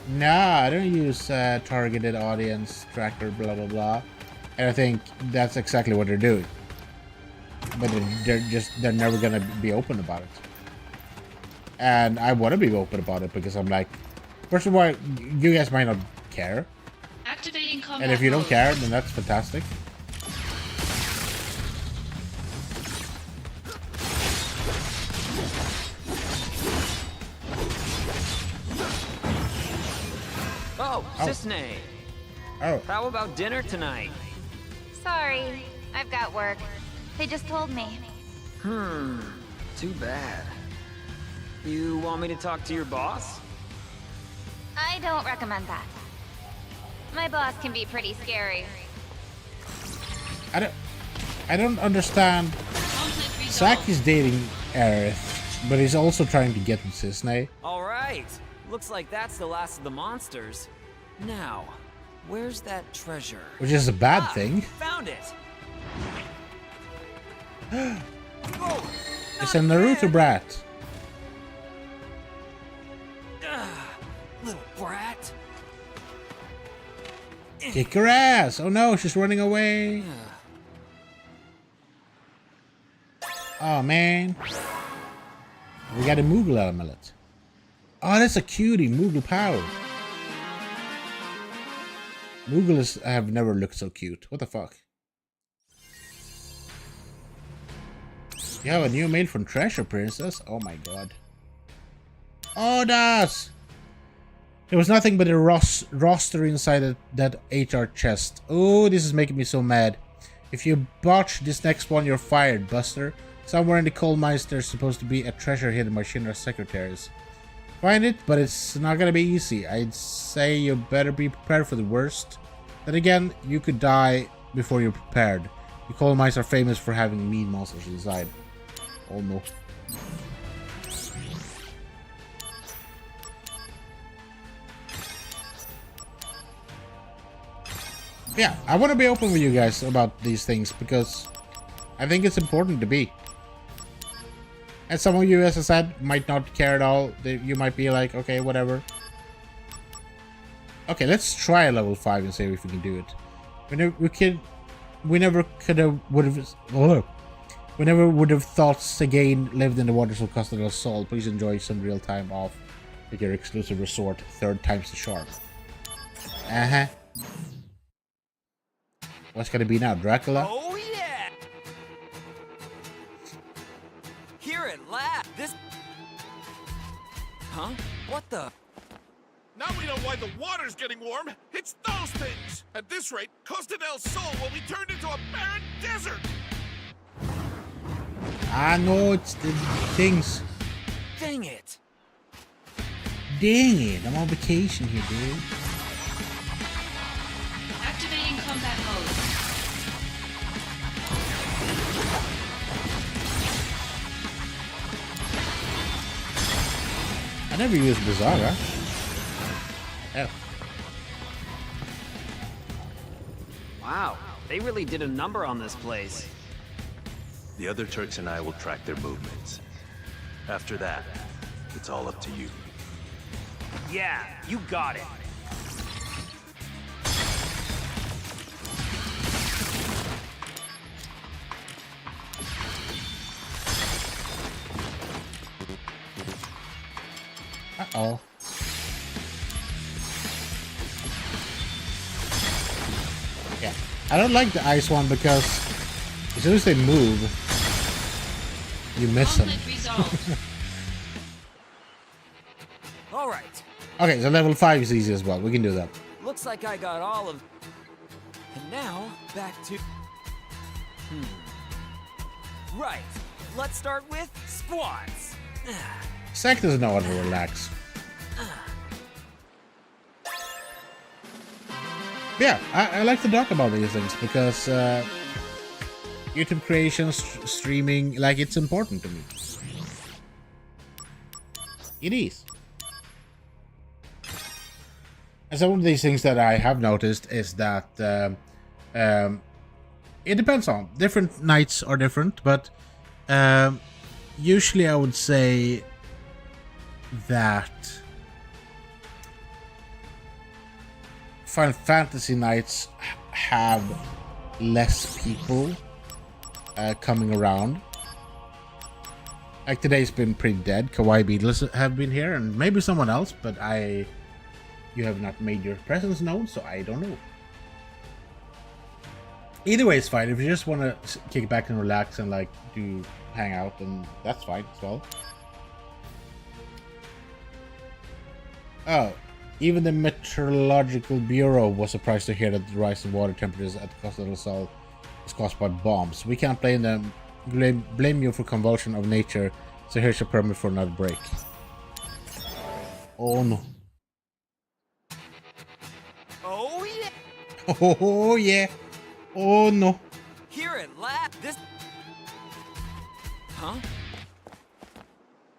Nah, I don't use targeted audience tracker, blah, blah, blah. And I think that's exactly what they're doing. But they're never gonna be open about it. And I want to be open about it because I'm like, first of all, you guys might not care. Activating combat And if you don't mode. care, then that's fantastic. Oh, Oh. Cisne. Oh, How about dinner tonight? Sorry, I've got work. They just told me. Too bad. You want me to talk to your boss? I don't recommend that. My boss can be pretty scary. I don't understand. Conflict resolved. Zack is dating Aerith, but he's also trying to get with Cisne. All right. Looks like that's the last of the monsters. Now, where's that treasure? Which is a bad thing. Found it. It's a Naruto brat. Little brat. Kick her ass! Oh no, she's running away. Oh man. We got a Moogle amulet. Oh, that's a cutie, Moogle power. Moogles have never looked so cute. What the fuck? You have a new mail from Treasure Princess? Oh my god. Oh, das! There was nothing but a roster inside that HR chest. Oh, this is making me so mad. If you botch this next one, you're fired, Buster. Somewhere in the coal mines there's supposed to be a treasure hidden by Shinra's secretaries. Find it, but it's not gonna be easy. I'd say you better be prepared for the worst. Then again, you could die before you're prepared. The coal mines are famous for having mean monsters inside. Oh no. Yeah, I want to be open with you guys about these things because I think it's important to be. And some of you, as I said, might not care at all. You might be like, okay, whatever. Okay, let's try a level 5 and see if we can do it. We never would have thought Sagain lived in the waters of Costa del Sol. Please enjoy some real time off with your exclusive resort, 3rd times the sharp. Uh-huh. What's gonna be now, Dracula? Oh yeah! Here at last, this... Huh? What the... Now we know why the water's getting warm. It's those things. At this rate, Costa del Sol will be turned into a barren desert. I know it's the things. Dang it! Dang it, I'm on vacation here, dude. Activating combat mode. I never used Bizarra. F. Wow, they really did a number on this place. The other Turks and I will track their movements. After that, it's all up to you. Yeah, you got it. Uh-oh. Yeah, I don't like the ice one because as soon as they move, You miss him. Conflict resolved. All right. Okay, so level 5 is easy as well. We can do that. Looks like I got all of... And now, back to... Right. Let's start with squats. Zack doesn't know how to relax. Yeah, I like to talk about these things because YouTube creation, streaming, like, it's important to me. It is. And some of these things that I have noticed is that it depends on different nights are different, but usually I would say that Final Fantasy nights have less people coming around. Like today's been pretty dead. Kawaii Beatles have been here, and maybe someone else, but you have not made your presence known, so I don't know. Either way, it's fine. If you just want to kick back and relax and like hang out, then that's fine as well. Oh, even the Meteorological Bureau was surprised to hear that the rise in water temperatures at Costa del Sol is caused by bombs. We can't blame them. Blame you for convulsion of nature. So here's your permit for another break. Oh no. Oh yeah. Oh yeah. Oh no. Here at last. This. Huh?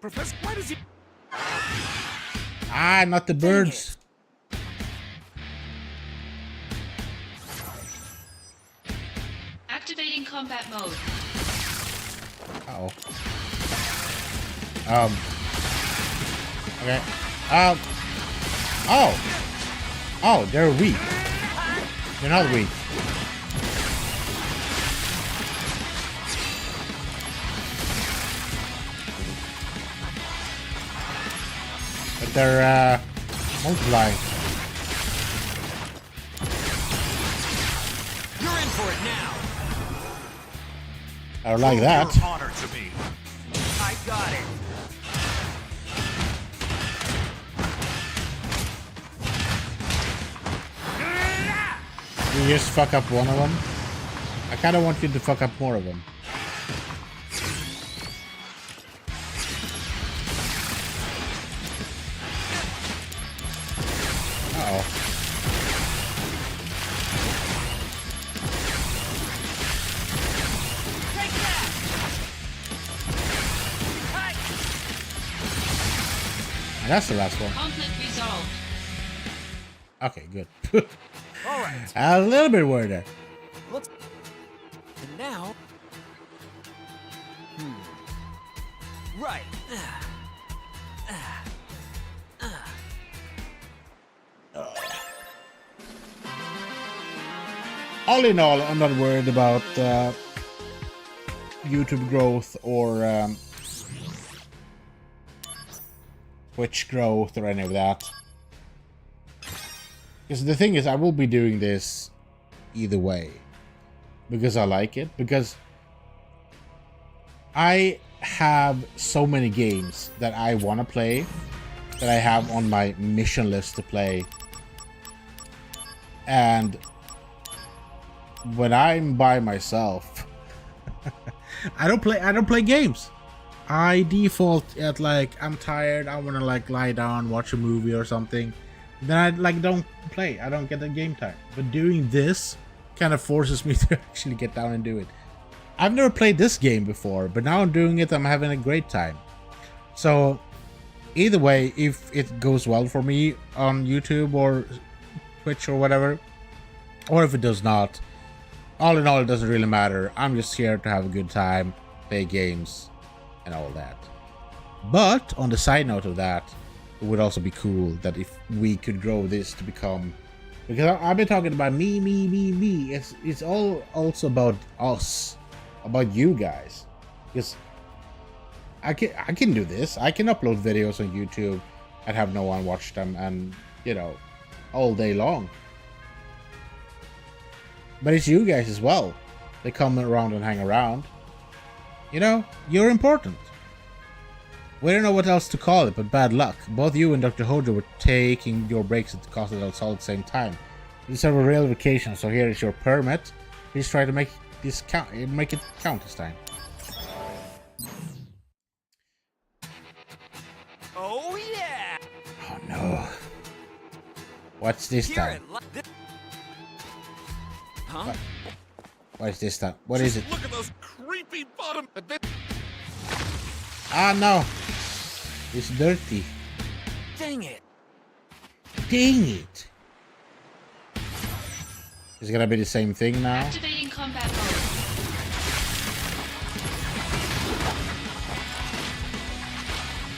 Professor, why does he... Ah, not the birds. Activating combat mode. Uh-oh. Okay. Oh, they're weak. They're not weak. But they're multiplying. You're in for it now. I don't like that. Your honor to me. I got it. You just fuck up one of them. I kind of want you to fuck up more of them. Uh-oh. Take that. And that's the last one. Conflict resolved. Okay, good. All right. I was a little bit worried there. Looks. And now. Right. All in all, I'm not worried about YouTube growth or Twitch growth or any of that. Because the thing is, I will be doing this either way. Because I like it. Because I have so many games that I want to play. That I have on my mission list to play. And when I'm by myself, I don't play games. I default at like, I'm tired, I want to like lie down, watch a movie or something. Then I like don't play. I don't get the game time. But doing this kind of forces me to actually get down and do it. I've never played this game before, but now I'm doing it. I'm having a great time. So either way, if it goes well for me on YouTube or Twitch or whatever, or if it does not, all in all, it doesn't really matter. I'm just here to have a good time, play games, and all that. But on the side note of that, it would also be cool that if we could grow this to become, because I've been talking about me. It's all also about us, about you guys. Because I can do this. I can upload videos on YouTube and have no one watch them, and you know, all day long. But it's you guys as well. They come around and hang around. You know, you're important. We don't know what else to call it, but bad luck. Both you and Dr. Hojo were taking your breaks at the Casa del Sol at the same time. You deserve a real vacation, so here is your permit. Please try to make it count this time. Oh yeah! Oh no. What's this time? Huh? What is this time? What is it? Look at those creepy bottom. Ah no. It's dirty. Dang it! Dang it. Is it gonna be the same thing now? Activating combat mode.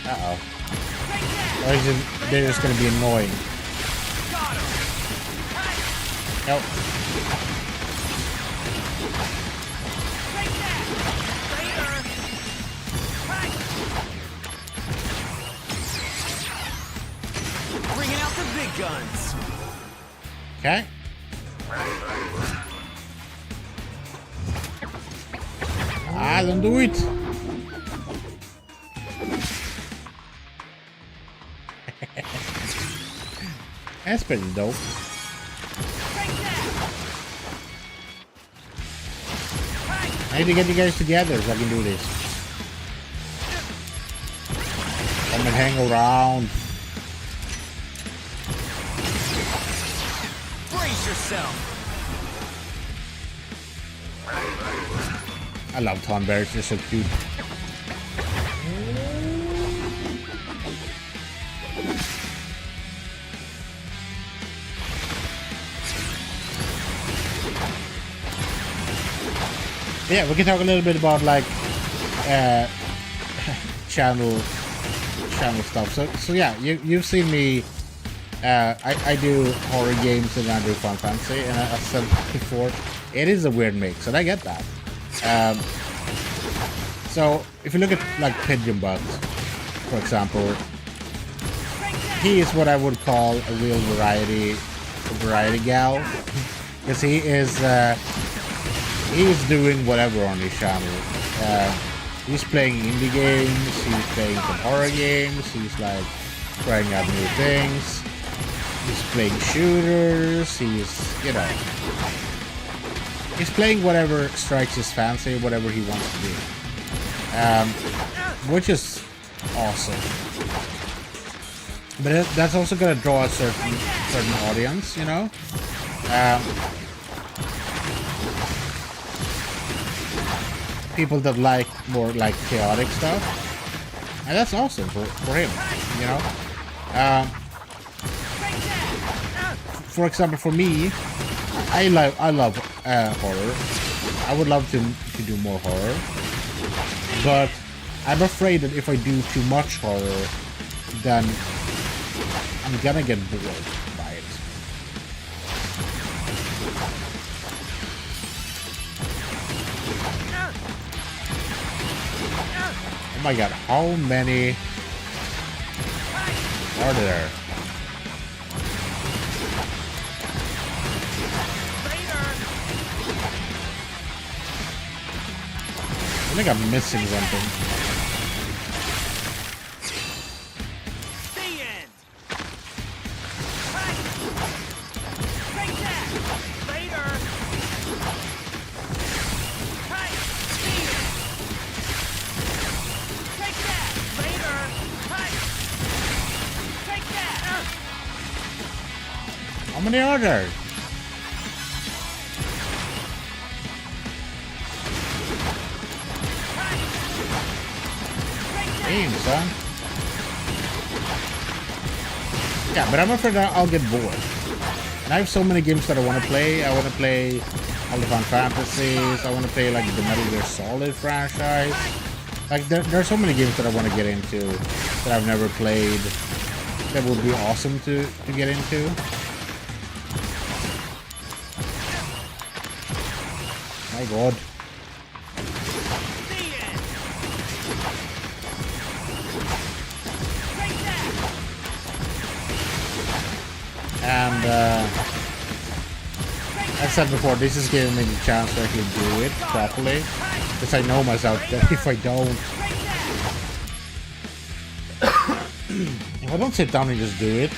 Uh-oh. Or is it, they're just gonna be annoying? Nope. Bringing out the big guns. Okay. Ah, don't do it. That's pretty dope. I need to get you guys together so I can do this. Come and hang around. Brace yourself. I love Tonberries, they're so cute. Yeah, we can talk a little bit about like channel stuff. So yeah, you've seen me. I do horror games and I do Final Fantasy, and I said before, it is a weird mix, and I get that. So if you look at like Pigeon Butt, for example, he is what I would call a real variety gal, because he is doing whatever on his channel. He's playing indie games, he's playing some horror games, he's like trying out new things, he's playing shooters, he's, you know, he's playing whatever strikes his fancy, whatever he wants to do. Which is awesome. But that's also gonna draw a certain audience, you know? People that like more like chaotic stuff. And that's awesome for him, you know? For example, for me, I love horror. I would love to do more horror, but I'm afraid that if I do too much horror, then I'm gonna get bored by it. Oh my god, how many are there? I think I'm missing something. How many are there? Damn, son. Yeah, but I'm afraid that I'll get bored. And I have so many games that I want to play. I want to play all the Final Fantasies. I want to play like the Metal Gear Solid franchise. Like there are so many games that I want to get into that I've never played. That would be awesome to get into. My god. And I said before, this is giving me the chance to actually do it properly. Because I know myself that if I don't... if I don't sit down and just do it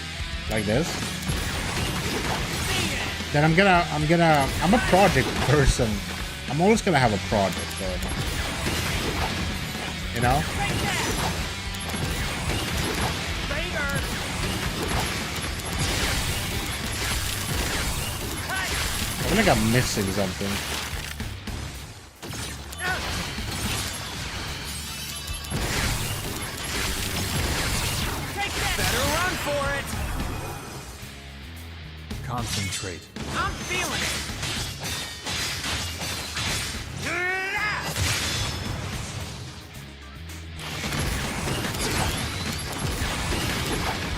like this, then I'm a project person. I'm always gonna have a project going on. You know? I feel like I'm missing something. Better run for it. Concentrate. I'm feeling it.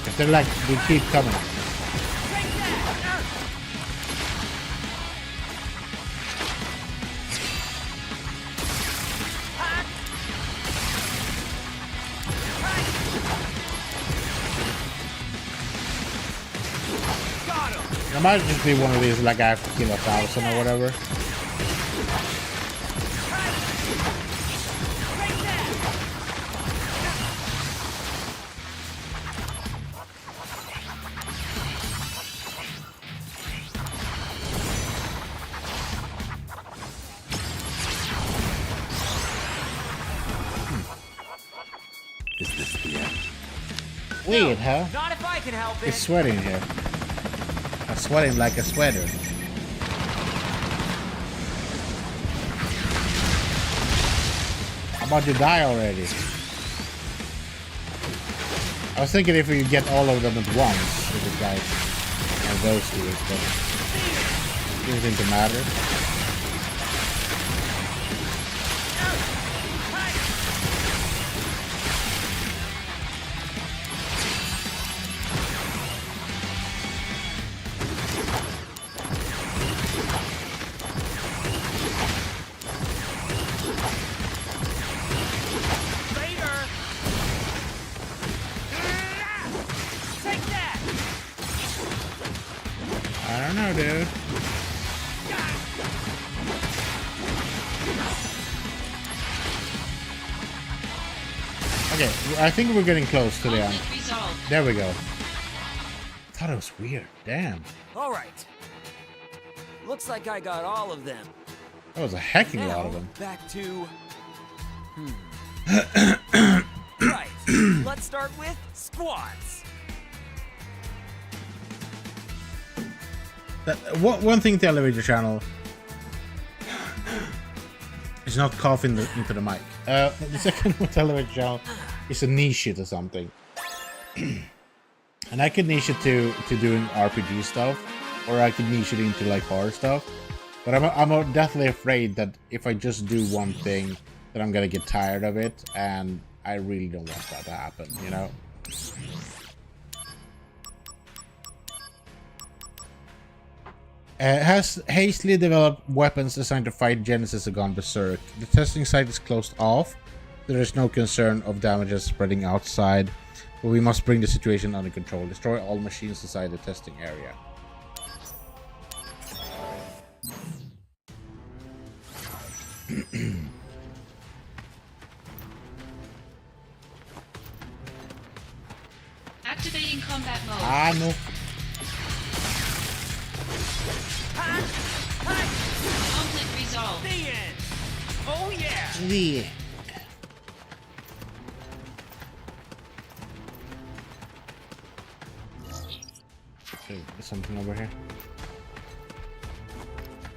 If they're like, they keep coming. It might just be one of these, like I have to kill 1,000 or whatever. Is this the end? Weird, huh? Not if I can help it. It's sweating here. I'm sweating like a sweater. How about you die already? I was thinking if we get all of them at once, if it like goes to it, but it doesn't seem to matter. I don't know, dude. Okay, I think we're getting close to the end. There we go. Thought it was weird. Damn. All right. Looks like I got all of them. That was a hecking lot of them. Back to... Right. Let's start with squats. One thing to elevate your channel is not coughing into the mic. The second one to elevate your channel is to niche it or something. And I could niche it to doing RPG stuff, or I could niche it into like horror stuff. But I'm definitely afraid that if I just do one thing, that I'm gonna get tired of it, and I really don't want that to happen, you know? Has hastily developed weapons designed to fight Genesis have gone berserk. The testing site is closed off. There is no concern of damages spreading outside, but we must bring the situation under control. Destroy all machines inside the testing area. Activating combat mode. Ah, no. Conflict resolved. The end. Oh yeah. Yeah. Okay, there's something over here.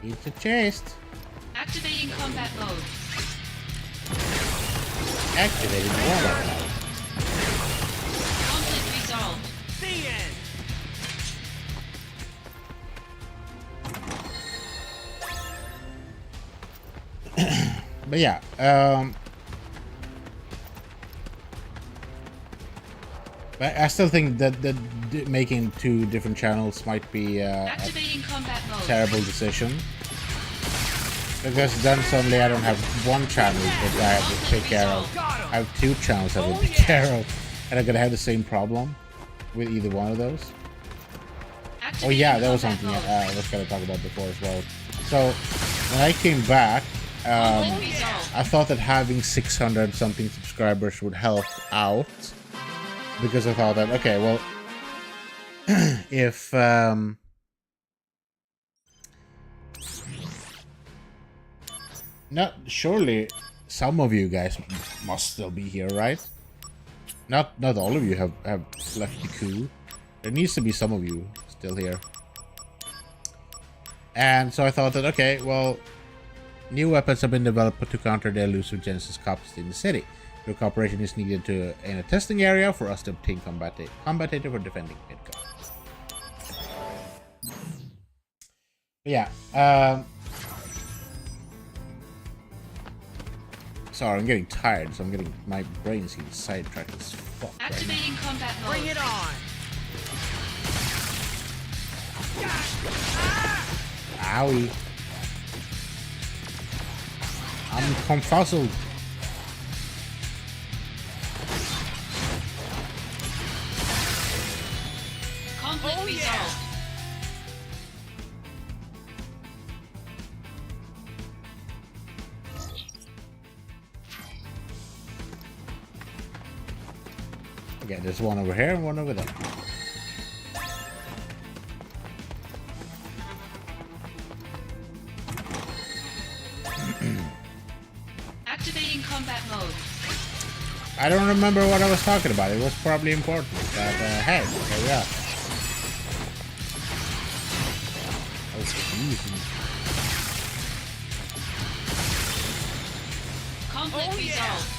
It's a chest. Activating combat mode. Activating combat mode. Conflict resolved. The end. But yeah, but I still think that making two different channels might be a combat mode. terrible decision, because then suddenly I don't have one channel that I have to take care of. I have two channels I have to take care of, and I'm gonna have the same problem with either one of those. Oh yeah, that was something I was gonna talk about before as well. So when I came back Conflict resolved. I thought that having 600 something subscribers would help out, because I thought that, okay, well, if not surely some of you guys must still be here, right? Not all of you have left the coup. There needs to be some of you still here. And so I thought that, okay, well, new weapons have been developed to counter the elusive Genesis copies in the city. Your cooperation is needed in a testing area for us to obtain combat data for defending Midgard. Yeah. Sorry, I'm getting tired, so my brain's getting sidetracked as fuck. Activating combat mode. Bring it on! Owie. I'm confuzzled. Conflict resolved. Okay, there's one over here and one over there. Activating combat mode. I don't remember what I was talking about. It was probably important, but hey, there we are. Conflict resolved.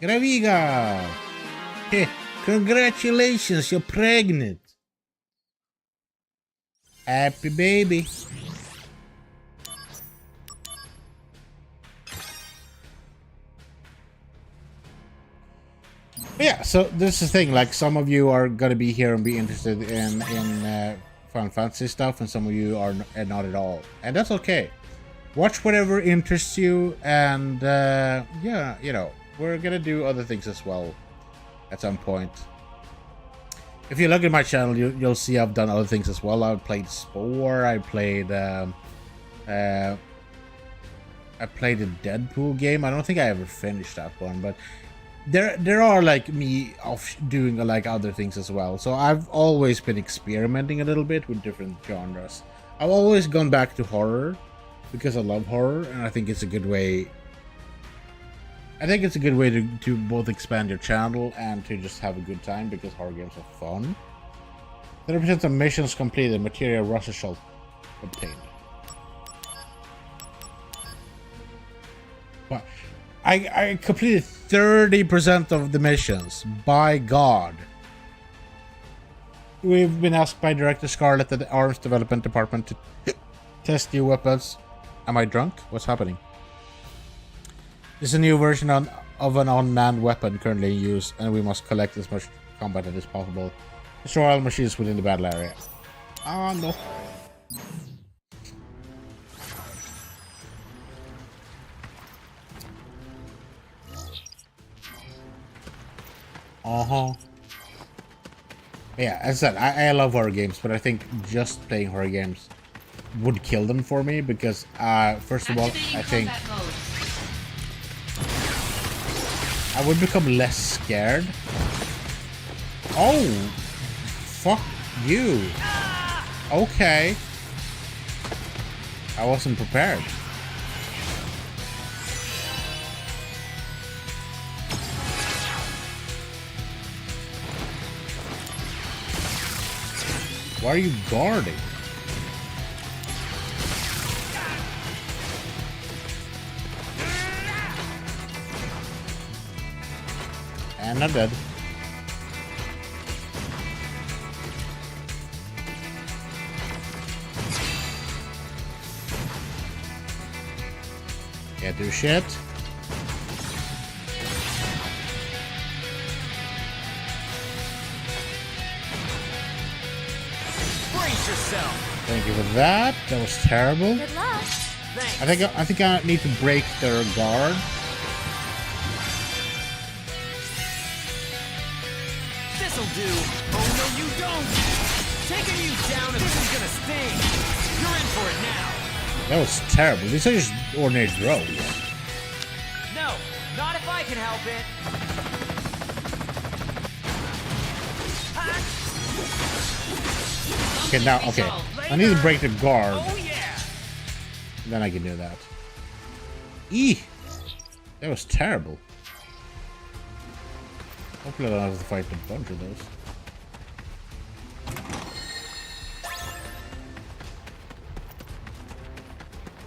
Graviga! Hey, congratulations, you're pregnant. Happy baby. Yeah, so this is the thing, like some of you are gonna be here and be interested in Final Fantasy stuff, and some of you are not at all, and that's okay. Watch whatever interests you, and yeah, you know, we're gonna do other things as well at some point. If you look at my channel, you'll see I've done other things as well. I've played Spore, I played a Deadpool game. I don't think I ever finished that one, but there are like me off doing like other things as well. So I've always been experimenting a little bit with different genres. I've always gone back to horror because I love horror, and I think it's a good way. I think it's a good way to both expand your channel and to just have a good time, because horror games are fun. 30% of missions completed, material Russia shall obtained. But I completed 30% of the missions. By God. We've been asked by Director Scarlett at the Arms Development Department to test new weapons. Am I drunk? What's happening? This is a new version of an unmanned weapon currently in use, and we must collect as much combat as possible. Destroy all machines within the battle area. Ah, no. Yeah, as I said, I love horror games, but I think just playing horror games would kill them for me, because first of all, I think I would become less scared. Oh, fuck you. Okay. I wasn't prepared. Why are you guarding? And I'm dead. Can't do shit. Brace yourself. Thank you for that. That was terrible. Good luck. Thanks. I think I need to break their guard. This'll do. Oh no, you don't. Taking you down, if this is gonna sting. You're in for it now. That was terrible. These are just ordinary drones. No, not if I can help it. Okay, now, okay. I need to break the guard. Oh yeah. Then I can do that. Eee! That was terrible. Hopefully I don't have to fight a bunch of those.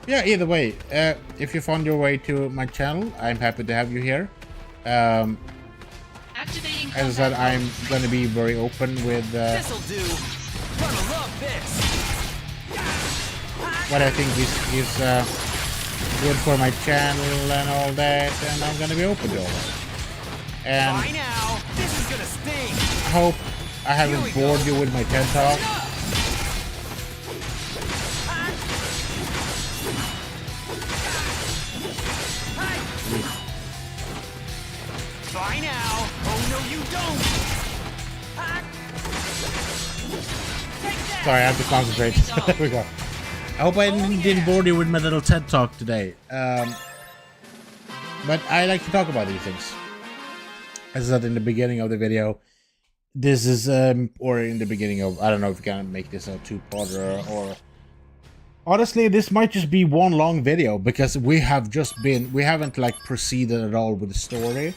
Yeah, either way, if you found your way to my channel, I'm happy to have you here. As I said, I'm going to be very open with This'll do. Gonna love this. what I think is good for my channel and all that, and I'm going to be open to all that. And By now, this is gonna sting. I hope I haven't bored you with my TED Talk. By now. Oh no, you don't. Sorry, I have to concentrate. There we go. I hope I didn't bore you with my little TED Talk today. But I like to talk about these things. As I said in the beginning of the video, this is, or in the beginning of, I don't know if you can make this a two-parter or... Honestly, this might just be one long video because we haven't like proceeded at all with the story.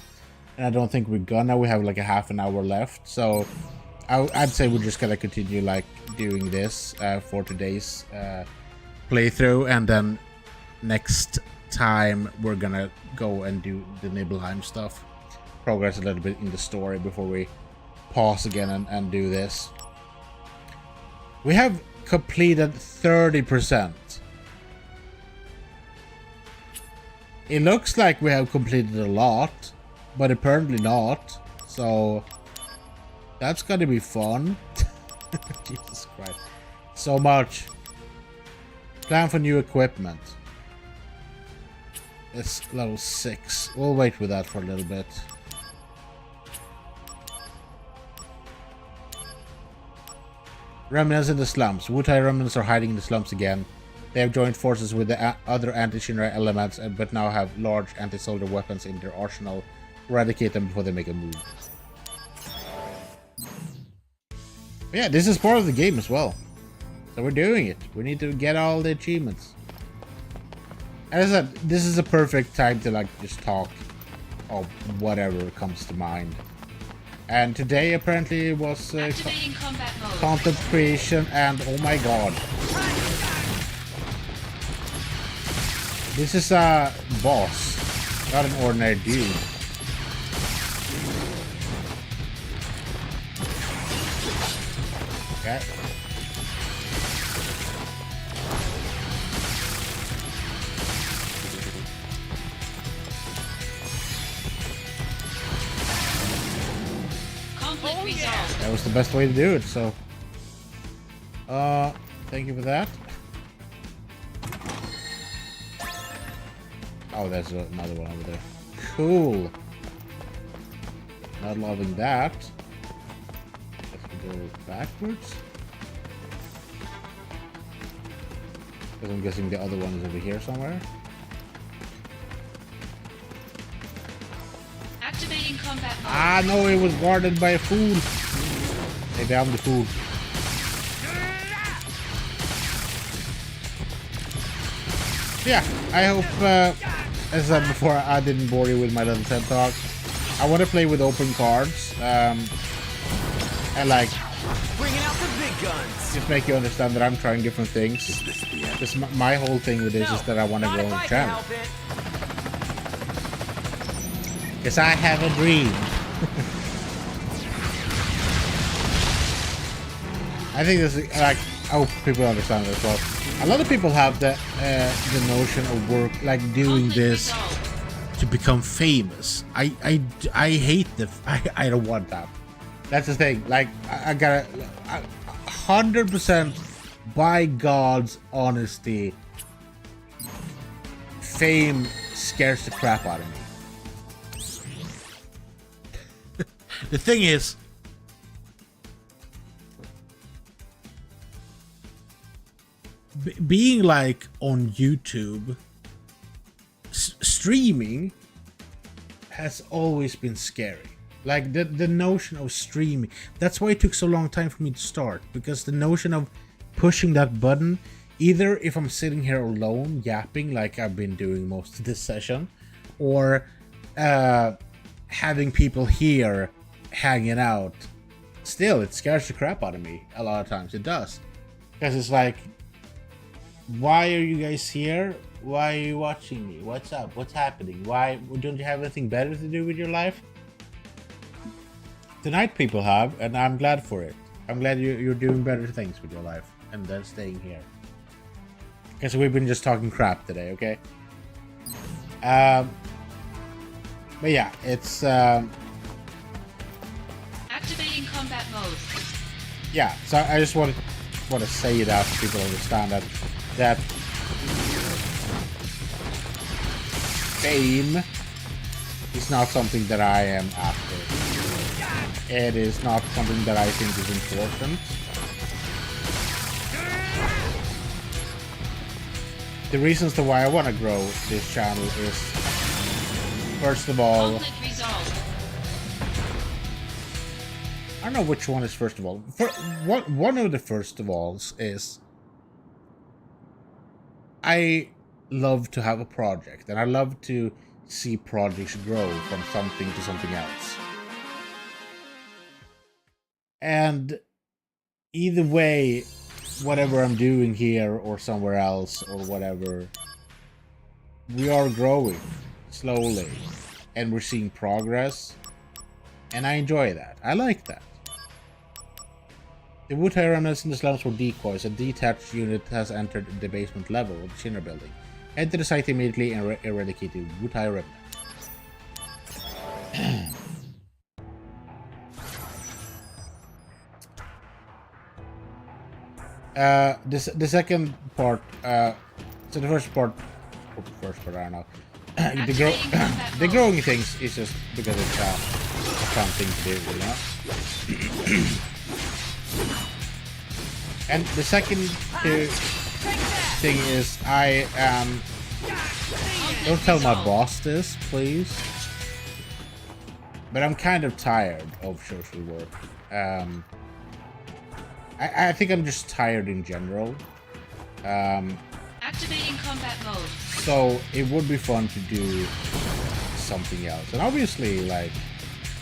And I don't think we're gonna. We have like a half an hour left. So I'd say we're just gonna continue like doing this for today's playthrough. And then next time we're gonna go and do the Nibelheim stuff. Progress a little bit in the story before we pause again and do this. We have completed 30%. It looks like we have completed a lot, but apparently not. So that's gonna be fun. Jesus Christ. So much. Plan for new equipment. It's level 6. We'll wait with that for a little bit. Remnants in the slums. Wutai remnants are hiding in the slums again. They have joined forces with the other anti-Shinra elements, but now have large anti-soldier weapons in their arsenal. Eradicate them before they make a move. But yeah, this is part of the game as well. So we're doing it. We need to get all the achievements. As I said, this is a perfect time to like just talk of whatever comes to mind. And today apparently was content creation, and oh my god, this is a boss, not an ordinary dude. Okay. That was the best way to do it, so thank you for that. Oh, there's another one over there. Cool. Not loving that. Let's go backwards. Because I'm guessing the other one is over here somewhere. Activating combat mode. Ah, no, it was guarded by a fool. Maybe I'm the fool. Yeah, I hope, as I said before, I didn't bore you with my little TED Talk. I want to play with open cards, and like, bringing out the big guns. Just make you understand that I'm trying different things. Because my whole thing with this is that I want to grow the channel. Because I have a dream. I think this is like, I hope people understand it as well. A lot of people have the notion of work, like doing this to become famous. I hate I don't want that. That's the thing. Like I gotta 100% by God's honesty, fame scares the crap out of me. The thing is, being like on YouTube, streaming has always been scary. Like the notion of streaming, that's why it took so long time for me to start, because the notion of pushing that button, either if I'm sitting here alone yapping like I've been doing most of this session, or having people here hanging out, still it scares the crap out of me a lot of times. It does, because it's like, why are you guys here? Why are you watching me? What's up? What's happening? Why don't you have anything better to do with your life? Tonight people have, and I'm glad for it. I'm glad you're doing better things with your life and then staying here. Because we've been just talking crap today, okay? But yeah, it's Activating combat mode. yeah. So I just want to say that so people understand that fame is not something that I am after. It is not something that I think is important. The reasons to why I want to grow this channel is, first of all, Conflict resolved. I don't know which one is first of all. One of the first of alls is I love to have a project, and I love to see projects grow from something to something else. And either way, whatever I'm doing here or somewhere else or whatever, we are growing slowly and we're seeing progress, and I enjoy that. I like that. The wood remnants in the slums were decoys. A detached unit has entered the basement level of the Shinra building. Enter the site immediately and eradicate the wood remnant. The second part, so the first part I don't know. The growing things is just because it's a fun thing to do, you know. And the second thing is I don't tell my boss this, please. But I'm kind of tired of social work. I think I'm just tired in general. Activating combat mode. So it would be fun to do something else. And obviously, like,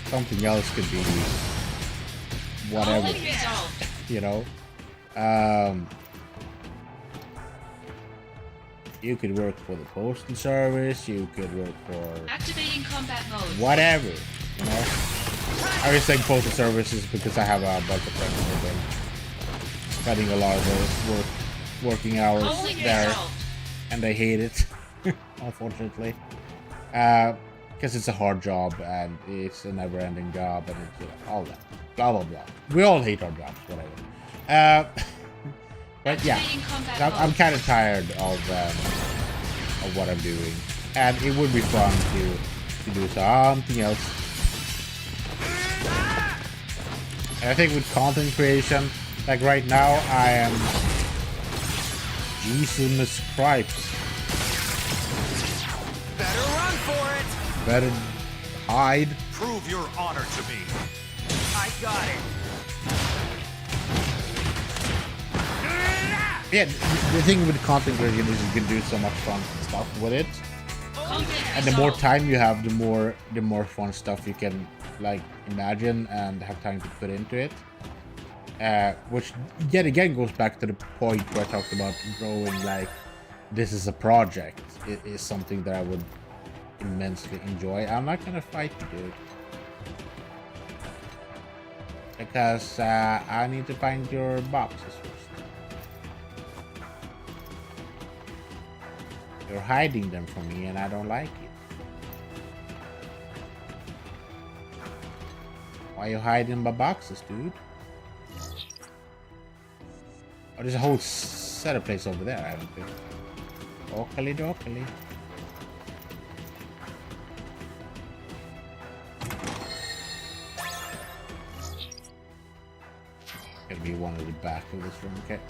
something else could be whatever, Conflict resolved. you know? You could work for the postal service, you could work for Activating combat mode. whatever, you know? I was saying postal services because I have a bunch of friends who've been spending a lot of those working hours Conflict there, resolved. and they hate it, unfortunately. Because it's a hard job, and it's a never-ending job, and it's all that. Blah, blah, blah. We all hate our jobs, whatever. But yeah, Activating combat I'm mode. kind of tired of what I'm doing, and it would be fun to do something else. And I think with content creation, like right now, I am Jesus Christ. Better run for it! Better hide. Prove your honor to me. I got it. Yeah, the thing with content creation is you can do so much fun stuff with it, Conflict and the more resolved. time you have, the more fun stuff you can like imagine and have time to put into it. Which yet again goes back to the point where I talked about growing. Like, this is a project. It is something that I would immensely enjoy. I'm not gonna fight you, dude, because I need to find your boxes first. You're hiding them from me, and I don't like it. Why are you hiding my boxes, dude? Oh, there's a whole set of place over there I haven't been. Dokily dokily. Gonna be one at the back of this room, okay?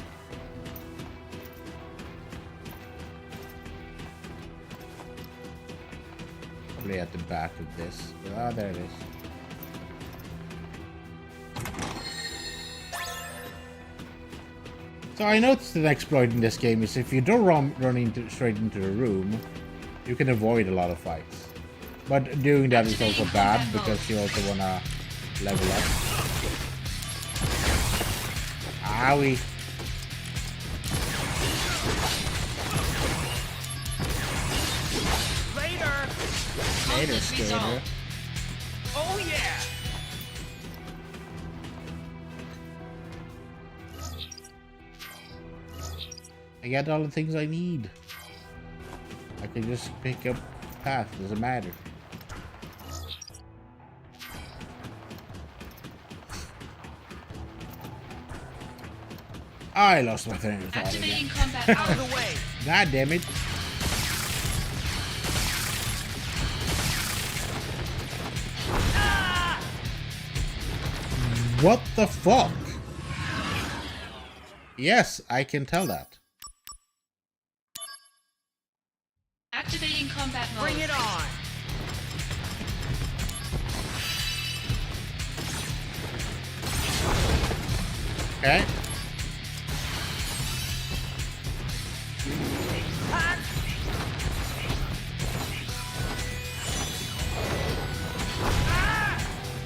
Probably at the back of this. Ah, there it is. So I noticed an exploit in this game is if you don't run straight into the room, you can avoid a lot of fights. But doing that is also bad because you also wanna level up. Owie. Later, skater. Oh yeah! I got all the things I need. I can just pick up path, doesn't matter. I lost my train of thought Activating again. combat Out of mode. the way! God damn it. What the fuck? Yes, I can tell that. Activating combat mode. Bring it on! Okay.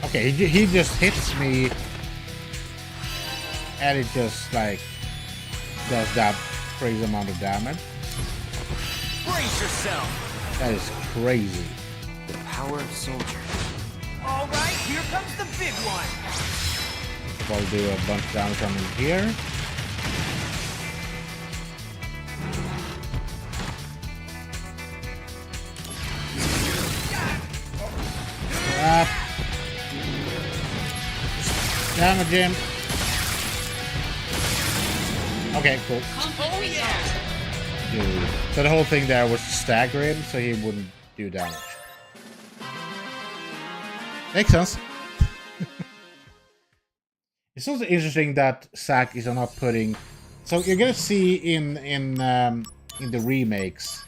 Okay, he just hits me and it just like does that crazy amount of damage. Brace yourself! That is crazy. The power of soldiers. Alright, here comes the big one! I'll do a bunch of damage on him here. Damage him. Okay, cool. Conflict resolved. Dude. So the whole thing there was to stagger him so he wouldn't do damage. Makes sense. It's also interesting that Zack is not putting. So you're gonna see in the remakes.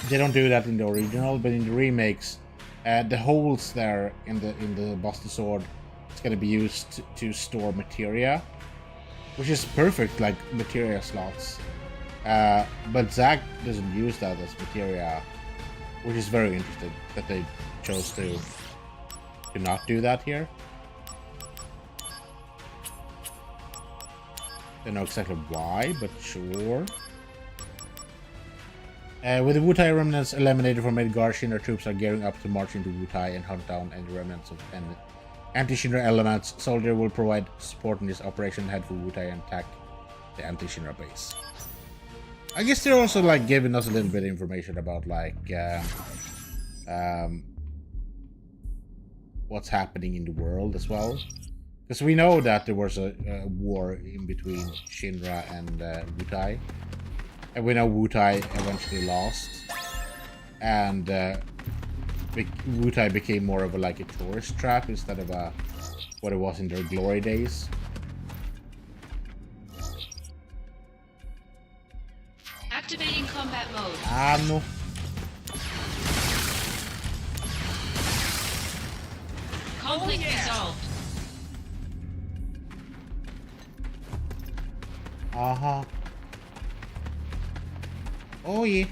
They don't do that in the original, but in the remakes, the holes there in the Buster Sword is gonna be used to store materia, which is perfect, like materia slots. But Zack doesn't use that as materia, which is very interesting that they chose to not do that here. Don't know exactly why, but sure. With the Wutai remnants eliminated from Midgar, Shinra troops are gearing up to march into Wutai and hunt down any remnants of anti-Shinra elements. Soldier will provide support in this operation, head for Wutai and attack the anti-Shinra base. I guess they're also like giving us a little bit of information about like what's happening in the world as well. Because we know that there was a war in between Shinra and Wutai. And we know Wutai eventually lost. And Wutai became more of a tourist trap instead of what it was in their glory days. Activating combat mode. Ah, no. Conflict resolved. Uh-huh. Oh yeah.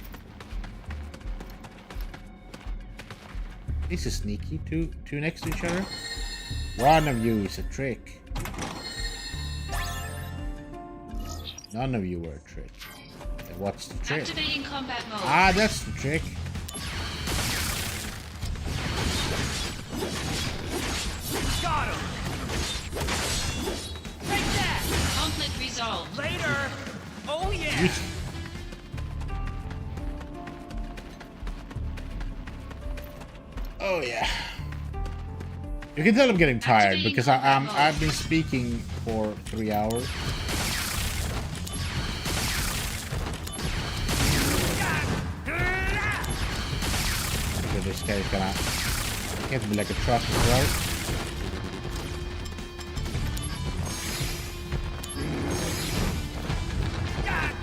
This is sneaky. Two next to each other. One of you is a trick. None of you were a trick. What's the trick? Activating combat mode. Ah, that's the trick. Got him! Take that! Conflict resolved. Later! Oh yeah! Oh yeah. You can tell I'm getting tired because I've been speaking for 3 hours. So this guy's gonna hit me like a truck as well.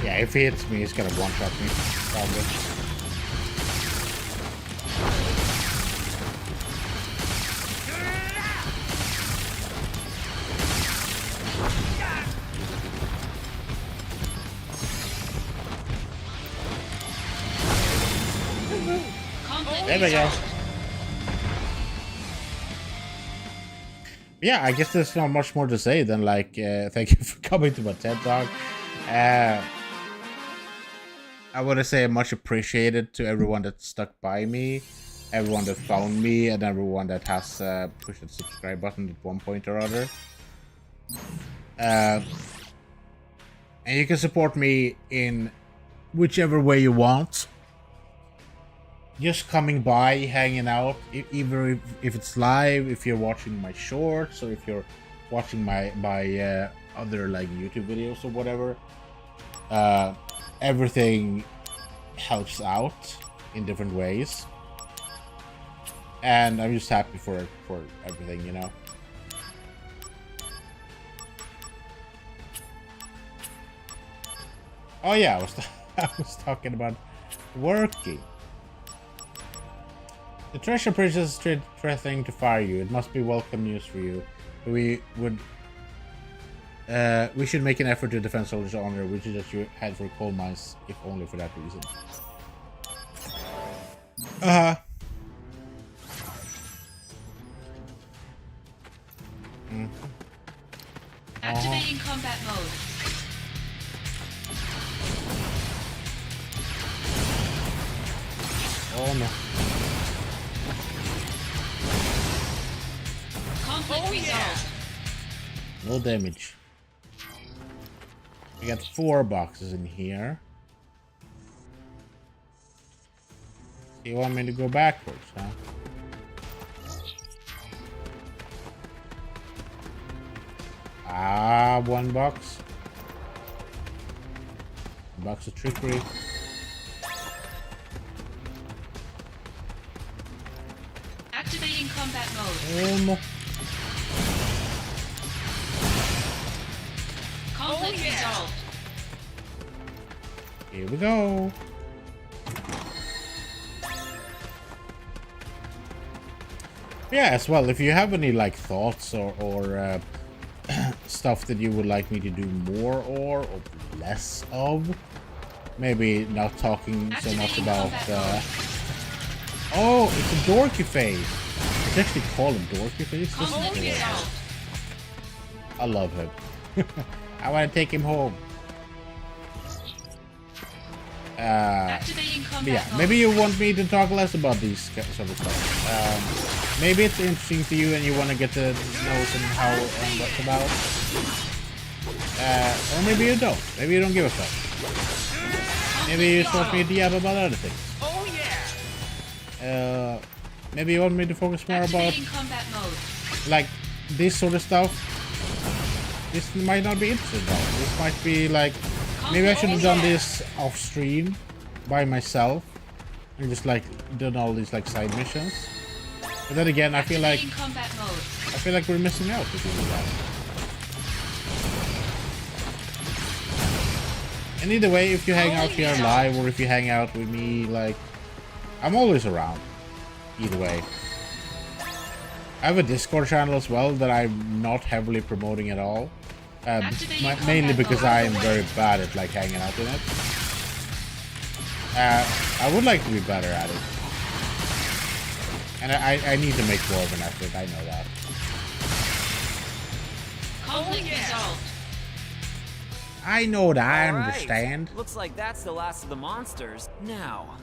Yeah, if he hits me, he's gonna one-shot me, probably. There we go. Yeah, I guess there's not much more to say than like, thank you for coming to my TED Talk. I want to say much appreciated to everyone that stuck by me, everyone that found me, and everyone that has pushed the subscribe button at one point or other. And you can support me in whichever way you want. Just coming by, hanging out, either if it's live, if you're watching my shorts, or if you're watching my other like YouTube videos or whatever. Everything helps out in different ways, and I'm just happy for everything, you know. Oh yeah, I was talking about working. The treasure princess is threatening to fire you. It must be welcome news for you. We should make an effort to defend soldiers' honor. We should just head for coal mines, if only for that reason. Activating combat mode. Oh no. Conflict resolved. No damage. We got 4 boxes in here. You want me to go backwards, huh? Ah, 1 box. A box of trickery. Activating combat mode. Conflict resolved. Here we go. Yeah, as well, if you have any like thoughts or stuff that you would like me to do more or less of, maybe not talking so much about oh, it's a dorky face. It's actually called a dorky face. This is cool. I love him. I want to take him home. Yeah, maybe you want me to talk less about these sort of stuff. Maybe it's interesting to you and you want to get to know some how and what's about. Or maybe you don't. Maybe you don't give a fuck. Maybe you just want me to yab about other things. Maybe you want me to focus more about like this sort of stuff. This might not be interesting though. This might be like, maybe I should have done this off stream by myself and just like done all these like side missions. But then again, I feel like we're missing out if we do that. And either way, if you hang out here live or if you hang out with me, like, I'm always around. Either way. I have a Discord channel as well that I'm not heavily promoting at all. Mainly because I am very bad at like hanging out in it. I would like to be better at it. And I need to make more of an effort, I know that. Conflict resolved. I know that, I understand. Looks like that's the last of the monsters. Now,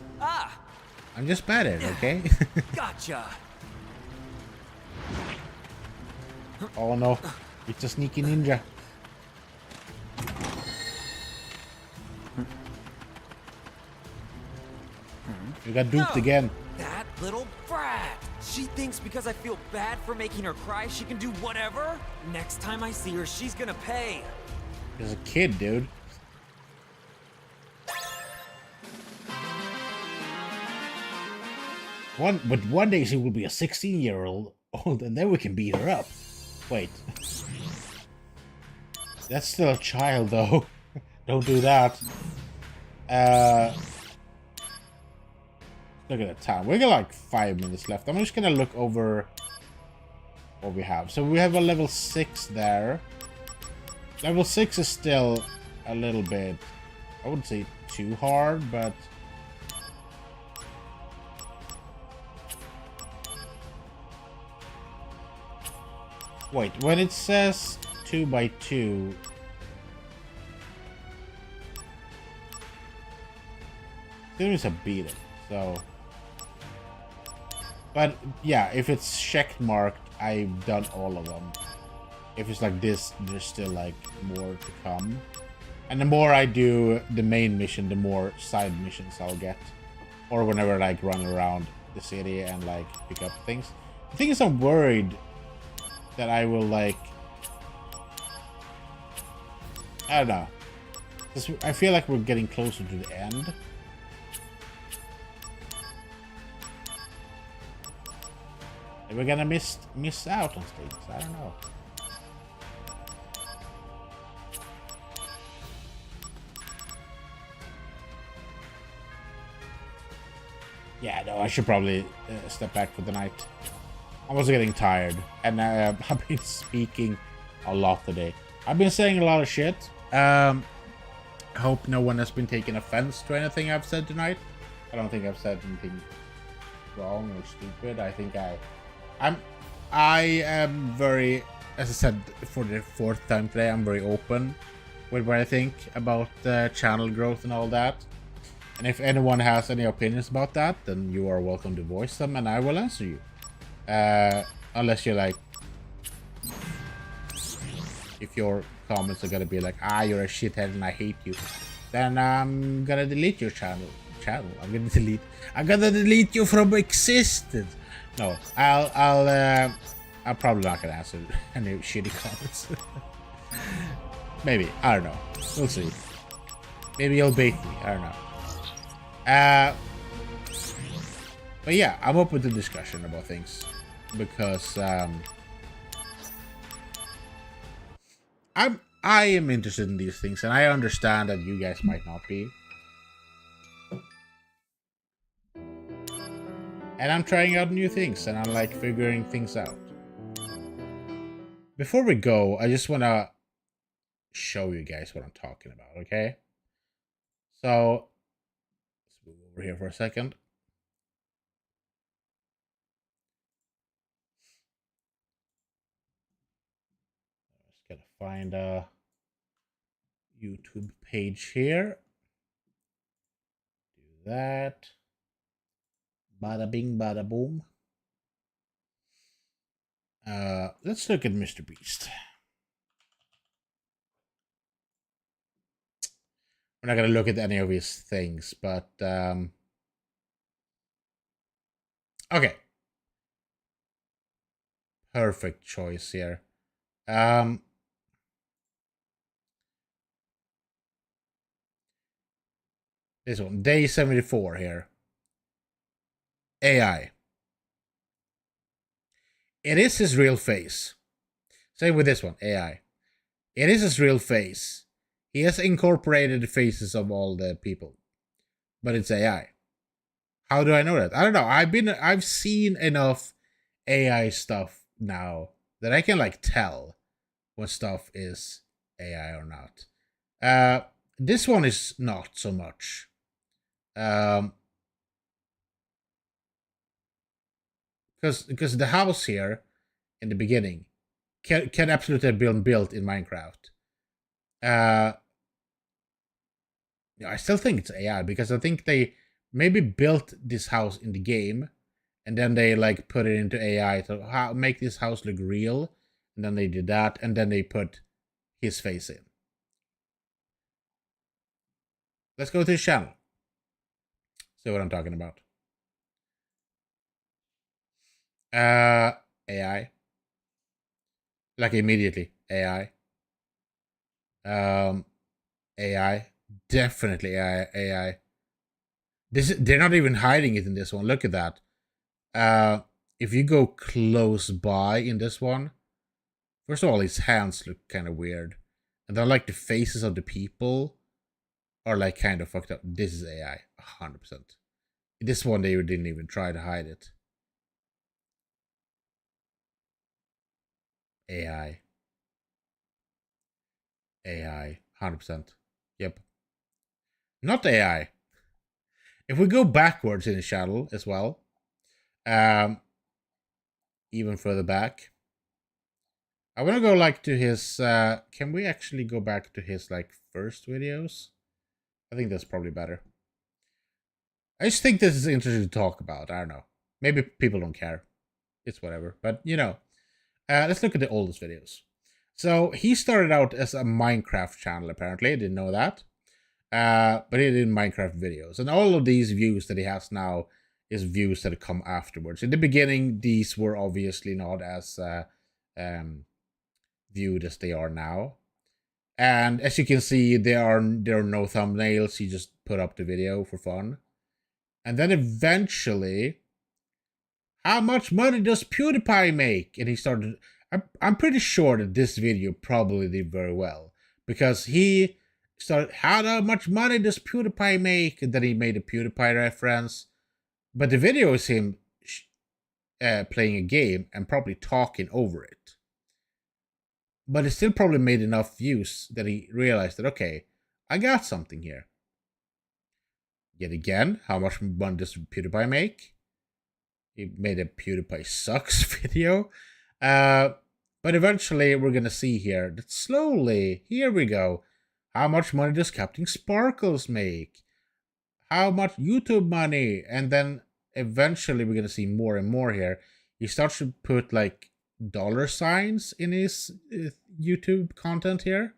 I'm just bad at it, okay? Gotcha. Oh no, it's a sneaky ninja. You got duped again. That little brat. She thinks because I feel bad for making her cry, she can do whatever. Next time I see her, she's gonna pay. She's a kid, dude. But one day she will be a 16-year-old, and then we can beat her up. Wait. That's still a child, though. Don't do that. Look at the time. We got like 5 minutes left. I'm just gonna look over what we have. So we have a level 6 there. Level 6 is still a little bit, I wouldn't say too hard, but wait, when it says 2x2, there is a beat it, so. But yeah, if it's check marked, I've done all of them. If it's like this, there's still like more to come. And the more I do the main mission, the more side missions I'll get. Or whenever I like run around the city and like pick up things. The thing is, I'm worried that I will like, I don't know. I feel like we're getting closer to the end. And we're gonna miss out on things. I don't know. Yeah, no, I should probably step back for the night. I'm also getting tired, and I've been speaking a lot today. I've been saying a lot of shit. I hope no one has been taking offense to anything I've said tonight. I don't think I've said anything wrong or stupid. I think I am very, as I said for the 4th time today, I'm very open with what I think about channel growth and all that. And if anyone has any opinions about that, then you are welcome to voice them and I will answer you. Unless you're like, if your comments are gonna be like, you're a shithead and I hate you, then I'm gonna delete your channel. I'm gonna delete you from existence. No, I'm probably not gonna answer any shitty comments. Maybe, I don't know. We'll see. Maybe you'll bait me. I don't know. But yeah, I'm open to discussion about things because I am interested in these things, and I understand that you guys might not be. And I'm trying out new things, and I like figuring things out. Before we go, I just want to show you guys what I'm talking about, okay? So, let's move over here for a second. Just gotta find a YouTube page here. Do that. Bada bing, bada boom. Let's look at Mr. Beast. We're not gonna look at any of his things, but okay. Perfect choice here. This one, day 74 here. AI. It is his real face. Same with this one, AI. It is his real face. He has incorporated the faces of all the people, but it's AI. How do I know that? I don't know. I've seen enough AI stuff now that I can like tell what stuff is AI or not. This one is not so much. Because the house here in the beginning can absolutely have been built in Minecraft. I still think it's AI because I think they maybe built this house in the game and then they like put it into AI to make this house look real, and then they did that, and then they put his face in. Let's go to his channel. See what I'm talking about. AI. Like immediately, AI. AI. Definitely AI. They're not even hiding it in this one. Look at that. If you go close by in this one, first of all, his hands look kind of weird. And then like the faces of the people are like kind of fucked up. This is AI, 100%. This one, they didn't even try to hide it. AI. AI, 100%. Yep. Not AI. If we go backwards in the channel as well, even further back, I want to go like to his, can we actually go back to his like first videos? I think that's probably better. I just think this is interesting to talk about. I don't know. Maybe people don't care. It's whatever. But, you know, let's look at the oldest videos. So he started out as a Minecraft channel, apparently. I didn't know that. But he did Minecraft videos. And all of these views that he has now is views that come afterwards. In the beginning, these were obviously not as viewed as they are now. And as you can see, there are no thumbnails. He just put up the video for fun. And then eventually, how much money does PewDiePie make? And he started, I'm pretty sure that this video probably did very well. Because he started, how much money does PewDiePie make? And then he made a PewDiePie reference. But the video is him playing a game and probably talking over it. But it still probably made enough views that he realized that, okay, I got something here. Yet again, how much money does PewDiePie make? He made a PewDiePie sucks video. But eventually we're going to see here that slowly, here we go. How much money does Captain Sparkles make? How much YouTube money? And then eventually we're going to see more and more here. He starts to put like dollar signs in his YouTube content here.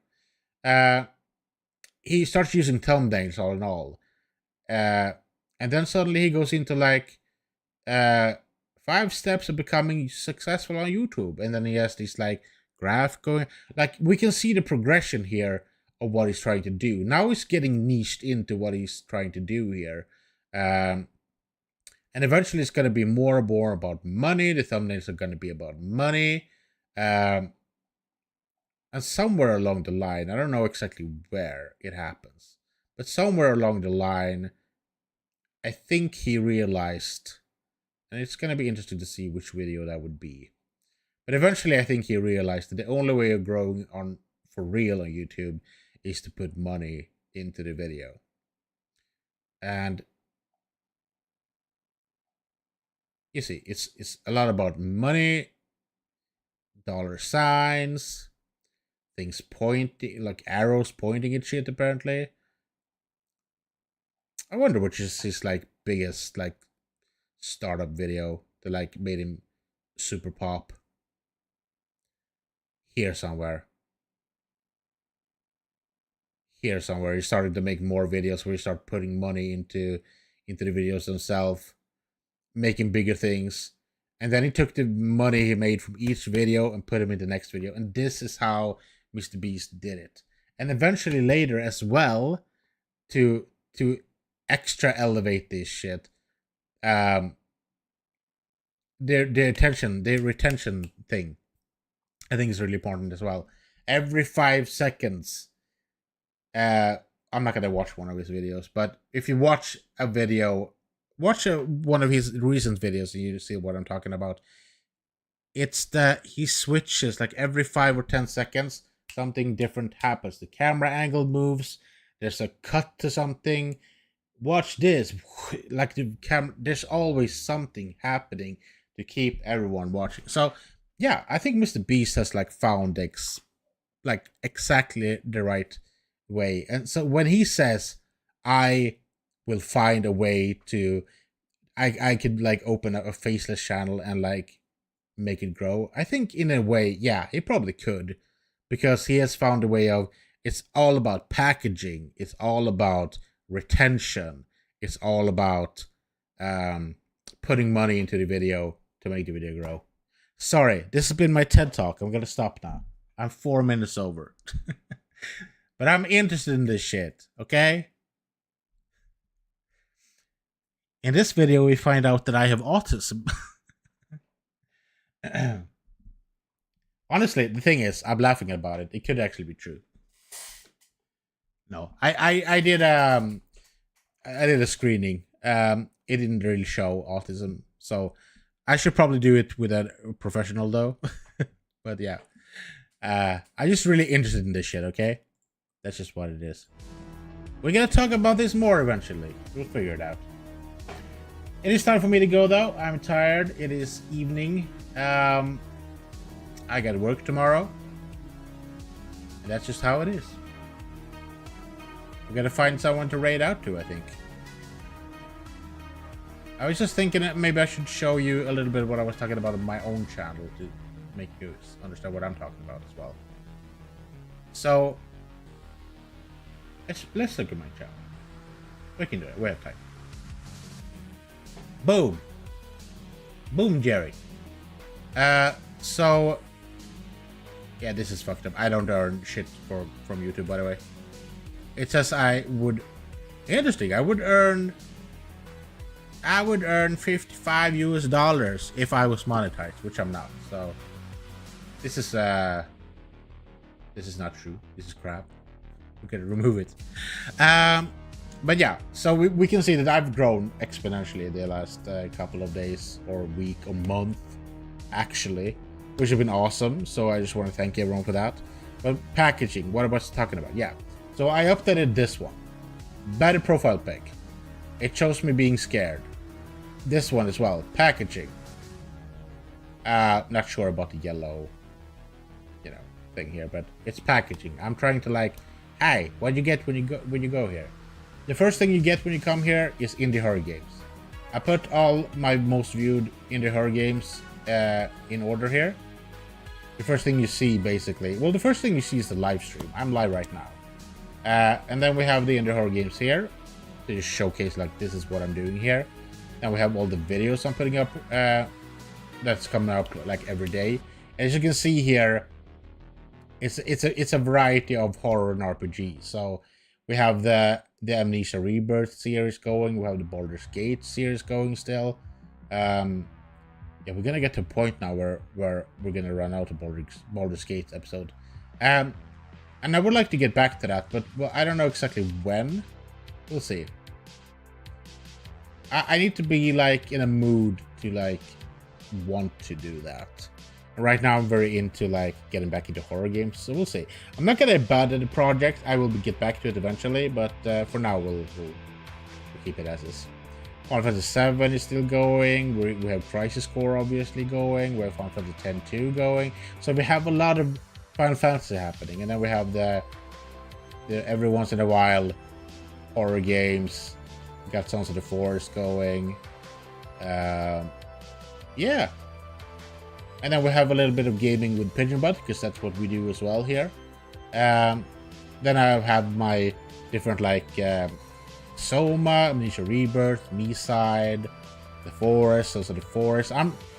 He starts using thumbnails all in all. And then suddenly he goes into like 5 steps of becoming successful on YouTube. And then he has this like graph going. Like we can see the progression here of what he's trying to do. Now he's getting niched into what he's trying to do here. And eventually it's going to be more and more about money. The thumbnails are going to be about money. And somewhere along the line, I don't know exactly where it happens, but somewhere along the line, I think he realized, and it's going to be interesting to see which video that would be. But eventually I think he realized that the only way of growing on for real on YouTube is to put money into the video. And you see, it's a lot about money, dollar signs, things pointing, like arrows pointing at shit, apparently. I wonder which is his, like, biggest, like, startup video that, like, made him super pop. Here somewhere. Here somewhere. He started to make more videos where he started putting money into the videos themselves, making bigger things. And then he took the money he made from each video and put them in the next video. And this is how Mr. Beast did it. And eventually later as well, to extra elevate this shit, their retention thing, I think is really important as well. Every 5 seconds, I'm not gonna watch one of his videos, but if you watch a video, watch one of his recent videos and you see what I'm talking about. It's that he switches, like every 5 or 10 seconds, something different happens. The camera angle moves, there's a cut to something. Watch this, like the camera, there's always something happening to keep everyone watching. So yeah, I think Mr. Beast has like found exactly the right way. And so when he says, I will find a way to, I could like open a faceless channel and like make it grow, I think in a way, yeah, he probably could, because he has found a way of, it's all about packaging, it's all about retention, it's all about putting money into the video to make the video grow. Sorry, this has been my TED Talk. I'm gonna stop now. I'm 4 minutes over. But I'm interested in this shit, okay? In this video, we find out that I have autism. Honestly, the thing is, I'm laughing about it. It could actually be true. No, I did a screening. It didn't really show autism, so I should probably do it with a professional though. But yeah, I'm just really interested in this shit. Okay, That's just what it is. We're gonna talk about this more eventually. We'll figure it out. It is time for me to go though. I'm tired. It is evening. I got work tomorrow. And that's just how it is. We're gonna find someone to raid out to, I think. I was just thinking that maybe I should show you a little bit of what I was talking about on my own channel to make you understand what I'm talking about as well. So, let's look at my channel. We can do it. We have time. Boom. Boom, Jerry. So, yeah, this is fucked up. I don't earn shit from YouTube, by the way. It says I would... Interesting. I would earn $55 US if I was monetized, which I'm not. So this is not true. This is crap. We can remove it. But yeah, so we can see that I've grown exponentially the last couple of days or week or month, actually, which have been awesome. So I just want to thank everyone for that. But packaging, what I was talking about, yeah. So I updated this one. Better profile pic. It shows me being scared. This one as well. Packaging. Not sure about the yellow, thing here, but it's packaging. I'm trying to like, hey, what do you get when you go here? The first thing you get when you come here is indie horror games. I put all my most viewed indie horror games in order here. The first thing you see, basically, well, the first thing you see is the live stream. I'm live right now. And then we have the indie horror games here. To just showcase, like, this is what I'm doing here. And we have all the videos I'm putting up that's coming up like every day. As you can see here, it's a variety of horror and RPG. So we have the Amnesia Rebirth series going. We have the Baldur's Gate series going still. Yeah, we're gonna get to a point now where we're gonna run out of Baldur's Gate episode. And I would like to get back to that, but well, I don't know exactly when. We'll see. I need to be like in a mood to like want to do that. Right now I'm very into like getting back into horror games, so we'll see. I'm not gonna abandon the project. I will get back to it eventually, but for now we'll keep it as is. Final Fantasy VII is still going. We have Crisis Core obviously going. We have Final Fantasy X-2 going. So we have a lot of Final Fantasy happening, and then we have the every once in a while horror games. We got Sons of the Forest going. Yeah. And then we have a little bit of gaming with Pigeon Butt, because that's what we do as well here. Then I have my different like Soma, Amnesia Rebirth, Me-Side, The Forest, Sons of the Forest.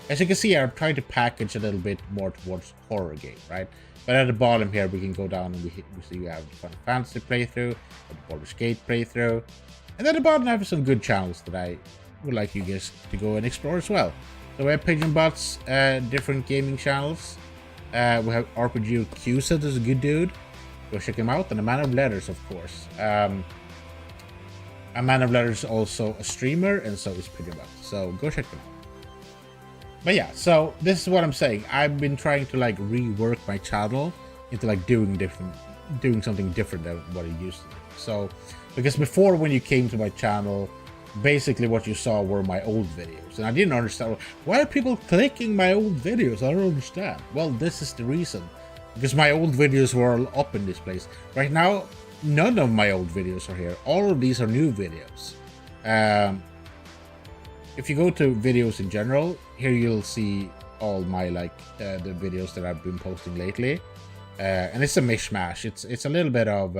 As you can see, I'm trying to package a little bit more towards horror game, right? But at the bottom here, we can go down and we see we have the Final Fantasy playthrough, the Baldur's Gate playthrough. And at the bottom, I have some good channels that I would like you guys to go and explore as well. So we have Pigeon Butt's different gaming channels. We have RPG QSet, is a good dude. Go check him out. And A Man of Letters, of course. A Man of Letters is also a streamer, and so is Pigeon Butt. So go check them out. But yeah, so this is what I'm saying. I've been trying to like rework my channel into like doing something different than what it used to do. So, because before when you came to my channel, basically what you saw were my old videos. And I didn't understand, why are people clicking my old videos? I don't understand. Well, this is the reason. Because my old videos were all up in this place. Right now, none of my old videos are here. All of these are new videos. If you go to videos in general, here you'll see all my like the videos that I've been posting lately. And it's a mishmash. It's a little bit of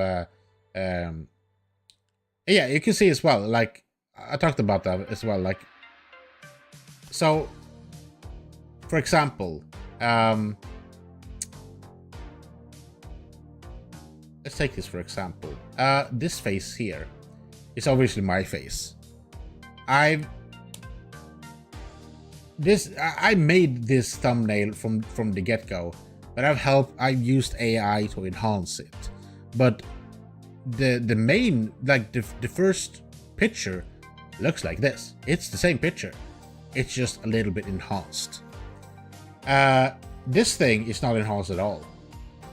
yeah, you can see as well, like I talked about that as well, like, so for example, let's take this for example. This face here is obviously my face. I made this thumbnail from the get-go, but I've used AI to enhance it. But the main, like the first picture looks like this. It's the same picture. It's just a little bit enhanced. This thing is not enhanced at all.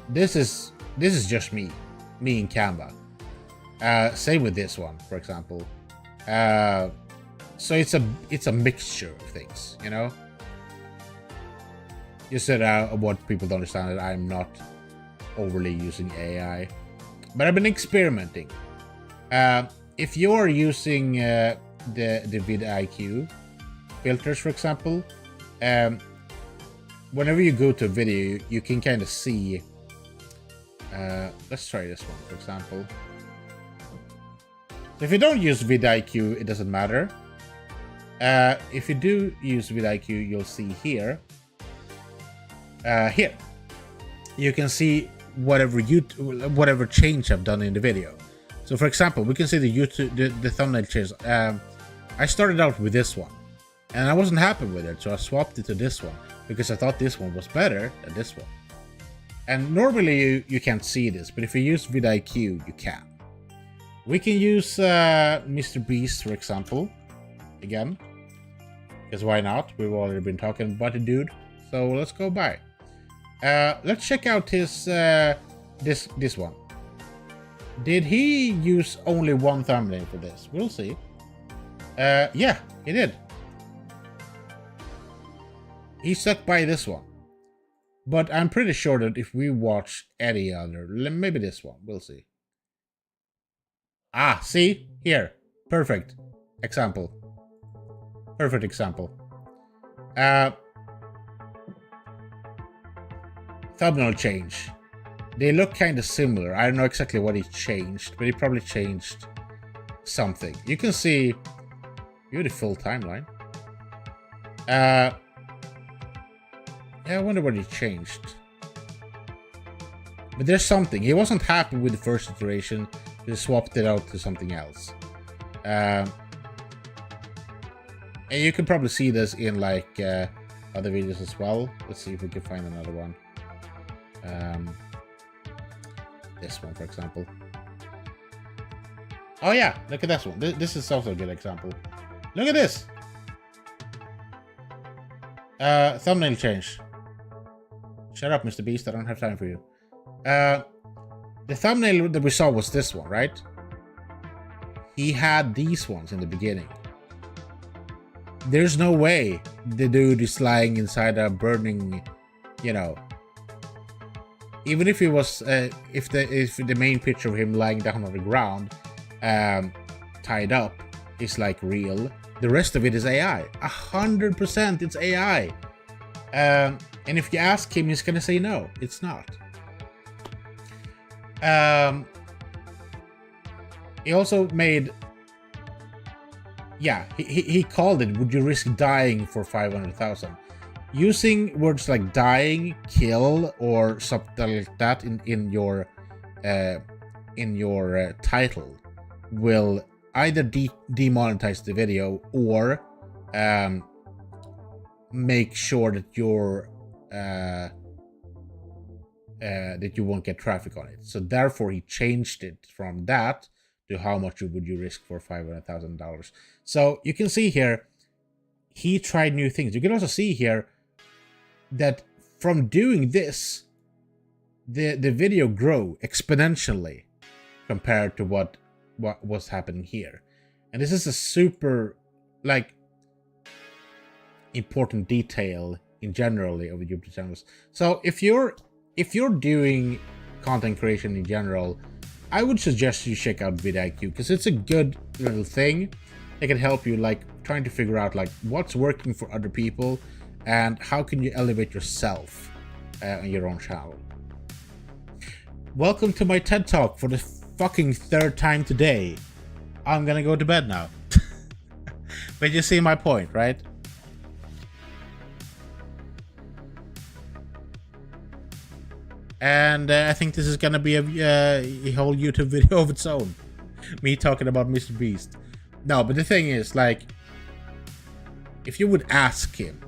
This is just me. me in Canva. Same with this one, for example. So it's a mixture of things, you know. Just that what people don't understand that I'm not overly using AI, but I've been experimenting. If you're using the vidIQ filters, for example, whenever you go to a video, you can kind of see. Let's try this one, for example. So if you don't use vidIQ, it doesn't matter. If you do use vidIQ, you'll see here. Here, you can see whatever change I've done in the video. So, for example, we can see the thumbnail change. I started out with this one, and I wasn't happy with it, so I swapped it to this one because I thought this one was better than this one. And normally you can't see this, but if you use vidIQ, you can. We can use Mr. Beast, for example, again, because why not? We've already been talking about the dude, so let's go by. Let's check out his this one. Did he use only one thumbnail for this? We'll see. Yeah, he did. He stuck by this one. But I'm pretty sure that if we watch any other, maybe this one, we'll see. Ah, see? Here. Perfect example. Perfect example. Thumbnail change. They look kind of similar. I don't know exactly what he changed, but he probably changed something. You can see beautiful timeline. Yeah, I wonder what he changed. But there's something. He wasn't happy with the first iteration. He swapped it out to something else. And you can probably see this in like other videos as well. Let's see if we can find another one. This one, for example. Oh yeah, look at this one. This is also a good example. Look at this. Thumbnail change. Shut up, Mr. Beast. I don't have time for you. The thumbnail that we saw was this one, right? He had these ones in the beginning. There's no way the dude is lying inside a burning, you know. Even if it was, if the main picture of him lying down on the ground, tied up, is like real, the rest of it is AI. 100% it's AI. And if you ask him, he's gonna say no, it's not. He also made, yeah, he called it, would you risk dying for 500,000? Using words like dying, kill, or something like that in your title will either demonetize the video or make sure that you're that you won't get traffic on it. So therefore, he changed it from that to how much would you risk for $500,000. So you can see here, he tried new things. You can also see here that from doing this, the video grew exponentially compared to what was happening here. And this is a super like important detail in generally of YouTube channels. So if you're doing content creation in general, I would suggest you check out vidIQ because it's a good little thing. It can help you like trying to figure out like what's working for other people and how can you elevate yourself on your own channel. Welcome to my TED Talk for the fucking third time today. I'm gonna go to bed now. But you see my point, right? And I think this is gonna be a whole YouTube video of its own. Me talking about Mr. Beast. No, but the thing is, like, if you would ask him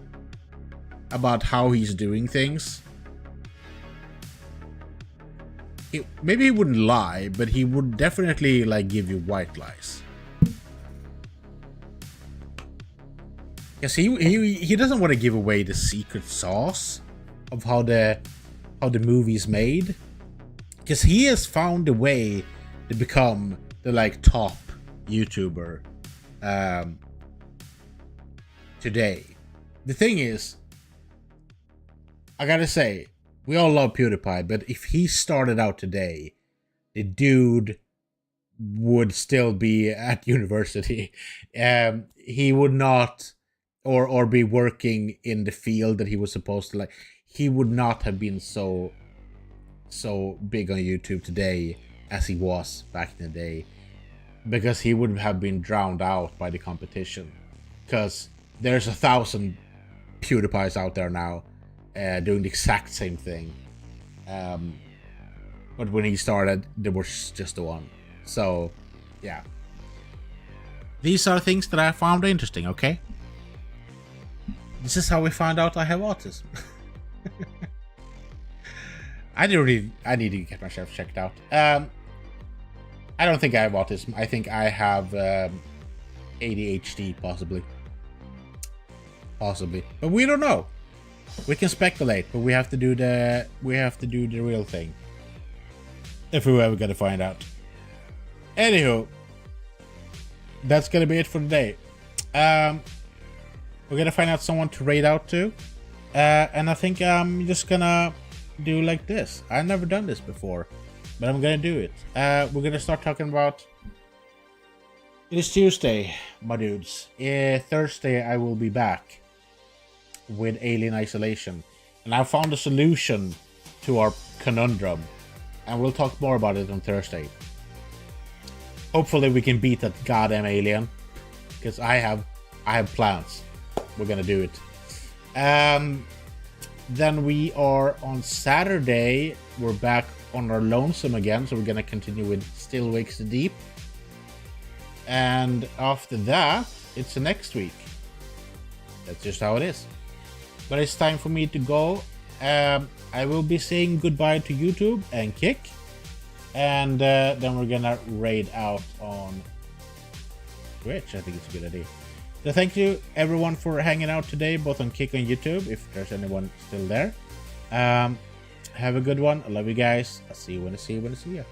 about how he's doing things, maybe he wouldn't lie, but he would definitely like give you white lies. Because he doesn't want to give away the secret sauce of how the movie's made. Because he has found a way to become the like top YouTuber today. The thing is, I gotta say, we all love PewDiePie, but if he started out today, the dude would still be at university. He would not, or be working in the field that he was supposed to. Like, he would not have been so big on YouTube today as he was back in the day, because he would have been drowned out by the competition. Because there's 1,000 PewDiePies out there now doing the exact same thing. But when he started, there was just the one. So, yeah. These are things that I found interesting, okay? This is how we found out I have autism. I need to get myself checked out. I don't think I have autism. I think I have ADHD, possibly. But we don't know. We can speculate, but we have to do the real thing. If we're ever gonna find out. Anywho, that's gonna be it for today. We're gonna find out someone to raid out to, and I think I'm just gonna do like this. I've never done this before, but I'm gonna do it. We're gonna start talking about. It is Tuesday, my dudes. Thursday I will be back with Alien Isolation, and I found a solution to our conundrum, and we'll talk more about it on Thursday. Hopefully we can beat that goddamn alien, because I have plans. We're gonna do it. Then we are on Saturday. We're back on our lonesome again, so we're gonna continue with Still Wakes the Deep. And after that, it's the next week. That's just how it is. But it's time for me to go. I will be saying goodbye to YouTube and Kick. And then we're gonna raid out on Twitch. I think it's a good idea. So thank you everyone for hanging out today, both on Kick and YouTube, if there's anyone still there. Have a good one. I love you guys. I'll see you when I see you.